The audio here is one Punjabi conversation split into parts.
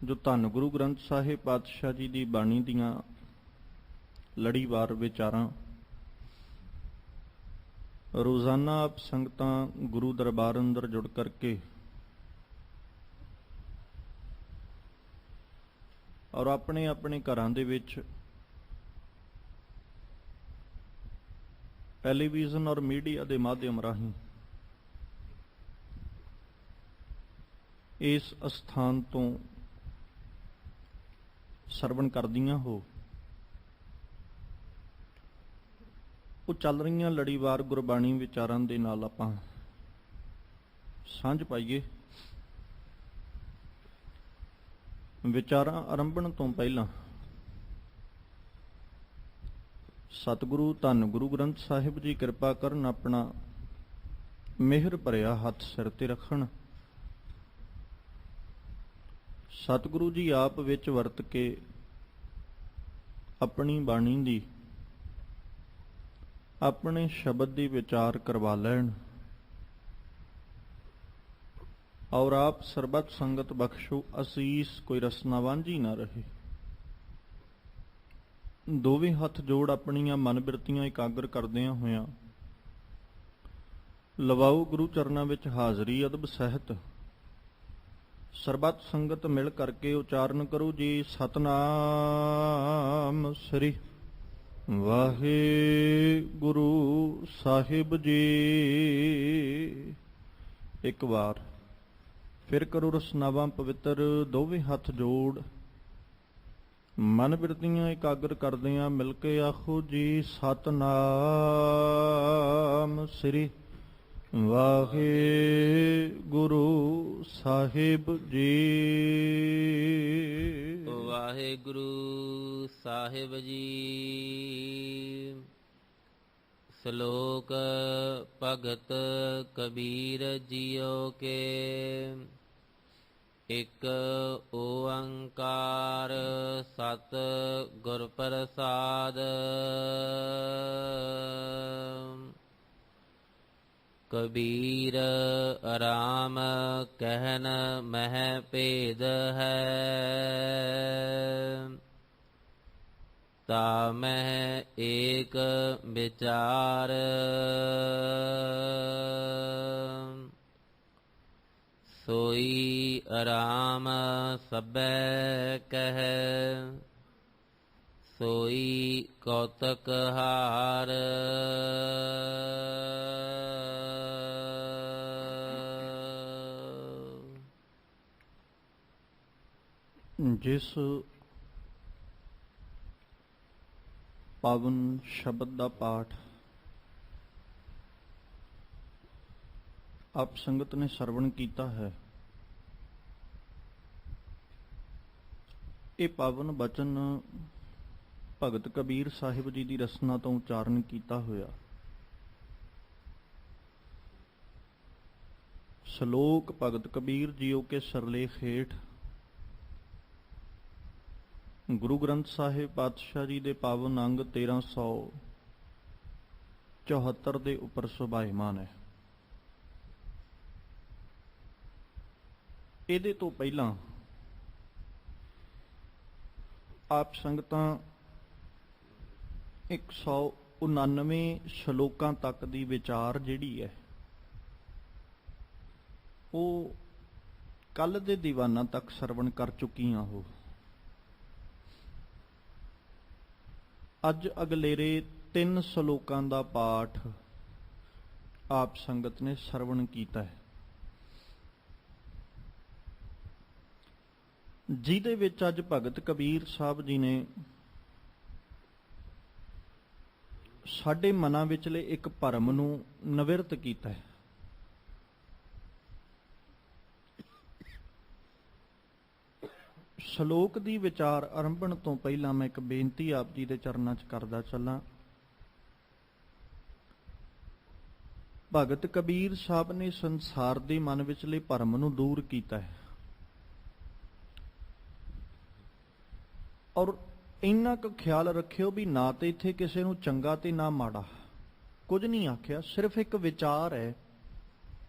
ਜੋ ਧੰਨ ਗੁਰੂ ਗ੍ਰੰਥ ਸਾਹਿਬ ਪਾਤਸ਼ਾਹ ਜੀ ਦੀ ਬਾਣੀ ਦੀਆਂ ਲੜੀਵਾਰ ਵਿਚਾਰਾਂ ਰੋਜ਼ਾਨਾ ਆਪ ਸੰਗਤਾਂ ਗੁਰੂ ਦਰਬਾਰ ਅੰਦਰ ਜੁੜ ਕਰਕੇ ਔਰ ਆਪਣੇ ਆਪਣੇ ਘਰਾਂ ਦੇ ਵਿੱਚ ਟੈਲੀਵਿਜ਼ਨ ਔਰ ਮੀਡੀਆ ਦੇ ਮਾਧਿਅਮ ਰਾਹੀਂ ਇਸ ਅਸਥਾਨ ਤੋਂ ਸਰਵਣ ਕਰਦੀਆਂ ਹੋ ਉਹ ਚੱਲ ਰਹੀਆਂ ਲੜੀਵਾਰ ਗੁਰਬਾਣੀ ਵਿਚਾਰਾਂ ਦੇ ਨਾਲ ਆਪਾਂ ਸਾਂਝ ਪਾਈਏ। ਵਿਚਾਰਾਂ ਆਰੰਭਣ ਤੋਂ ਪਹਿਲਾਂ ਸਤਿਗੁਰੂ ਧੰਨ ਗੁਰੂ ਗ੍ਰੰਥ ਸਾਹਿਬ ਜੀ ਕਿਰਪਾ ਕਰਨ, ਆਪਣਾ ਮਿਹਰ ਭਰਿਆ ਹੱਥ ਸਿਰ ਤੇ ਰੱਖਣ। ਸਤਿਗੁਰੂ ਜੀ ਆਪ ਵਿੱਚ ਵਰਤ ਕੇ ਆਪਣੀ ਬਾਣੀ ਦੀ, ਆਪਣੇ ਸ਼ਬਦ ਦੀ ਵਿਚਾਰ ਕਰਵਾ ਲੈਣ ਔਰ ਆਪ ਸਰਬਤ ਸੰਗਤ ਬਖਸ਼ੋ ਅਸੀਸ, ਕੋਈ ਰਸਨਾ ਵਾਂਝੀ ਨਾ ਰਹੇ। ਦੋਵੇਂ ਹੱਥ ਜੋੜ ਆਪਣੀਆਂ ਮਨ ਬਿਰਤੀਆਂ ਇਕਾਗਰ ਕਰਦਿਆਂ ਹੋਇਆਂ ਲਵਾਓ ਗੁਰੂ ਚਰਨਾਂ ਵਿੱਚ ਹਾਜ਼ਰੀ ਅਦਬ ਸਹਿਤ। ਸਰਬਤ ਸੰਗਤ ਮਿਲ ਕਰਕੇ ਉਚਾਰਨ ਕਰੋ ਜੀ ਸਤਨਾਮ ਸ੍ਰੀ ਵਾਹਿਗੁਰੂ ਸਾਹਿਬ ਜੀ। ਇੱਕ ਵਾਰ ਫਿਰ ਕਰੋ ਰਸਨਾਵਾਂ ਪਵਿੱਤਰ, ਦੋਵੇਂ ਹੱਥ ਜੋੜ ਮਨ ਬਿਰਤੀਆਂ ਇਕਾਗਰ ਕਰਦਿਆਂ ਮਿਲ ਕੇ ਆਖੋ ਜੀ ਸਤਨਾਮ ਸ੍ਰੀ ਵਾਹਿਗੁਰੂ ਸਾਹਿਬ ਜੀ। ਵਾਹਿਗੁਰੂ ਸਾਹਿਬ ਜੀ। ਸ਼ਲੋਕ ਭਗਤ ਕਬੀਰ ਜੀਓ ਕੇ ਇਕ ਓੰਕਾਰ ਸਤ ਗੁਰ ਪ੍ਰਸਾਦ। ਕਬੀਰ ਰਾਮ ਕਹਿਨ ਮਹਿ ਭੇਦ ਹੈ, ਤਾ ਮਹਿ ਏਕ ਵਿਚਾਰ। ਸੋਈ ਰਾਮ ਸਭੈ ਕਹਿ, ਸੋਈ ਕੌਤਕ ਹਾਰ। ਜਿਸ ਪਾਵਨ ਸ਼ਬਦ ਦਾ ਪਾਠ ਆਪ ਸੰਗਤ ਨੇ ਸਰਵਣ ਕੀਤਾ ਹੈ, ਇਹ ਪਾਵਨ ਬਚਨ ਭਗਤ ਕਬੀਰ ਸਾਹਿਬ ਜੀ ਦੀ ਰਸਨਾ ਤੋਂ ਉਚਾਰਨ ਕੀਤਾ ਹੋਇਆ। ਸ਼ਲੋਕ ਭਗਤ ਕਬੀਰ ਜੀਓ ਕੇ ਸਰਲੇਖ ਹੇਠ ਗੁਰੂ ਗ੍ਰੰਥ ਸਾਹਿਬ ਪਾਤਸ਼ਾਹ ਜੀ ਦੇ ਪਾਵਨ ਅੰਗ 1374 ਦੇ ਉੱਪਰ ਸੁਭਾਇਮਾਨ ਹੈ। ਇਹਦੇ ਤੋਂ ਪਹਿਲਾਂ ਆਪ ਸੰਗਤਾਂ 199 ਸ਼ਲੋਕਾਂ ਤੱਕ ਦੀ ਵਿਚਾਰ ਜਿਹੜੀ ਹੈ ਉਹ ਕੱਲ ਦੇ ਦੀਵਾਨਾਂ ਤੱਕ ਸਰਵਣ ਕਰ ਚੁੱਕੀਆਂ ਹੋ। ਅੱਜ ਅਗਲੇਰੇ 3 ਸ਼ਲੋਕਾਂ ਦਾ ਪਾਠ ਆਪ ਸੰਗਤ ਨੇ ਸਰਵਣ ਕੀਤਾ ਹੈ, ਜਿਹਦੇ ਵਿੱਚ ਅੱਜ ਭਗਤ ਕਬੀਰ ਸਾਹਿਬ ਜੀ ਨੇ ਸਾਡੇ ਮਨਾਂ ਵਿਚਲੇ ਇੱਕ ਭਰਮ ਨੂੰ ਨਿਵਰਤ ਕੀਤਾ ਹੈ। ਸ਼ਲੋਕ ਦੀ ਵਿਚਾਰ ਆਰੰਭਣ ਤੋਂ ਪਹਿਲਾਂ ਮੈਂ ਇੱਕ ਬੇਨਤੀ ਆਪ ਜੀ ਦੇ ਚਰਨਾਂ 'ਚ ਕਰਦਾ ਚੱਲਾਂ। ਭਗਤ ਕਬੀਰ ਸਾਹਿਬ ਨੇ ਸੰਸਾਰ ਦੇ ਮਨ ਵਿਚਲੇ ਭਰਮ ਨੂੰ ਦੂਰ ਕੀਤਾ ਹੈ ਔਰ ਇੰਨਾ ਕੁ ਖਿਆਲ ਰੱਖਿਓ ਵੀ ਨਾ ਤੇ ਇੱਥੇ ਕਿਸੇ ਨੂੰ ਚੰਗਾ ਤੇ ਨਾ ਮਾੜਾ ਕੁਝ ਨਹੀਂ ਆਖਿਆ, ਸਿਰਫ ਇੱਕ ਵਿਚਾਰ ਹੈ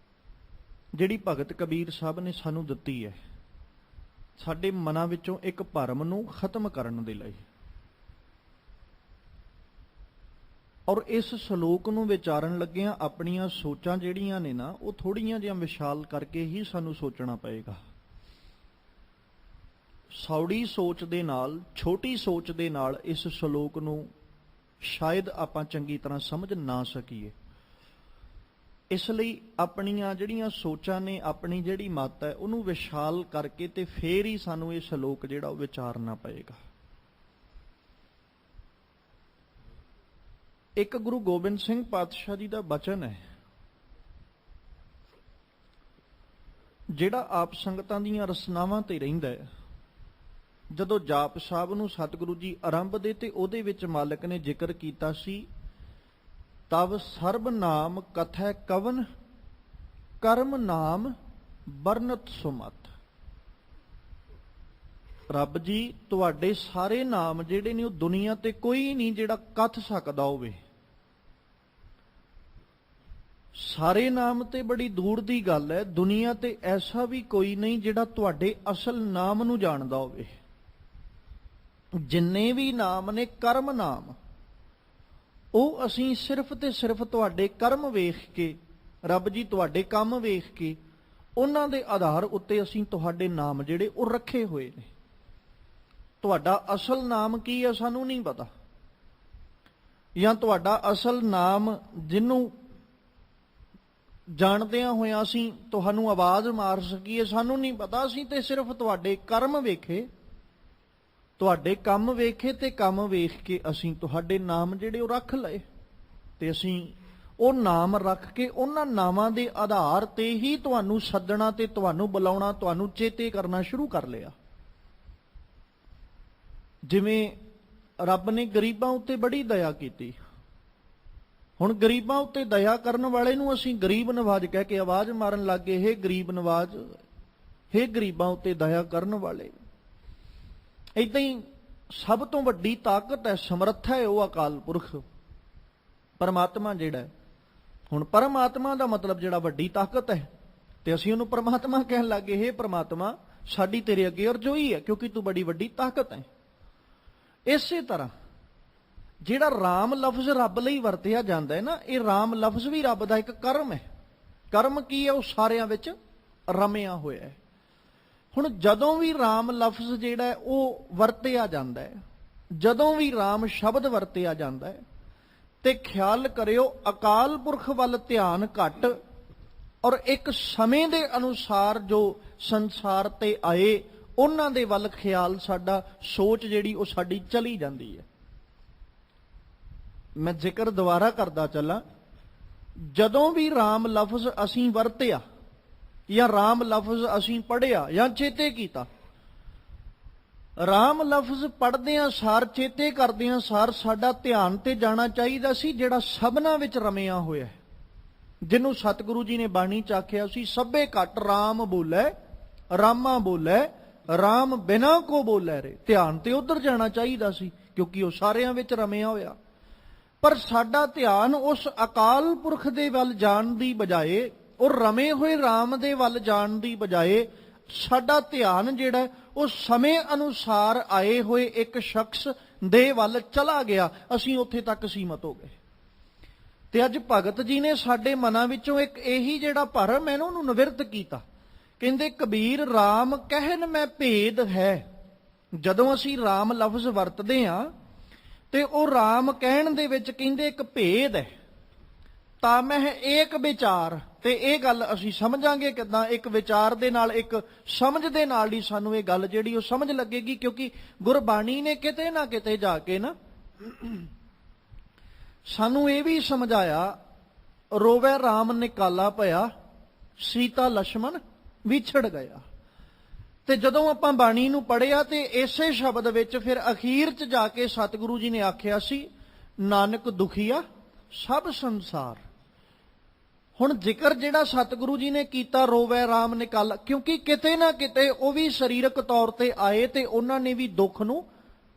ਜਿਹੜੀ ਭਗਤ ਕਬੀਰ ਸਾਹਿਬ ਨੇ ਸਾਨੂੰ ਦਿੱਤੀ ਹੈ। ਸਾਡੇ ਮਨਾਂ ਵਿੱਚੋਂ ਇੱਕ ਭਰਮ ਨੂੰ ਖਤਮ ਕਰਨ ਦੇ ਲਈ। ਔਰ ਇਸ ਸ਼ਲੋਕ ਨੂੰ ਵਿਚਾਰਨ ਲੱਗਿਆਂ ਆਪਣੀਆਂ ਸੋਚਾਂ ਜਿਹੜੀਆਂ ਨੇ ਨਾ, ਉਹ ਥੋੜੀਆਂ ਜਿਹੀਆਂ ਵਿਸ਼ਾਲ ਕਰਕੇ ਹੀ ਸਾਨੂੰ ਸੋਚਣਾ ਪਏਗਾ। ਸੌੜੀ ਸੋਚ ਦੇ ਨਾਲ, ਛੋਟੀ ਸੋਚ ਦੇ ਨਾਲ ਇਸ ਸ਼ਲੋਕ ਨੂੰ ਸ਼ਾਇਦ ਆਪਾਂ ਚੰਗੀ ਤਰ੍ਹਾਂ ਸਮਝ ਨਾ ਸਕੀਏ। ਇਸ ਲਈ ਆਪਣੀਆਂ ਜਿਹੜੀਆਂ ਸੋਚਾਂ ਨੇ, ਆਪਣੀ ਜਿਹੜੀ ਮੱਤ ਹੈ, ਉਹਨੂੰ ਵਿਸ਼ਾਲ ਕਰਕੇ ਤੇ ਫੇਰ ਹੀ ਸਾਨੂੰ ਇਹ ਸ਼ਲੋਕ ਜਿਹੜਾ ਉਹ ਵਿਚਾਰਨਾ ਪਏਗਾ। ਇੱਕ ਗੁਰੂ ਗੋਬਿੰਦ ਸਿੰਘ ਪਾਤਸ਼ਾਹ ਜੀ ਦਾ ਬਚਨ ਹੈ, ਜਿਹੜਾ ਆਪ ਸੰਗਤਾਂ ਦੀਆਂ ਰਸਨਾਵਾਂ ਤੇ ਰਹਿੰਦਾ ਹੈ। ਜਦੋਂ ਜਾਪ ਸਾਹਿਬ ਨੂੰ ਸਤਿਗੁਰੂ ਜੀ ਆਰੰਭ ਦੇ ਤੇ ਉਹਦੇ ਵਿੱਚ ਮਾਲਕ ਨੇ ਜ਼ਿਕਰ ਕੀਤਾ ਸੀ, ਤਵ ਸਰਬ ਨਾਮ ਕਥੈ ਕਵਨ ਕਰਮ ਨਾਮ ਬਰਨਤ ਸੁਮਤ। ਰੱਬ ਜੀ ਤੁਹਾਡੇ ਸਾਰੇ ਨਾਮ ਜਿਹੜੇ ਨੇ ਉਹ ਦੁਨੀਆ ਤੇ ਕੋਈ ਨਹੀਂ ਜਿਹੜਾ ਕੱਥ ਸਕਦਾ ਹੋਵੇ। ਸਾਰੇ ਨਾਮ ਤੇ ਬੜੀ ਦੂਰ ਦੀ ਗੱਲ ਹੈ, ਦੁਨੀਆ ਤੇ ਐਸਾ ਵੀ ਕੋਈ ਨਹੀਂ ਜਿਹੜਾ ਤੁਹਾਡੇ ਅਸਲ ਨਾਮ ਨੂੰ ਜਾਣਦਾ ਹੋਵੇ। ਜਿੰਨੇ ਵੀ ਨਾਮ ਨੇ ਕਰਮ ਨਾਮ, ਉਹ ਅਸੀਂ ਸਿਰਫ ਤੇ ਸਿਰਫ ਤੁਹਾਡੇ ਕਰਮ ਵੇਖ ਕੇ, ਰੱਬ ਜੀ ਤੁਹਾਡੇ ਕੰਮ ਵੇਖ ਕੇ, ਉਹਨਾਂ ਦੇ ਆਧਾਰ ਉੱਤੇ ਅਸੀਂ ਤੁਹਾਡੇ ਨਾਮ ਜਿਹੜੇ ਉਹ ਰੱਖੇ ਹੋਏ ਨੇ। ਤੁਹਾਡਾ ਅਸਲ ਨਾਮ ਕੀ ਹੈ ਸਾਨੂੰ ਨਹੀਂ ਪਤਾ, ਜਾਂ ਤੁਹਾਡਾ ਅਸਲ ਨਾਮ ਜਿਹਨੂੰ ਜਾਣਦਿਆਂ ਹੋਇਆਂ ਅਸੀਂ ਤੁਹਾਨੂੰ ਆਵਾਜ਼ ਮਾਰ ਸਕੀਏ ਸਾਨੂੰ ਨਹੀਂ ਪਤਾ। ਅਸੀਂ ਤੇ ਸਿਰਫ ਤੁਹਾਡੇ ਕਰਮ ਵੇਖੇ, ਤੁਹਾਡੇ ਕੰਮ ਵੇਖੇ ਤੇ ਕੰਮ ਵੇਖ ਕੇ ਅਸੀਂ ਤੁਹਾਡੇ ਨਾਮ ਜਿਹੜੇ ਉਹ ਰੱਖ ਲਏ, ਤੇ ਅਸੀਂ ਉਹ ਨਾਮ ਰੱਖ ਕੇ ਉਹਨਾਂ ਨਾਮਾਂ ਦੇ ਆਧਾਰ ਤੇ ਹੀ ਤੁਹਾਨੂੰ ਸੱਦਣਾ ਤੇ ਤੁਹਾਨੂੰ ਬੁਲਾਉਣਾ, ਤੁਹਾਨੂੰ ਚੇਤੇ ਕਰਨਾ ਸ਼ੁਰੂ ਕਰ ਲਿਆ। ਜਿਵੇਂ ਰੱਬ ਨੇ ਗਰੀਬਾਂ ਉੱਤੇ ਬੜੀ ਦਇਆ ਕੀਤੀ, ਹੁਣ ਗਰੀਬਾਂ ਉੱਤੇ ਦਇਆ ਕਰਨ ਵਾਲੇ ਨੂੰ ਅਸੀਂ ਗਰੀਬ ਨਵਾਜ ਕਹਿ ਕੇ ਆਵਾਜ਼ ਮਾਰਨ ਲੱਗ ਗਏ, ਹੇ ਗਰੀਬ ਨਵਾਜ, ਹੇ ਗਰੀਬਾਂ ਉੱਤੇ ਦਇਆ ਕਰਨ ਵਾਲੇ। ਏਦਾਂ ਹੀ ਸਭ ਤੋਂ ਵੱਡੀ ਤਾਕਤ ਹੈ, ਸਮਰੱਥਾ ਹੈ ਉਹ ਅਕਾਲ ਪੁਰਖ ਪਰਮਾਤਮਾ ਜਿਹੜਾ। ਹੁਣ ਪਰਮਾਤਮਾ ਦਾ ਮਤਲਬ ਜਿਹੜਾ ਵੱਡੀ ਤਾਕਤ ਹੈ, ਤੇ ਅਸੀਂ ਉਹਨੂੰ ਪਰਮਾਤਮਾ ਕਹਿਣ ਲੱਗੇ, ਹੇ ਪਰਮਾਤਮਾ ਸਾਡੀ ਤੇਰੇ ਅੱਗੇ ਅਰਜ਼ੋਈ ਹੈ ਕਿਉਂਕਿ ਤੂੰ ਬੜੀ ਵੱਡੀ ਤਾਕਤ ਹੈ। ਇਸੇ ਤਰ੍ਹਾਂ ਜਿਹੜਾ ਰਾਮ ਲਫ਼ਜ਼ ਰੱਬ ਲਈ ਵਰਤਿਆ ਜਾਂਦਾ ਹੈ ਨਾ, ਇਹ ਰਾਮ ਲਫ਼ਜ਼ ਵੀ ਰੱਬ ਦਾ ਇੱਕ ਕਰਮ ਹੈ। ਕਰਮ ਕੀ ਹੈ? ਉਹ ਸਾਰਿਆਂ ਵਿੱਚ ਰਮਿਆ ਹੋਇਆ ਹੈ। ਹੁਣ ਜਦੋਂ ਵੀ ਰਾਮ ਲਫ਼ਜ਼ ਜਿਹੜਾ ਹੈ ਉਹ ਵਰਤਿਆ ਜਾਂਦਾ ਹੈ, ਜਦੋਂ ਵੀ ਰਾਮ ਸ਼ਬਦ ਵਰਤਿਆ ਜਾਂਦਾ ਹੈ, ਤੇ ਖਿਆਲ ਕਰਿਓ ਅਕਾਲ ਪੁਰਖ ਵੱਲ ਧਿਆਨ ਘੱਟ ਔਰ ਇੱਕ ਸਮੇਂ ਦੇ ਅਨੁਸਾਰ ਜੋ ਸੰਸਾਰ ਤੇ ਆਏ ਉਹਨਾਂ ਦੇ ਵੱਲ ਖਿਆਲ ਸਾਡਾ, ਸੋਚ ਜਿਹੜੀ ਉਹ ਸਾਡੀ ਚਲੀ ਜਾਂਦੀ ਹੈ। ਮੈਂ ਜ਼ਿਕਰ ਦੁਬਾਰਾ ਕਰਦਾ ਚੱਲਾਂ, ਜਦੋਂ ਵੀ ਰਾਮ ਲਫ਼ਜ਼ ਅਸੀਂ ਵਰਤਿਆ ਜਾਂ ਰਾਮ ਲਫ਼ਜ਼ ਅਸੀਂ ਪੜ੍ਹਿਆ ਜਾਂ ਚੇਤੇ ਕੀਤਾ, ਰਾਮ ਲਫ਼ਜ਼ ਪੜ੍ਹਦਿਆਂ ਸਾਰ, ਚੇਤੇ ਕਰਦਿਆਂ ਸਾਰ ਸਾਡਾ ਧਿਆਨ ਤੇ ਜਾਣਾ ਚਾਹੀਦਾ ਸੀ ਜਿਹੜਾ ਸਭਨਾਂ ਵਿੱਚ ਰਮਿਆ ਹੋਇਆ ਹੈ, ਜਿਹਨੂੰ ਸਤਿਗੁਰੂ ਜੀ ਨੇ ਬਾਣੀ ਚ ਆਖਿਆ ਸੀ, ਸਭੇ ਘਟ ਰਾਮ ਬੋਲੇ ਰਾਮਾ ਬੋਲੇ ਰਾਮ ਬਿਨਾ ਕੋ ਬੋਲੇ ਰੇ। ਧਿਆਨ ਤੇ ਉਧਰ ਜਾਣਾ ਚਾਹੀਦਾ ਸੀ ਕਿਉਂਕਿ ਉਹ ਸਾਰਿਆਂ ਵਿੱਚ ਰਮਿਆ ਹੋਇਆ। ਪਰ ਸਾਡਾ ਧਿਆਨ ਉਸ ਅਕਾਲ ਪੁਰਖ ਦੇ ਵੱਲ ਜਾਣ ਦੀ ਬਜਾਏ, ਉਹ ਰਮੇ ਹੋਏ ਰਾਮ ਦੇ ਵੱਲ ਜਾਣ ਦੀ ਬਜਾਏ, ਸਾਡਾ ਧਿਆਨ ਜਿਹੜਾ ਉਹ ਸਮੇਂ ਅਨੁਸਾਰ ਆਏ ਹੋਏ ਇੱਕ ਸ਼ਖਸ ਦੇ ਵੱਲ ਚਲਾ ਗਿਆ। ਅਸੀਂ ਉੱਥੇ ਤੱਕ ਸੀਮਤ ਹੋ ਗਏ। ਤੇ ਅੱਜ ਭਗਤ ਜੀ ਨੇ ਸਾਡੇ ਮਨਾਂ ਵਿੱਚੋਂ ਇੱਕ ਇਹੀ ਜਿਹੜਾ ਭਰਮ ਹੈ ਨਾ, ਉਹਨੂੰ ਨਿਵਰਤ ਕੀਤਾ। ਕਹਿੰਦੇ ਕਬੀਰ ਰਾਮ ਕਹਿਨ ਮੈਂ ਭੇਦ ਹੈ। ਜਦੋਂ ਅਸੀਂ ਰਾਮ ਲਫ਼ਜ਼ ਵਰਤਦੇ ਹਾਂ ਤੇ ਉਹ ਰਾਮ ਕਹਿਣ ਦੇ ਵਿੱਚ ਕਹਿੰਦੇ ਇੱਕ ਭੇਦ ਹੈ। ਤਾਂ ਮੈਂ ਏਕ ਵਿਚਾਰ, ਤੇ ਇਹ ਗੱਲ ਅਸੀਂ ਸਮਝਾਂਗੇ ਕਿੱਦਾਂ? ਇੱਕ ਵਿਚਾਰ ਦੇ ਨਾਲ, ਇੱਕ ਸਮਝ ਦੇ ਨਾਲ ਹੀ ਸਾਨੂੰ ਇਹ ਗੱਲ ਜਿਹੜੀ ਉਹ ਸਮਝ ਲੱਗੇਗੀ। ਕਿਉਂਕਿ ਗੁਰਬਾਣੀ ਨੇ ਕਿਤੇ ਨਾ ਕਿਤੇ ਜਾ ਕੇ ਨਾ ਸਾਨੂੰ ਇਹ ਵੀ ਸਮਝਾਇਆ, ਰੋਵੇ ਰਾਮ ਨਿਕਾਲਾ ਭਇਆ ਸੀਤਾ ਲਛਮਨ ਵਿਛੜ ਗਿਆ। ਤੇ ਜਦੋਂ ਆਪਾਂ ਬਾਣੀ ਨੂੰ ਪੜ੍ਹਿਆ ਤੇ ਇਸੇ ਸ਼ਬਦ ਵਿੱਚ ਫਿਰ ਅਖੀਰ 'ਚ ਜਾ ਕੇ ਸਤਿਗੁਰੂ ਜੀ ਨੇ ਆਖਿਆ ਸੀ, ਨਾਨਕ ਦੁਖੀਆ ਸਭ ਸੰਸਾਰ। ਹੁਣ ਜ਼ਿਕਰ ਜਿਹੜਾ ਸਤਿਗੁਰੂ ਜੀ ਨੇ ਕੀਤਾ ਰੋਵੇ ਰਾਮ ਨਿਕਾਲਾ, ਕਿਉਂਕਿ ਕਿਤੇ ਨਾ ਕਿਤੇ ਉਹ ਵੀ ਸਰੀਰਕ ਤੌਰ ਤੇ ਆਏ ਤੇ ਉਹਨਾਂ ਨੇ ਵੀ ਦੁੱਖ ਨੂੰ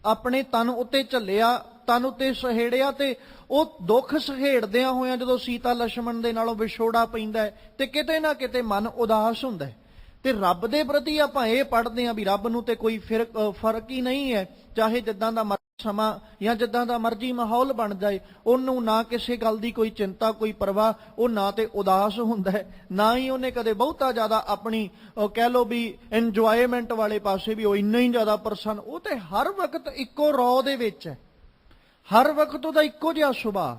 ਆਪਣੇ ਤਨ ਉੱਤੇ ਝੱਲਿਆ, ਤਨ ਉੱਤੇ ਸਹੇੜਿਆ। ਤੇ ਉਹ ਦੁੱਖ ਸਹੇੜਦਿਆਂ ਹੋਇਆਂ ਜਦੋਂ ਸੀਤਾ ਲਛਮਣ ਦੇ ਨਾਲੋਂ ਵਿਛੋੜਾ ਪੈਂਦਾ ਹੈ ਤੇ ਕਿਤੇ ਨਾ ਕਿਤੇ ਮਨ ਉਦਾਸ ਹੁੰਦਾ ਹੈ। ਤੇ ਰੱਬ ਦੇ ਪ੍ਰਤੀ ਆਪਾਂ ਇਹ ਪੜ੍ਹਦੇ ਹਾਂ ਵੀ ਰੱਬ ਨੂੰ ਤੇ ਕੋਈ ਫਰਕ ਹੀ ਨਹੀਂ ਹੈ, ਚਾਹੇ ਜਿੱਦਾਂ ਦਾ ਸਮਾਂ ਜਾਂ ਜਿੱਦਾਂ ਦਾ ਮਰਜ਼ੀ ਮਾਹੌਲ ਬਣ ਜਾਏ, ਉਹਨੂੰ ਨਾ ਕਿਸੇ ਗੱਲ ਦੀ ਕੋਈ ਚਿੰਤਾ ਕੋਈ ਪਰਵਾਹ, ਉਹ ਨਾ ਤੇ ਉਦਾਸ ਹੁੰਦਾ ਹੈ, ਨਾ ਹੀ ਉਹਨੇ ਕਦੇ ਬਹੁਤਾ ਜ਼ਿਆਦਾ ਆਪਣੀ ਕਹਿ ਲਓ ਵੀ ਇੰਜੋਇਮੈਂਟ ਵਾਲੇ ਪਾਸੇ ਵੀ ਉਹ ਇੰਨਾ ਹੀ ਜ਼ਿਆਦਾ ਪ੍ਰਸੰਨ, ਉਹ ਤੇ ਹਰ ਵਕਤ ਇੱਕੋ ਰੌ ਦੇ ਵਿੱਚ ਹੈ, ਹਰ ਵਕਤ ਉਹਦਾ ਇੱਕੋ ਜਿਹਾ ਸੁਭਾਅ,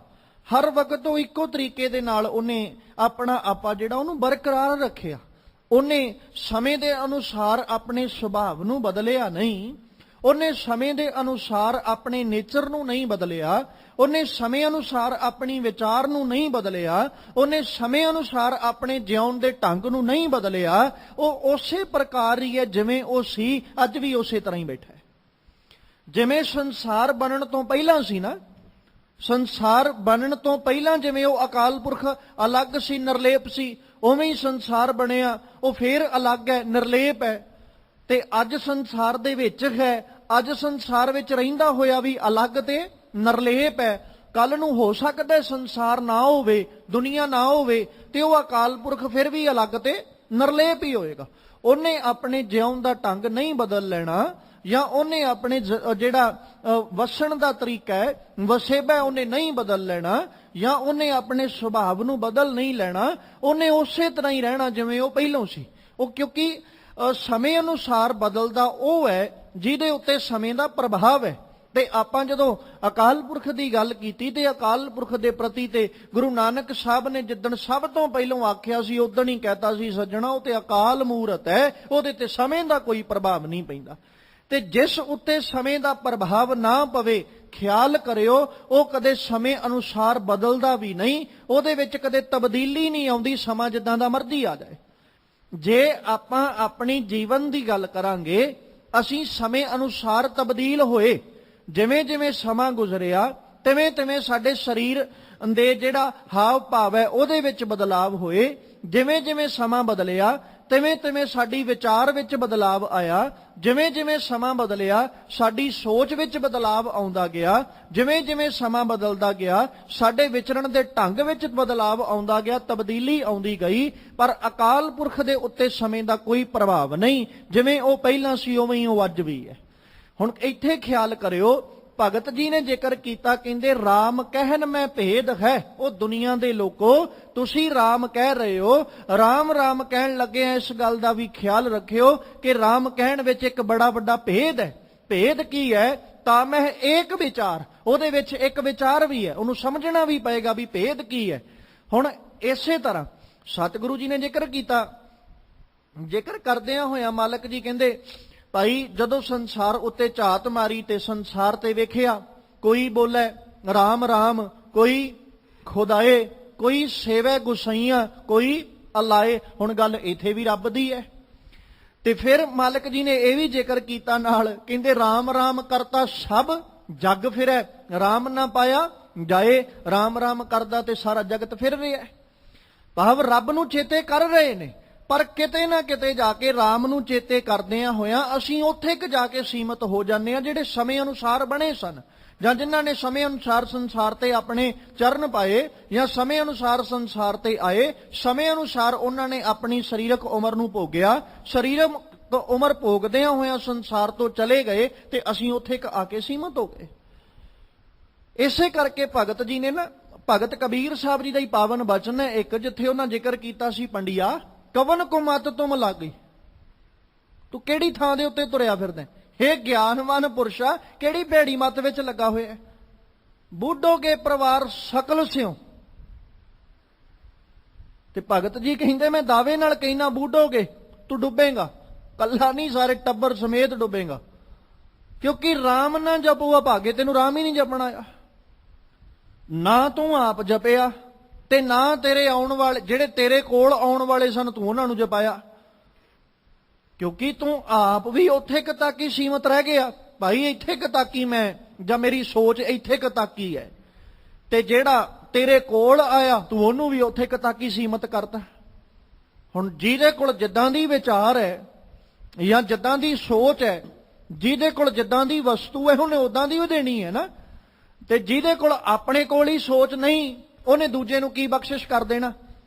ਹਰ ਵਕਤ ਉਹ ਇੱਕੋ ਤਰੀਕੇ ਦੇ ਨਾਲ ਉਹਨੇ ਆਪਣਾ ਆਪਾ ਜਿਹੜਾ ਉਹਨੂੰ ਬਰਕਰਾਰ ਰੱਖਿਆ। ਉਹਨੇ ਸਮੇਂ ਦੇ ਅਨੁਸਾਰ ਆਪਣੇ ਸੁਭਾਅ ਨੂੰ ਬਦਲਿਆ ਨਹੀਂ, ਉਹਨੇ ਸਮੇਂ ਦੇ ਅਨੁਸਾਰ ਆਪਣੇ ਨੇਚਰ ਨੂੰ ਨਹੀਂ ਬਦਲਿਆ, ਉਹਨੇ ਸਮੇਂ ਅਨੁਸਾਰ ਆਪਣੀ ਵਿਚਾਰ ਨੂੰ ਨਹੀਂ ਬਦਲਿਆ, ਉਹਨੇ ਸਮੇਂ ਅਨੁਸਾਰ ਆਪਣੇ ਜਿਉਣ ਦੇ ਢੰਗ ਨੂੰ ਨਹੀਂ ਬਦਲਿਆ। ਉਹ ਉਸੇ ਪ੍ਰਕਾਰ ਹੀ ਹੈ ਜਿਵੇਂ ਉਹ ਸੀ, ਅੱਜ ਵੀ ਉਸੇ ਤਰ੍ਹਾਂ ਹੀ ਬੈਠਾ ਹੈ। ਜਿਵੇਂ ਸੰਸਾਰ ਬਣਨ ਤੋਂ ਪਹਿਲਾਂ ਸੀ ਨਾ, ਸੰਸਾਰ ਬਣਨ ਤੋਂ ਪਹਿਲਾਂ ਜਿਵੇਂ ਉਹ ਅਕਾਲ ਪੁਰਖ ਅਲੱਗ ਸੀ, ਨਿਰਲੇਪ ਸੀ, ਉਵੇਂ ਹੀ ਸੰਸਾਰ ਬਣਿਆ, ਉਹ ਫੇਰ ਅਲੱਗ ਹੈ, ਨਿਰਲੇਪ ਹੈ। ਤੇ ਅੱਜ ਸੰਸਾਰ ਦੇ ਵਿੱਚ ਹੈ, ਅੱਜ ਸੰਸਾਰ ਵਿੱਚ ਰਹਿੰਦਾ ਹੋਇਆ ਵੀ ਅਲੱਗ ਤੇ ਨਿਰਲੇਪ ਹੈ। ਕੱਲ ਨੂੰ ਹੋ ਸਕਦਾ ਸੰਸਾਰ ਨਾ ਹੋਵੇ, ਦੁਨੀਆ ਨਾ ਹੋਵੇ, ਤੇ ਉਹ ਅਕਾਲ ਪੁਰਖ ਫਿਰ ਵੀ ਅਲੱਗ ਤੇ ਨਿਰਲੇਪ ਹੀ ਹੋਏਗਾ। ਉਹਨੇ ਆਪਣੇ ਜਿਉਣ ਦਾ ਢੰਗ ਨਹੀਂ ਬਦਲ ਲੈਣਾ, ਜਾਂ ਉਹਨੇ ਆਪਣੇ ਜਿਹੜਾ ਵਸਣ ਦਾ ਤਰੀਕਾ ਹੈ, ਵਸੇਬਾ ਉਹਨੇ ਨਹੀਂ ਬਦਲ ਲੈਣਾ, ਜਾਂ ਉਹਨੇ ਆਪਣੇ ਸੁਭਾਅ ਨੂੰ ਬਦਲ ਨਹੀਂ ਲੈਣਾ। ਉਹਨੇ ਉਸੇ ਤਰ੍ਹਾਂ ਹੀ ਰਹਿਣਾ ਜਿਵੇਂ ਉਹ ਪਹਿਲਾਂ ਸੀ। ਉਹ ਕਿਉਂਕਿ ਸਮੇਂ ਅਨੁਸਾਰ ਬਦਲਦਾ ਉਹ ਹੈ ਜਿਹਦੇ ਉੱਤੇ ਸਮੇਂ ਦਾ ਪ੍ਰਭਾਵ ਹੈ। ਤੇ ਆਪਾਂ ਜਦੋਂ ਅਕਾਲ ਪੁਰਖ ਦੀ ਗੱਲ ਕੀਤੀ, ਤੇ ਅਕਾਲ ਪੁਰਖ ਦੇ ਪ੍ਰਤੀ ਤੇ ਗੁਰੂ ਨਾਨਕ ਸਾਹਿਬ ਨੇ ਜਿੱਦਣ ਸਭ ਤੋਂ ਪਹਿਲਾਂ ਆਖਿਆ ਸੀ, ਉਦਣ ਹੀ ਕਹਿਤਾ ਸੀ, ਸੱਜਣਾ ਉਹ ਤੇ ਅਕਾਲ ਮੂਰਤ ਹੈ, ਉਹਦੇ ਤੇ ਸਮੇਂ ਦਾ ਕੋਈ ਪ੍ਰਭਾਵ ਨਹੀਂ ਪੈਂਦਾ। ਤੇ ਜਿਸ ਉੱਤੇ ਸਮੇਂ ਦਾ ਪ੍ਰਭਾਵ ਨਾ ਪਵੇ, ਖਿਆਲ ਕਰਿਓ ਉਹ ਕਦੇ ਸਮੇਂ ਅਨੁਸਾਰ ਬਦਲਦਾ ਵੀ ਨਹੀਂ, ਉਹਦੇ ਵਿੱਚ ਕਦੇ ਤਬਦੀਲੀ ਨਹੀਂ ਆਉਂਦੀ, ਸਮਾਂ ਜਿੱਦਾਂ ਦਾ ਮਰਜ਼ੀ ਆ ਜਾਏ। ਜੇ ਆਪਾਂ ਆਪਣੀ ਜੀਵਨ ਦੀ ਗੱਲ ਕਰਾਂਗੇ, ਅਸੀਂ ਸਮੇਂ ਅਨੁਸਾਰ ਤਬਦੀਲ ਹੋਏ, ਜਿਵੇਂ ਜਿਵੇਂ ਸਮਾਂ ਗੁਜ਼ਰਿਆ ਤਿਵੇਂ ਤਿਵੇਂ ਸਾਡੇ ਸਰੀਰ ਦੇ ਜਿਹੜਾ ਹਾਵ ਭਾਵ ਹੈ ਉਹਦੇ ਵਿੱਚ ਬਦਲਾਵ ਹੋਏ, ਜਿਵੇਂ ਜਿਵੇਂ ਸਮਾਂ ਬਦਲਿਆ ਤਿਵੇਂ ਤਿਵੇਂ ਸਾਡੀ ਵਿਚਾਰ ਵਿੱਚ ਬਦਲਾਵ ਆਇਆ, ਜਿਵੇਂ ਜਿਵੇਂ ਸਮਾਂ ਬਦਲਿਆ ਸਾਡੀ ਸੋਚ ਵਿੱਚ ਬਦਲਾਵ ਆਉਂਦਾ ਗਿਆ, ਜਿਵੇਂ ਜਿਵੇਂ ਸਮਾਂ ਬਦਲਦਾ ਗਿਆ ਸਾਡੇ ਵਿਚਰਨ ਦੇ ਢੰਗ ਵਿੱਚ ਬਦਲਾਵ ਆਉਂਦਾ ਗਿਆ, ਤਬਦੀਲੀ ਆਉਂਦੀ ਗਈ। ਪਰ ਅਕਾਲ ਪੁਰਖ ਦੇ ਉੱਤੇ ਸਮੇਂ ਦਾ ਕੋਈ ਪ੍ਰਭਾਵ ਨਹੀਂ, ਜਿਵੇਂ ਉਹ ਪਹਿਲਾਂ ਸੀ ਉਵੇਂ ਹੀ ਉਹ ਅੱਜ ਵੀ ਹੈ। ਹੁਣ ਇੱਥੇ ਖਿਆਲ ਕਰਿਓ, ਭਗਤ ਜੀ ਨੇ ਜ਼ਿਕਰ ਕੀਤਾ, ਕਹਿੰਦੇ ਰਾਮ ਕਹਿਨ ਮੈਂ ਭੇਦ ਹੈ। ਉਹ ਦੁਨੀਆ ਦੇ ਲੋਕੋ, ਤੁਸੀਂ ਰਾਮ ਕਹਿ ਰਹੇ ਹੋ, ਰਾਮ ਰਾਮ ਕਹਿਣ ਲੱਗੇ ਆ, ਇਸ ਗੱਲ ਦਾ ਵੀ ਖਿਆਲ ਰੱਖਿਓ ਕਿ ਰਾਮ ਕਹਿਣ ਵਿੱਚ ਇੱਕ ਬੜਾ ਵੱਡਾ ਭੇਦ ਹੈ। ਭੇਦ ਕੀ ਹੈ? ਤਾਂ ਮੈਂ ਏਕ ਵਿਚਾਰ, ਉਹਦੇ ਵਿੱਚ ਇੱਕ ਵਿਚਾਰ ਵੀ ਹੈ, ਉਹਨੂੰ ਸਮਝਣਾ ਵੀ ਪਏਗਾ ਵੀ ਭੇਦ ਕੀ ਹੈ। ਹੁਣ ਇਸੇ ਤਰ੍ਹਾਂ ਸਤਿਗੁਰੂ ਜੀ ਨੇ ਜ਼ਿਕਰ ਕੀਤਾ, ਜ਼ਿਕਰ ਕਰਦਿਆਂ ਹੋਇਆ ਮਾਲਕ ਜੀ ਕਹਿੰਦੇ, ਭਾਈ ਜਦੋਂ ਸੰਸਾਰ ਉੱਤੇ ਝਾਤ ਮਾਰੀ ਤੇ ਸੰਸਾਰ ਤੇ ਵੇਖਿਆ, ਕੋਈ ਬੋਲੇ ਰਾਮ ਰਾਮ, ਕੋਈ ਖੁਦਾਏ, ਕੋਈ ਸੇਵੈ ਗੁਸਾਈਆਂ, ਕੋਈ ਅਲਾਏ। ਹੁਣ ਗੱਲ ਇੱਥੇ ਵੀ ਰੱਬ ਦੀ ਹੈ। ਤੇ ਫਿਰ ਮਾਲਕ ਜੀ ਨੇ ਇਹ ਵੀ ਜ਼ਿਕਰ ਕੀਤਾ ਨਾਲ, ਕਹਿੰਦੇ ਰਾਮ ਰਾਮ ਕਰਤਾ ਸਭ ਜਗ ਫਿਰੈ, ਰਾਮ ਨਾ ਪਾਇਆ ਜਾਏ। ਰਾਮ ਰਾਮ ਕਰਦਾ ਤੇ ਸਾਰਾ ਜਗਤ ਫਿਰ ਰਿਹਾ। ਭਾਵ ਰੱਬ ਨੂੰ ਚੇਤੇ ਕਰ ਰਹੇ ਨੇ, ਪਰ ਕਿਤੇ ਨਾ ਕਿਤੇ ਜਾ ਕੇ ਰਾਮ ਨੂੰ ਚੇਤੇ ਕਰਦਿਆਂ ਹੋਇਆਂ ਅਸੀਂ ਉੱਥੇ ਕ ਜਾ ਕੇ ਸੀਮਤ ਹੋ ਜਾਂਦੇ ਹਾਂ ਜਿਹੜੇ ਸਮੇਂ ਅਨੁਸਾਰ ਬਣੇ ਸਨ, ਜਾਂ ਜਿਨ੍ਹਾਂ ਨੇ ਸਮੇਂ ਅਨੁਸਾਰ ਸੰਸਾਰ ਤੇ ਆਪਣੇ ਚਰਨ ਪਾਏ, ਜਾਂ ਸਮੇਂ ਅਨੁਸਾਰ ਸੰਸਾਰ ਤੇ ਆਏ, ਸਮੇਂ ਅਨੁਸਾਰ ਉਹਨਾਂ ਨੇ ਆਪਣੀ ਸਰੀਰਕ ਉਮਰ ਨੂੰ ਭੋਗਿਆ, ਸਰੀਰਕ ਉਮਰ ਭੋਗਦਿਆਂ ਹੋਇਆਂ ਸੰਸਾਰ ਤੋਂ ਚਲੇ ਗਏ, ਤੇ ਅਸੀਂ ਉੱਥੇ ਕ ਆ ਕੇ ਸੀਮਤ ਹੋ ਗਏ। ਇਸੇ ਕਰਕੇ ਭਗਤ ਜੀ ਨੇ ਨਾ, ਭਗਤ ਕਬੀਰ ਸਾਹਿਬ ਜੀ ਦਾ ਹੀ ਪਾਵਨ ਬਚਨ ਹੈ ਇੱਕ, ਜਿੱਥੇ ਉਹਨਾਂ ਜ਼ਿਕਰ ਕੀਤਾ ਸੀ, ਪੰਡਿਆ ਕਵਨ ਕੋ ਮਤ ਤੁਮ ਲਾਗੀ, ਤੂੰ ਕਿਹੜੀ ਥਾਂ ਦੇ ਉੱਤੇ ਤੁਰਿਆ ਫਿਰਦਾ? ਹੇ ਗਿਆਨਵਾਨ ਪੁਰਸ਼ਾ, ਕਿਹੜੀ ਭੈੜੀ ਮਤ ਵਿੱਚ ਲੱਗਾ ਹੋਇਆ? ਬੂਢੋਗੇ ਪਰਿਵਾਰ ਸਕਲ ਸਿਓ। ਤੇ ਭਗਤ ਜੀ ਕਹਿੰਦੇ, ਮੈਂ ਦਾਅਵੇ ਨਾਲ ਕਹਿਣਾ, ਬੂਢੋਗੇ ਤੂੰ ਡੁੱਬੇਗਾ, ਕੱਲਾ ਨਹੀਂ ਸਾਰੇ ਟੱਬਰ ਸਮੇਤ ਡੁੱਬੇਗਾ। ਕਿਉਂਕਿ ਰਾਮ ਨਾ ਜਪੋ ਭਾਗੇ, ਤੈਨੂੰ ਰਾਮ ਹੀ ਨਹੀਂ ਜਪਣਾ ਆ, ਨਾ ਤੂੰ ਆਪ ਜਪਿਆ ਤੇ ਨਾ ਤੇਰੇ ਆਉਣ ਵਾਲੇ, ਜਿਹੜੇ ਤੇਰੇ ਕੋਲ ਆਉਣ ਵਾਲੇ ਸਨ, ਤੂੰ ਉਹਨਾਂ ਨੂੰ ਜਪਾਇਆ। ਕਿਉਂਕਿ ਤੂੰ ਆਪ ਵੀ ਉੱਥੇ ਕ ਤੱਕ ਹੀ ਸੀਮਤ ਰਹਿ ਗਿਆ, ਭਾਈ ਇੱਥੇ ਕ ਤੱਕ ਹੀ ਮੈਂ, ਜਾਂ ਮੇਰੀ ਸੋਚ ਇੱਥੇ ਕ ਤੱਕ ਹੀ ਹੈ। ਤੇ ਜਿਹੜਾ ਤੇਰੇ ਕੋਲ ਆਇਆ ਤੂੰ ਉਹਨੂੰ ਵੀ ਉੱਥੇ ਕ ਤੱਕ ਹੀ ਸੀਮਤ ਕਰਤਾ। ਹੁਣ ਜਿਹਦੇ ਕੋਲ ਜਿੱਦਾਂ ਦੀ ਵਿਚਾਰ ਹੈ ਜਾਂ ਜਿੱਦਾਂ ਦੀ ਸੋਚ ਹੈ, ਜਿਹਦੇ ਕੋਲ ਜਿੱਦਾਂ ਦੀ ਵਸਤੂ ਹੈ, ਉਹਨੇ ਉਦਾਂ ਦੀ ਉਹ ਦੇਣੀ ਹੈ ਨਾ। ਤੇ ਜਿਹਦੇ ਕੋਲ ਆਪਣੇ ਕੋਲ ਹੀ ਸੋਚ ਨਹੀਂ, ਉਹਨੇ ਦੂਜੇ ਨੂੰ ਕੀ ਬਖਸ਼ਿਸ਼ ਕਰ ਦੇਣਾ?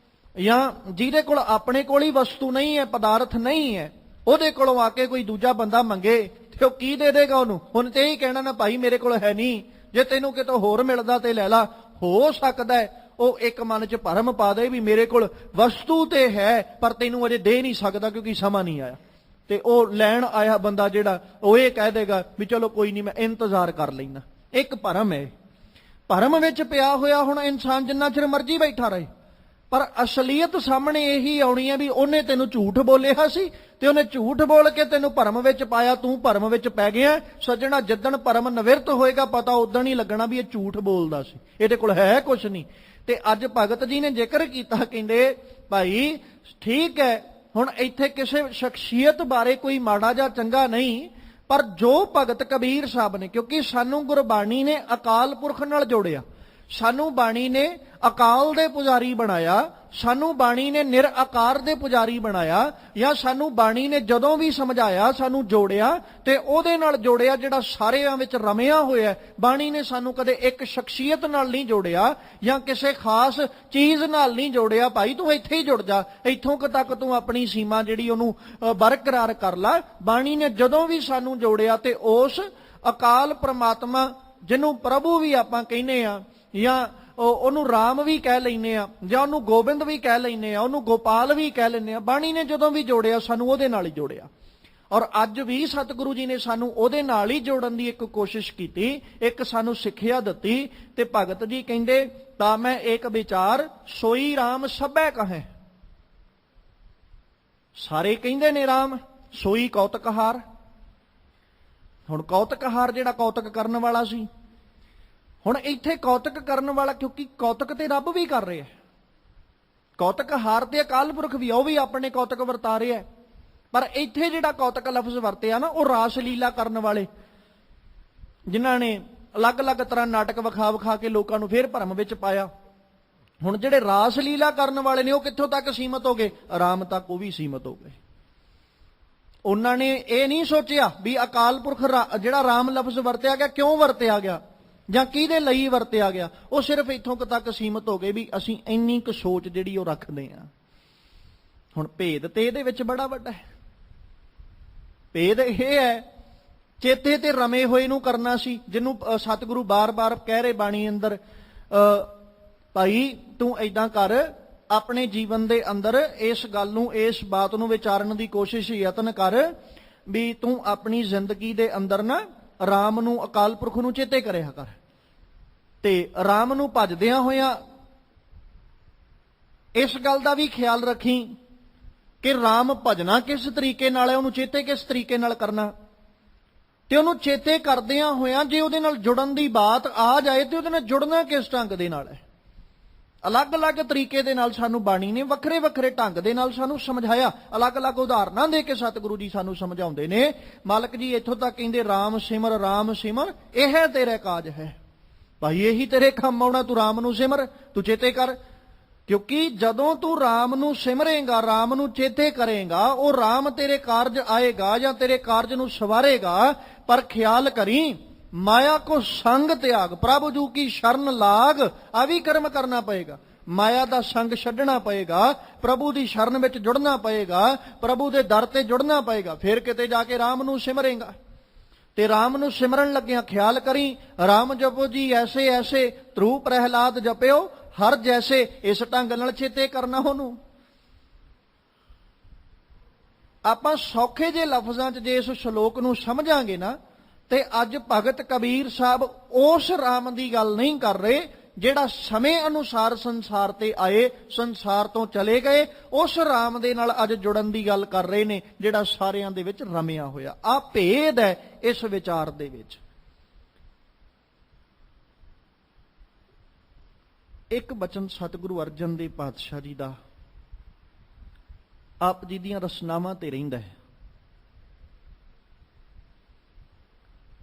ਜਾਂ ਜਿਹਦੇ ਕੋਲ ਆਪਣੇ ਕੋਲ ਹੀ ਵਸਤੂ ਨਹੀਂ ਹੈ, ਪਦਾਰਥ ਨਹੀਂ ਹੈ, ਉਹਦੇ ਕੋਲੋਂ ਆ ਕੇ ਕੋਈ ਦੂਜਾ ਬੰਦਾ ਮੰਗੇ ਤੇ ਉਹ ਕੀ ਦੇ ਦੇਗਾ ਉਹਨੂੰ? ਹੁਣ ਤੇ ਇਹੀ ਕਹਿਣਾ ਨਾ ਭਾਈ ਮੇਰੇ ਕੋਲ ਹੈ ਨਹੀਂ, ਜੇ ਤੈਨੂੰ ਕਿਤੋਂ ਹੋਰ ਮਿਲਦਾ ਤੇ ਲੈ ਲਾ। ਹੋ ਸਕਦਾ ਹੈ ਉਹ ਇੱਕ ਮਨ 'ਚ ਭਰਮ ਪਾ ਦੇ ਵੀ ਮੇਰੇ ਕੋਲ ਵਸਤੂ ਤੇ ਹੈ ਪਰ ਤੈਨੂੰ ਅਜੇ ਦੇ ਨਹੀਂ ਸਕਦਾ ਕਿਉਂਕਿ ਸਮਾਂ ਨਹੀਂ ਆਇਆ, ਤੇ ਉਹ ਲੈਣ ਆਇਆ ਬੰਦਾ ਜਿਹੜਾ ਉਹ ਇਹ ਕਹਿ ਦੇਗਾ ਵੀ ਚਲੋ ਕੋਈ ਨਹੀਂ ਮੈਂ ਇੰਤਜ਼ਾਰ ਕਰ ਲੈਣਾ। ਇੱਕ ਭਰਮ ਹੈ, ਭਰਮ ਵਿੱਚ ਪਿਆ ਹੋਇਆ ਹੁਣ ਇਨਸਾਨ ਜਿੰਨਾ ਚਿਰ ਮਰਜ਼ੀ ਬੈਠਾ ਰਹੇ, ਪਰ ਅਸਲੀਅਤ ਸਾਹਮਣੇ ਇਹੀ ਆਉਣੀ ਹੈ ਵੀ ਉਹਨੇ ਤੈਨੂੰ ਝੂਠ ਬੋਲਿਆ ਸੀ ਤੇ ਉਹਨੇ ਝੂਠ ਬੋਲ ਕੇ ਤੈਨੂੰ ਭਰਮ ਵਿੱਚ ਪਾਇਆ, ਤੂੰ ਭਰਮ ਵਿੱਚ ਪੈ ਗਿਆ। ਸੱਜਣਾ, ਜਿੱਦਣ ਭਰਮ ਨਿਵਰਤ ਹੋਏਗਾ ਪਤਾ ਉਦਣ ਹੀ ਲੱਗਣਾ ਵੀ ਇਹ ਝੂਠ ਬੋਲਦਾ ਸੀ, ਇਹਦੇ ਕੋਲ ਹੈ ਕੁਛ ਨਹੀਂ। ਤੇ ਅੱਜ ਭਗਤ ਜੀ ਨੇ ਜ਼ਿਕਰ ਕੀਤਾ, ਕਹਿੰਦੇ ਭਾਈ ਠੀਕ ਹੈ ਹੁਣ ਇੱਥੇ ਕਿਸੇ ਸ਼ਖਸੀਅਤ ਬਾਰੇ ਕੋਈ ਮਾੜਾ ਜਾਂ ਚੰਗਾ ਨਹੀਂ, ਪਰ ਜੋ ਭਗਤ ਕਬੀਰ ਸਾਹਿਬ ਨੇ, ਕਿਉਂਕਿ ਸਾਨੂੰ ਗੁਰਬਾਣੀ ਨੇ ਅਕਾਲ ਪੁਰਖ ਨਾਲ ਜੋੜਿਆ, ਸਾਨੂੰ ਬਾਣੀ ਨੇ ਅਕਾਲ ਦੇ ਪੁਜਾਰੀ ਬਣਾਇਆ, ਸਾਨੂੰ ਬਾਣੀ ਨੇ ਨਿਰਆਕਾਰ ਦੇ ਪੁਜਾਰੀ ਬਣਾਇਆ, ਜਾਂ ਸਾਨੂੰ ਬਾਣੀ ਨੇ ਜਦੋਂ ਵੀ ਸਮਝਾਇਆ ਸਾਨੂੰ ਜੋੜਿਆ ਤੇ ਉਹਦੇ ਨਾਲ ਜੋੜਿਆ ਜਿਹੜਾ ਸਾਰਿਆਂ ਵਿੱਚ ਰਮਿਆ ਹੋਇਆ। ਬਾਣੀ ਨੇ ਸਾਨੂੰ ਕਦੇ ਇੱਕ ਸ਼ਖਸੀਅਤ ਨਾਲ ਨਹੀਂ ਜੋੜਿਆ ਜਾਂ ਕਿਸੇ ਖਾਸ ਚੀਜ਼ ਨਾਲ ਨਹੀਂ ਜੋੜਿਆ। ਭਾਈ ਤੂੰ ਇੱਥੇ ਹੀ ਜੁੜ ਜਾ, ਇੱਥੋਂ ਤੱਕ ਤੂੰ ਆਪਣੀ ਸੀਮਾ ਜਿਹੜੀ ਉਹਨੂੰ ਬਰਕਰਾਰ ਕਰ ਲੈ। ਬਾਣੀ ਨੇ ਜਦੋਂ ਵੀ ਸਾਨੂੰ ਜੋੜਿਆ ਤੇ ਉਸ ਅਕਾਲ ਪ੍ਰਮਾਤਮਾ ਜਿਹਨੂੰ ਪ੍ਰਭੂ ਵੀ ਆਪਾਂ ਕਹਿੰਦੇ ਆ, ਜਾਂ ਉਹਨੂੰ ਰਾਮ ਵੀ ਕਹਿ ਲੈਂਦੇ ਆ, ਜਾਂ ਉਹਨੂੰ ਗੋਬਿੰਦ ਵੀ ਕਹਿ ਲੈਂਦੇ ਆ, ਉਹਨੂੰ ਗੋਪਾਲ ਵੀ ਕਹਿ ਲੈਂਦੇ ਆ, ਬਾਣੀ ਨੇ ਜਦੋਂ ਵੀ ਜੋੜਿਆ ਸਾਨੂੰ ਉਹਦੇ ਨਾਲ ਹੀ ਜੋੜਿਆ। ਔਰ ਅੱਜ ਵੀ ਸਤਿਗੁਰੂ ਜੀ ਨੇ ਸਾਨੂੰ ਉਹਦੇ ਨਾਲ ਹੀ ਜੋੜਨ ਦੀ ਇੱਕ ਕੋਸ਼ਿਸ਼ ਕੀਤੀ, ਇੱਕ ਸਾਨੂੰ ਸਿੱਖਿਆ ਦਿੱਤੀ। ਤੇ ਭਗਤ ਜੀ ਕਹਿੰਦੇ ਤਾਂ ਮੈਂ ਏਕ ਵਿਚਾਰ ਸੋਈ ਰਾਮ ਸਭੈ ਕਹੈ। ਸਾਰੇ ਕਹਿੰਦੇ ਨੇ ਰਾਮ, ਸੋਈ ਕੌਤਕਹਾਰ। ਹੁਣ ਕੌਤਕਹਾਰ ਜਿਹੜਾ ਕੌਤਕ ਕਰਨ ਵਾਲਾ ਸੀ, ਹੁਣ ਇੱਥੇ ਕੌਤਕ ਕਰਨ ਵਾਲਾ, ਕਿਉਂਕਿ ਕੌਤਕ ਤੇ ਰੱਬ ਵੀ ਕਰ ਰਿਹਾ, ਕੌਤਕ ਹਾਰ ਤੇ ਅਕਾਲ ਪੁਰਖ ਵੀ, ਉਹ ਵੀ ਆਪਣੇ ਕੌਤਕ ਵਰਤਾ ਰਿਹਾ। ਪਰ ਇੱਥੇ ਜਿਹੜਾ ਕੌਤਕ ਲਫ਼ਜ਼ ਵਰਤਿਆ ਨਾ, ਉਹ ਰਾਸ ਲੀਲਾ ਕਰਨ ਵਾਲੇ, ਜਿਨ੍ਹਾਂ ਨੇ ਅਲੱਗ-ਅਲੱਗ ਤਰ੍ਹਾਂ ਨਾਟਕ ਵਿਖਾ ਕੇ ਲੋਕਾਂ ਨੂੰ ਫੇਰ ਭਰਮ ਵਿੱਚ ਪਾਇਆ। ਹੁਣ ਜਿਹੜੇ ਰਾਸ ਲੀਲਾ ਕਰਨ ਵਾਲੇ ਨੇ ਉਹ ਕਿੱਥੋਂ ਤੱਕ ਸੀਮਤ ਹੋ ਗਏ? ਆਰਾਮ ਤੱਕ ਉਹ ਵੀ ਸੀਮਤ ਹੋ ਗਏ। ਉਹਨਾਂ ਨੇ ਇਹ ਨਹੀਂ ਸੋਚਿਆ ਵੀ ਅਕਾਲ ਪੁਰਖ ਜਿਹੜਾ ਰਾਮ ਲਫ਼ਜ਼ ਵਰਤਿਆ ਗਿਆ ਕਿਉਂ ਵਰਤਿਆ ਗਿਆ ਜਾਂ ਕਿਹਦੇ ਲਈ ਵਰਤਿਆ ਗਿਆ, ਉਹ ਸਿਰਫ ਇੱਥੋਂ ਤੱਕ ਸੀਮਤ ਹੋ ਗਏ ਵੀ ਅਸੀਂ ਇੰਨੀ ਕੁ ਸੋਚ ਜਿਹੜੀ ਉਹ ਰੱਖਦੇ ਆ। ਹੁਣ ਭੇਦ ਤੇ ਇਹਦੇ ਵਿੱਚ ਬੜਾ ਵੱਡਾ ਹੈ। ਭੇਦ ਇਹ ਹੈ, ਚੇਤੇ ਤੇ ਰਮੇ ਹੋਏ ਨੂੰ ਕਰਨਾ ਸੀ, ਜਿਹਨੂੰ ਸਤਿਗੁਰੂ ਬਾਰ-ਬਾਰ ਕਹਿ ਰਹੇ ਬਾਣੀ ਅੰਦਰ, ਭਾਈ ਤੂੰ ਏਦਾਂ ਕਰ, ਆਪਣੇ ਜੀਵਨ ਦੇ ਅੰਦਰ ਇਸ ਗੱਲ ਨੂੰ, ਇਸ ਬਾਤ ਨੂੰ ਵਿਚਾਰਨ ਦੀ ਕੋਸ਼ਿਸ਼, ਯਤਨ ਕਰ ਵੀ ਤੂੰ ਆਪਣੀ ਜ਼ਿੰਦਗੀ ਦੇ ਅੰਦਰ ਨਾ ਰਾਮ ਨੂੰ, ਅਕਾਲ ਪੁਰਖ ਨੂੰ ਚੇਤੇ ਕਰਿਆ ਕਰ। ਤੇ ਰਾਮ ਨੂੰ ਭਜਦਿਆਂ ਹੋਇਆਂ ਇਸ ਗੱਲ ਦਾ ਵੀ ਖਿਆਲ ਰੱਖੀ ਕਿ ਰਾਮ ਭਜਣਾ ਕਿਸ ਤਰੀਕੇ ਨਾਲ ਹੈ, ਉਹਨੂੰ ਚੇਤੇ ਕਿਸ ਤਰੀਕੇ ਨਾਲ ਕਰਨਾ। ਤੇ ਉਹਨੂੰ ਚੇਤੇ ਕਰਦਿਆਂ ਹੋਇਆਂ ਜੇ ਉਹਦੇ ਨਾਲ ਜੁੜਨ ਦੀ ਬਾਤ ਆ ਜਾਏ ਤੇ ਉਹਦੇ ਨਾਲ ਜੁੜਨਾ ਕਿਸ ਢੰਗ ਦੇ ਨਾਲ ਹੈ। ਅਲੱਗ-ਅਲੱਗ ਤਰੀਕੇ ਦੇ ਨਾਲ ਸਾਨੂੰ ਬਾਣੀ ਨੇ ਵੱਖਰੇ-ਵੱਖਰੇ ਢੰਗ ਦੇ ਨਾਲ ਸਾਨੂੰ ਸਮਝਾਇਆ। ਅਲੱਗ-ਅਲੱਗ ਉਦਾਹਰਨਾਂ ਦੇ ਕੇ ਸਤਿਗੁਰੂ ਜੀ ਸਾਨੂੰ ਸਮਝਾਉਂਦੇ ਨੇ। ਮਾਲਕ ਜੀ ਇੱਥੋਂ ਤੱਕ ਕਹਿੰਦੇ ਰਾਮ ਸਿਮਰ ਇਹ ਤੇਰਾ ਕਾਜ ਹੈ। ਭਾਈ ਇਹੀ ਤੇਰੇ ਕੰਮ ਆਉਣਾ, ਤੂੰ ਰਾਮ ਨੂੰ ਸਿਮਰ, ਤੂੰ ਚੇਤੇ ਕਰ। ਕਿਉਂਕਿ ਜਦੋਂ ਤੂੰ ਰਾਮ ਨੂੰ ਸਿਮਰੇਂਗਾ, ਰਾਮ ਨੂੰ ਚੇਤੇ ਕਰੇਗਾ, ਉਹ ਰਾਮ ਤੇਰੇ ਕਾਰਜ ਆਏਗਾ ਜਾਂ ਤੇਰੇ ਕਾਰਜ ਨੂੰ ਸਵਾਰੇਗਾ। ਪਰ ਖਿਆਲ ਕਰੀ, ਮਾਇਆ ਕੋ ਸੰਗ ਤਿਆਗ, ਪ੍ਰਭੂ ਜੂ ਕੀ ਸ਼ਰਨ ਲਾਗ। ਆ ਵੀ ਕਰਮ ਕਰਨਾ ਪਏਗਾ, ਮਾਇਆ ਦਾ ਸੰਗ ਛੱਡਣਾ ਪਏਗਾ, ਪ੍ਰਭੂ ਦੀ ਸ਼ਰਨ ਵਿੱਚ ਜੁੜਨਾ ਪਏਗਾ, ਪ੍ਰਭੂ ਦੇ ਦਰ ਤੇ ਜੁੜਨਾ ਪਏਗਾ, ਫਿਰ ਕਿਤੇ ਜਾ ਕੇ ਰਾਮ ਨੂੰ ਸਿਮਰੇਂਗਾ। ਤੇ ਰਾਮ ਨੂੰ ਸਿਮਰਨ ਲੱਗਿਆ ਖਿਆਲ ਕਰੀ, ਰਾਮ ਜਪੋ ਜੀ ਐਸੇ ਐਸੇ, ਧਰੂ ਪ੍ਰਹਿਲਾਦ ਜਪਿਓ ਹਰ ਜੈਸੇ। ਇਸ ਢੰਗ ਨਾਲ ਚੇਤੇ ਕਰਨਾ ਉਹਨੂੰ। ਆਪਾਂ ਸੌਖੇ ਜਿਹੇ ਲਫ਼ਜ਼ਾਂ 'ਚ ਜੇ ਇਸ ਸ਼ਲੋਕ ਨੂੰ ਸਮਝਾਂਗੇ ਨਾ, ਤੇ ਅੱਜ ਭਗਤ ਕਬੀਰ ਸਾਹਿਬ ਉਸ ਰਾਮ ਦੀ ਗੱਲ ਨਹੀਂ ਕਰ ਰਹੇ ਜਿਹੜਾ ਸਮੇਂ ਅਨੁਸਾਰ ਸੰਸਾਰ ਤੇ ਆਏ, ਸੰਸਾਰ ਤੋਂ ਚਲੇ ਗਏ। ਉਸ ਰਾਮ ਦੇ ਨਾਲ ਅੱਜ ਜੁੜਨ ਦੀ ਗੱਲ ਕਰ ਰਹੇ ਨੇ ਜਿਹੜਾ ਸਾਰਿਆਂ ਦੇ ਵਿੱਚ ਰਮਿਆ ਹੋਇਆ। ਆ ਭੇਦ ਹੈ ਇਸ ਵਿਚਾਰ ਦੇ ਵਿੱਚ। ਇੱਕ ਬਚਨ ਸਤਿਗੁਰੂ ਅਰਜਨ ਦੇਵ ਪਾਤਸ਼ਾਹ ਜੀ ਦਾ ਆਪ ਜੀ ਦੀਆਂ ਰਸਨਾਵਾਂ ਤੇ ਰਹਿੰਦਾ ਹੈ,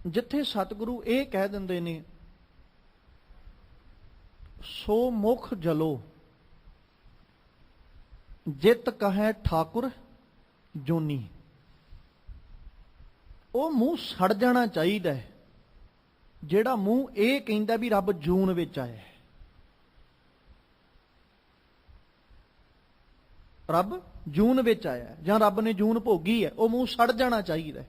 ਜਿੱਥੇ ਸਤਿਗੁਰੂ ਇਹ ਕਹਿ ਦਿੰਦੇ ਨੇ, ਸੋ ਮੁਖ ਜਲੋ ਜਿਤ ਕਹੈ ਠਾਕੁਰ ਜੋਨੀ। ਉਹ ਮੂੰਹ ਸੜ ਜਾਣਾ ਚਾਹੀਦਾ ਹੈ ਜਿਹੜਾ ਮੂੰਹ ਇਹ ਕਹਿੰਦਾ ਵੀ ਰੱਬ ਜੂਨ ਵਿੱਚ ਆਇਆ। ਰੱਬ ਜੂਨ ਵਿੱਚ ਆਇਆ ਜਾਂ ਰੱਬ ਨੇ ਜੂਨ ਭੋਗੀ ਹੈ, ਉਹ ਮੂੰਹ ਸੜ ਜਾਣਾ ਚਾਹੀਦਾ।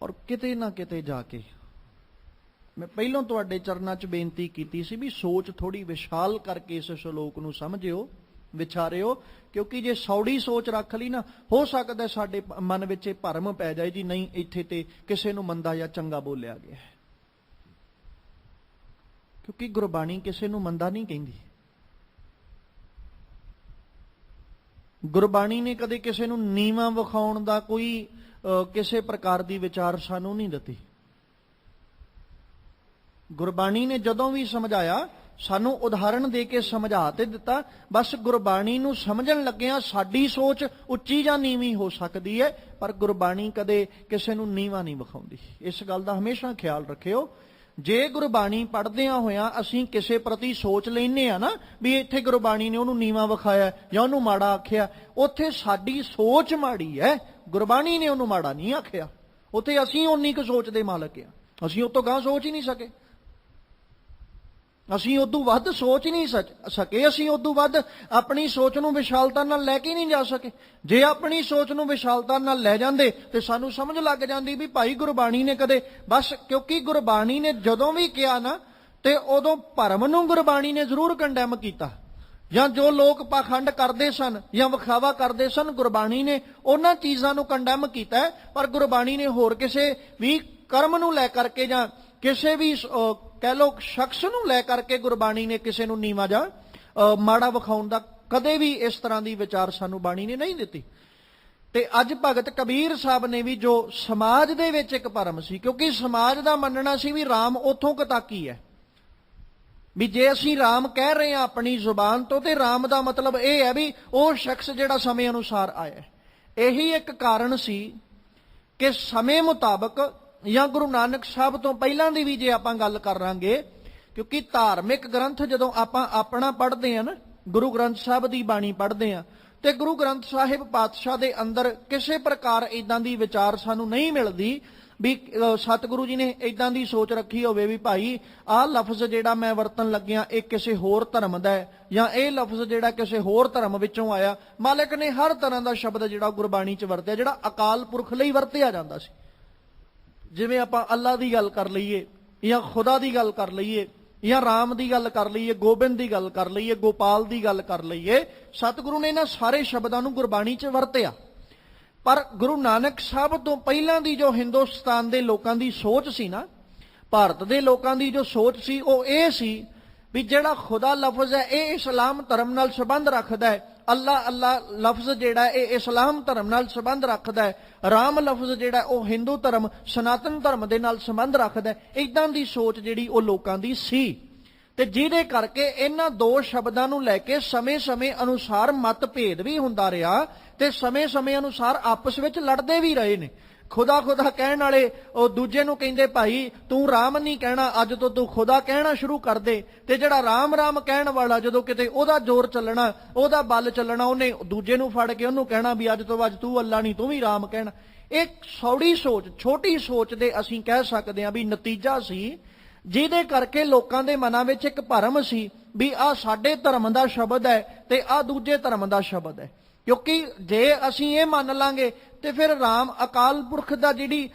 ਔਰ ਕਿਤੇ ਨਾ ਕਿਤੇ ਜਾ ਕੇ ਮੈਂ ਪਹਿਲਾਂ ਤੁਹਾਡੇ ਚਰਨਾਂ 'ਚ ਬੇਨਤੀ ਕੀਤੀ ਸੀ ਵੀ ਸੋਚ ਥੋੜੀ ਵਿਸ਼ਾਲ ਕਰਕੇ ਇਸ ਸ਼ਲੋਕ ਨੂੰ ਸਮਝਿਓ, ਵਿਚਾਰਿਓ, ਕਿਉਂਕਿ ਜੇ ਸੌੜੀ ਸੋਚ ਰੱਖ ਲਈ ਨਾ, ਹੋ ਸਕਦਾ ਸਾਡੇ ਮਨ ਵਿੱਚ ਇਹ ਭਰਮ ਪੈ ਜਾਏ ਜੀ ਨਹੀਂ ਇੱਥੇ ਤੇ ਕਿਸੇ ਨੂੰ ਮੰਦਾ ਜਾਂ ਚੰਗਾ ਬੋਲਿਆ ਗਿਆ ਹੈ, ਕਿਉਂਕਿ ਗੁਰਬਾਣੀ ਕਿਸੇ ਨੂੰ ਮੰਦਾ ਨਹੀਂ ਕਹਿੰਦੀ। ਗੁਰਬਾਣੀ ਨੇ ਕਦੇ ਕਿਸੇ ਨੂੰ ਨੀਵਾਂ ਵਿਖਾਉਣ ਦਾ ਕੋਈ ਕਿਸੇ ਪ੍ਰਕਾਰ ਦੀ ਵਿਚਾਰ ਸਾਨੂੰ ਨਹੀਂ ਦਿੱਤੀ। ਗੁਰਬਾਣੀ ਨੇ ਜਦੋਂ ਵੀ ਸਮਝਾਇਆ ਸਾਨੂੰ ਉਦਾਹਰਣ ਦੇ ਕੇ ਸਮਝਾ ਤੇ ਦਿੱਤਾ। ਬਸ ਗੁਰਬਾਣੀ ਨੂੰ ਸਮਝਣ ਲੱਗਿਆਂ ਸਾਡੀ ਸੋਚ ਉੱਚੀ ਜਾਂ ਨੀਵੀਂ ਹੋ ਸਕਦੀ ਹੈ, ਪਰ ਗੁਰਬਾਣੀ ਕਦੇ ਕਿਸੇ ਨੂੰ ਨੀਵਾਂ ਨਹੀਂ ਵਿਖਾਉਂਦੀ। ਇਸ ਗੱਲ ਦਾ ਹਮੇਸ਼ਾ ਖਿਆਲ ਰੱਖਿਓ। ਜੇ ਗੁਰਬਾਣੀ ਪੜ੍ਹਦਿਆਂ ਹੋਇਆਂ ਅਸੀਂ ਕਿਸੇ ਪ੍ਰਤੀ ਸੋਚ ਲੈਨੇ ਆ ਨਾ ਵੀ ਇੱਥੇ ਗੁਰਬਾਣੀ ਨੇ ਉਹਨੂੰ ਨੀਵਾਂ ਵਿਖਾਇਆ ਜਾਂ ਉਹਨੂੰ ਮਾੜਾ ਆਖਿਆ, ਉੱਥੇ ਸਾਡੀ ਸੋਚ ਮਾੜੀ ਹੈ, ਗੁਰਬਾਣੀ ਨੇ ਉਹਨੂੰ ਮਾੜਾ ਨਹੀਂ ਆਖਿਆ। ਉੱਥੇ ਅਸੀਂ ਉਨੀ ਕੁ ਸੋਚ ਦੇ ਮਾਲਕ ਆ, ਅਸੀਂ ਉਹ ਤੋਂ ਗਾਂ ਸੋਚ ਹੀ ਨਹੀਂ ਸਕੇ, ਅਸੀਂ ਉਦੋਂ ਵੱਧ ਸੋਚ ਨਹੀਂ ਸਕੇ, ਅਸੀਂ ਉਦੋਂ ਵੱਧ ਆਪਣੀ ਸੋਚ ਨੂੰ ਵਿਸ਼ਾਲਤਾ ਨਾਲ ਲੈ ਕੇ ਨਹੀਂ ਜਾ ਸਕੇ। ਜੇ ਆਪਣੀ ਸੋਚ ਨੂੰ ਵਿਸ਼ਾਲਤਾ ਨਾਲ ਲੈ ਜਾਂਦੇ ਤੇ ਸਾਨੂੰ ਸਮਝ ਲੱਗ ਜਾਂਦੀ ਵੀ ਭਾਈ ਗੁਰਬਾਣੀ ਨੇ ਕਦੇ, ਬਸ ਕਿਉਂਕਿ ਗੁਰਬਾਣੀ ਨੇ ਜਦੋਂ ਵੀ ਕਿਹਾ ਨਾ ਤੇ ਉਦੋਂ ਭਰਮ ਨੂੰ ਗੁਰਬਾਣੀ ਨੇ ਜ਼ਰੂਰ ਕੰਡੈਮ ਕੀਤਾ, ਜਾਂ ਜੋ ਲੋਕ ਪਾਖੰਡ ਕਰਦੇ ਸਨ ਜਾਂ ਵਿਖਾਵਾ ਕਰਦੇ ਸਨ, ਗੁਰਬਾਣੀ ਨੇ ਉਹਨਾਂ ਚੀਜ਼ਾਂ ਨੂੰ ਕੰਡੈਮ ਕੀਤਾ। ਪਰ ਗੁਰਬਾਣੀ ਨੇ ਹੋਰ ਕਿਸੇ ਵੀ ਕਰਮ ਨੂੰ ਲੈ ਕਰਕੇ ਜਾਂ ਕਿਸੇ ਵੀ ਕਹਿ ਲੋ ਸ਼ਖਸ ਨੂੰ ਲੈ ਕਰਕੇ ਗੁਰਬਾਣੀ ਨੇ ਕਿਸੇ ਨੂੰ ਨੀਵਾਂ ਜਾਂ ਮਾੜਾ ਵਿਖਾਉਣ ਦਾ ਕਦੇ ਵੀ ਇਸ ਤਰ੍ਹਾਂ ਦੀ ਵਿਚਾਰ ਸਾਨੂੰ ਬਾਣੀ ਨੇ ਨਹੀਂ ਦਿੱਤੀ। ਤੇ ਅੱਜ ਭਗਤ ਕਬੀਰ ਸਾਹਿਬ ਨੇ ਵੀ ਜੋ ਸਮਾਜ ਦੇ ਵਿੱਚ ਇੱਕ ਭਰਮ ਸੀ, ਕਿਉਂਕਿ ਸਮਾਜ ਦਾ ਮੰਨਣਾ ਸੀ ਵੀ ਰਾਮ ਉੱਥੋਂ ਕਤਾਕੀ ਹੈ, ਵੀ ਜੇ ਅਸੀਂ ਰਾਮ ਕਹਿ ਰਹੇ ਹਾਂ ਆਪਣੀ ਜ਼ੁਬਾਨ ਤੋਂ ਤੇ ਰਾਮ ਦਾ ਮਤਲਬ ਇਹ ਹੈ ਵੀ ਉਹ ਸ਼ਖਸ ਜਿਹੜਾ ਸਮੇਂ ਅਨੁਸਾਰ ਆਇਆ। ਇਹੀ ਇੱਕ ਕਾਰਨ ਸੀ ਕਿ ਸਮੇਂ ਮੁਤਾਬਕ ਜਾਂ ਗੁਰੂ ਨਾਨਕ ਸਾਹਿਬ ਤੋਂ ਪਹਿਲਾਂ ਦੀ ਵੀ ਜੇ ਆਪਾਂ ਗੱਲ ਕਰਾਂਗੇ, ਕਿਉਂਕਿ ਧਾਰਮਿਕ ਗ੍ਰੰਥ ਜਦੋਂ ਆਪਾਂ ਆਪਣਾ ਪੜ੍ਹਦੇ ਹਾਂ ਨਾ, ਗੁਰੂ ਗ੍ਰੰਥ ਸਾਹਿਬ ਦੀ ਬਾਣੀ ਪੜ੍ਹਦੇ ਹਾਂ, ਤੇ ਗੁਰੂ ਗ੍ਰੰਥ ਸਾਹਿਬ ਪਾਤਸ਼ਾਹ ਦੇ ਅੰਦਰ ਕਿਸੇ ਪ੍ਰਕਾਰ ਇਦਾਂ ਦੀ ਵਿਚਾਰ ਸਾਨੂੰ ਨਹੀਂ ਮਿਲਦੀ ਵੀ ਸਤਿਗੁਰੂ ਜੀ ਨੇ ਇਦਾਂ ਦੀ ਸੋਚ ਰੱਖੀ ਹੋਵੇ ਵੀ ਭਾਈ ਆਹ ਲਫ਼ਜ਼ ਜਿਹੜਾ ਮੈਂ ਵਰਤਣ ਲੱਗਿਆ ਇਹ ਕਿਸੇ ਹੋਰ ਧਰਮ ਦਾ ਹੈ, ਜਾਂ ਇਹ ਲਫ਼ਜ਼ ਜਿਹੜਾ ਕਿਸੇ ਹੋਰ ਧਰਮ ਵਿੱਚੋਂ ਆਇਆ। ਮਾਲਕ ਨੇ ਹਰ ਤਰ੍ਹਾਂ ਦਾ ਸ਼ਬਦ ਜਿਹੜਾ ਗੁਰਬਾਣੀ 'ਚ ਵਰਤਿਆ ਜਿਹੜਾ ਅਕਾਲ ਪੁਰਖ ਲਈ ਵਰਤਿਆ ਜਾਂਦਾ ਸੀ। ਜਿਵੇਂ ਆਪਾਂ ਅੱਲਾ ਦੀ ਗੱਲ ਕਰ ਲਈਏ ਜਾਂ ਖੁਦਾ ਦੀ ਗੱਲ ਕਰ ਲਈਏ ਜਾਂ ਰਾਮ ਦੀ ਗੱਲ ਕਰ ਲਈਏ, ਗੋਬਿੰਦ ਦੀ ਗੱਲ ਕਰ ਲਈਏ, ਗੋਪਾਲ ਦੀ ਗੱਲ ਕਰ ਲਈਏ, ਸਤਿਗੁਰੂ ਨੇ ਇਹਨਾਂ ਸਾਰੇ ਸ਼ਬਦਾਂ ਨੂੰ ਗੁਰਬਾਣੀ 'ਚ ਵਰਤਿਆ। ਪਰ ਗੁਰੂ ਨਾਨਕ ਸਾਹਿਬ ਤੋਂ ਪਹਿਲਾਂ ਦੀ ਜੋ ਹਿੰਦੁਸਤਾਨ ਦੇ ਲੋਕਾਂ ਦੀ ਸੋਚ ਸੀ ਨਾ, ਭਾਰਤ ਦੇ ਲੋਕਾਂ ਦੀ ਜੋ ਸੋਚ ਸੀ ਉਹ ਇਹ ਸੀ ਵੀ ਜਿਹੜਾ ਖੁਦਾ ਲਫ਼ਜ਼ ਹੈ ਇਹ ਇਸਲਾਮ ਧਰਮ ਨਾਲ ਸੰਬੰਧ ਰੱਖਦਾ ਹੈ, ਅੱਲਾ ਅੱਲਾ ਲਫ਼ਜ਼ ਜਿਹੜਾ ਇਹ ਇਸਲਾਮ ਧਰਮ ਨਾਲ ਸੰਬੰਧ ਰੱਖਦਾ ਹੈ, ਰਾਮ ਲਫ਼ਜ਼ ਜਿਹੜਾ ਉਹ ਹਿੰਦੂ ਧਰਮ ਸਨਾਤਨ ਧਰਮ ਦੇ ਨਾਲ ਸੰਬੰਧ ਰੱਖਦਾ ਹੈ। ਇਦਾਂ ਦੀ ਸੋਚ ਜਿਹੜੀ ਉਹ ਲੋਕਾਂ ਦੀ ਸੀ, ਤੇ ਜਿਹਦੇ ਕਰਕੇ ਇਹਨਾਂ ਦੋ ਸ਼ਬਦਾਂ ਨੂੰ ਲੈ ਕੇ ਸਮੇਂ-ਸਮੇਂ ਅਨੁਸਾਰ ਮਤਭੇਦ ਵੀ ਹੁੰਦਾ ਰਿਹਾ ਤੇ ਸਮੇਂ-ਸਮੇਂ ਅਨੁਸਾਰ ਆਪਸ ਵਿੱਚ ਲੜਦੇ ਵੀ ਰਹੇ ਨੇ। ਖੁਦਾ ਖੁਦਾ ਕਹਿਣ ਵਾਲੇ ਉਹ ਦੂਜੇ ਨੂੰ ਕਹਿੰਦੇ ਭਾਈ ਤੂੰ ਰਾਮ ਨਹੀਂ ਕਹਿਣਾ, ਅੱਜ ਤੋਂ ਤੂੰ ਖੁਦਾ ਕਹਿਣਾ ਸ਼ੁਰੂ ਕਰ ਦੇ। ਤੇ ਜਿਹੜਾ ਰਾਮ ਰਾਮ ਕਹਿਣ ਵਾਲਾ ਜਦੋਂ ਕਿਤੇ ਉਹਦਾ ਜ਼ੋਰ ਚੱਲਣਾ, ਉਹਦਾ ਬਲ ਚੱਲਣਾ, ਉਹਨੇ ਦੂਜੇ ਨੂੰ ਫੜ ਕੇ ਉਹਨੂੰ ਕਹਿਣਾ ਵੀ ਅੱਜ ਤੋਂ ਅੱਜ ਤੂੰ ਅੱਲਾ ਨਹੀਂ ਤੂੰ ਵੀ ਰਾਮ ਕਹਿਣਾ। ਇਹ ਸੌੜੀ ਸੋਚ, ਛੋਟੀ ਸੋਚ ਦੇ ਅਸੀਂ ਕਹਿ ਸਕਦੇ ਹਾਂ ਵੀ ਨਤੀਜਾ ਸੀ, ਜਿਹਦੇ ਕਰਕੇ ਲੋਕਾਂ ਦੇ ਮਨਾਂ ਵਿੱਚ ਇੱਕ ਭਰਮ ਸੀ ਵੀ ਆਹ ਸਾਡੇ ਧਰਮ ਦਾ ਸ਼ਬਦ ਹੈ ਤੇ ਆਹ ਦੂਜੇ ਧਰਮ ਦਾ ਸ਼ਬਦ ਹੈ। ਕਿਉਂਕਿ ਜੇ ਅਸੀਂ ਇਹ ਮੰਨ ਲਾਂਗੇ ਤੇ ਫਿਰ ਰਾਮ ਅਕਾਲ ਪੁਰਖ ਦਾ ਜਿਹੜੀ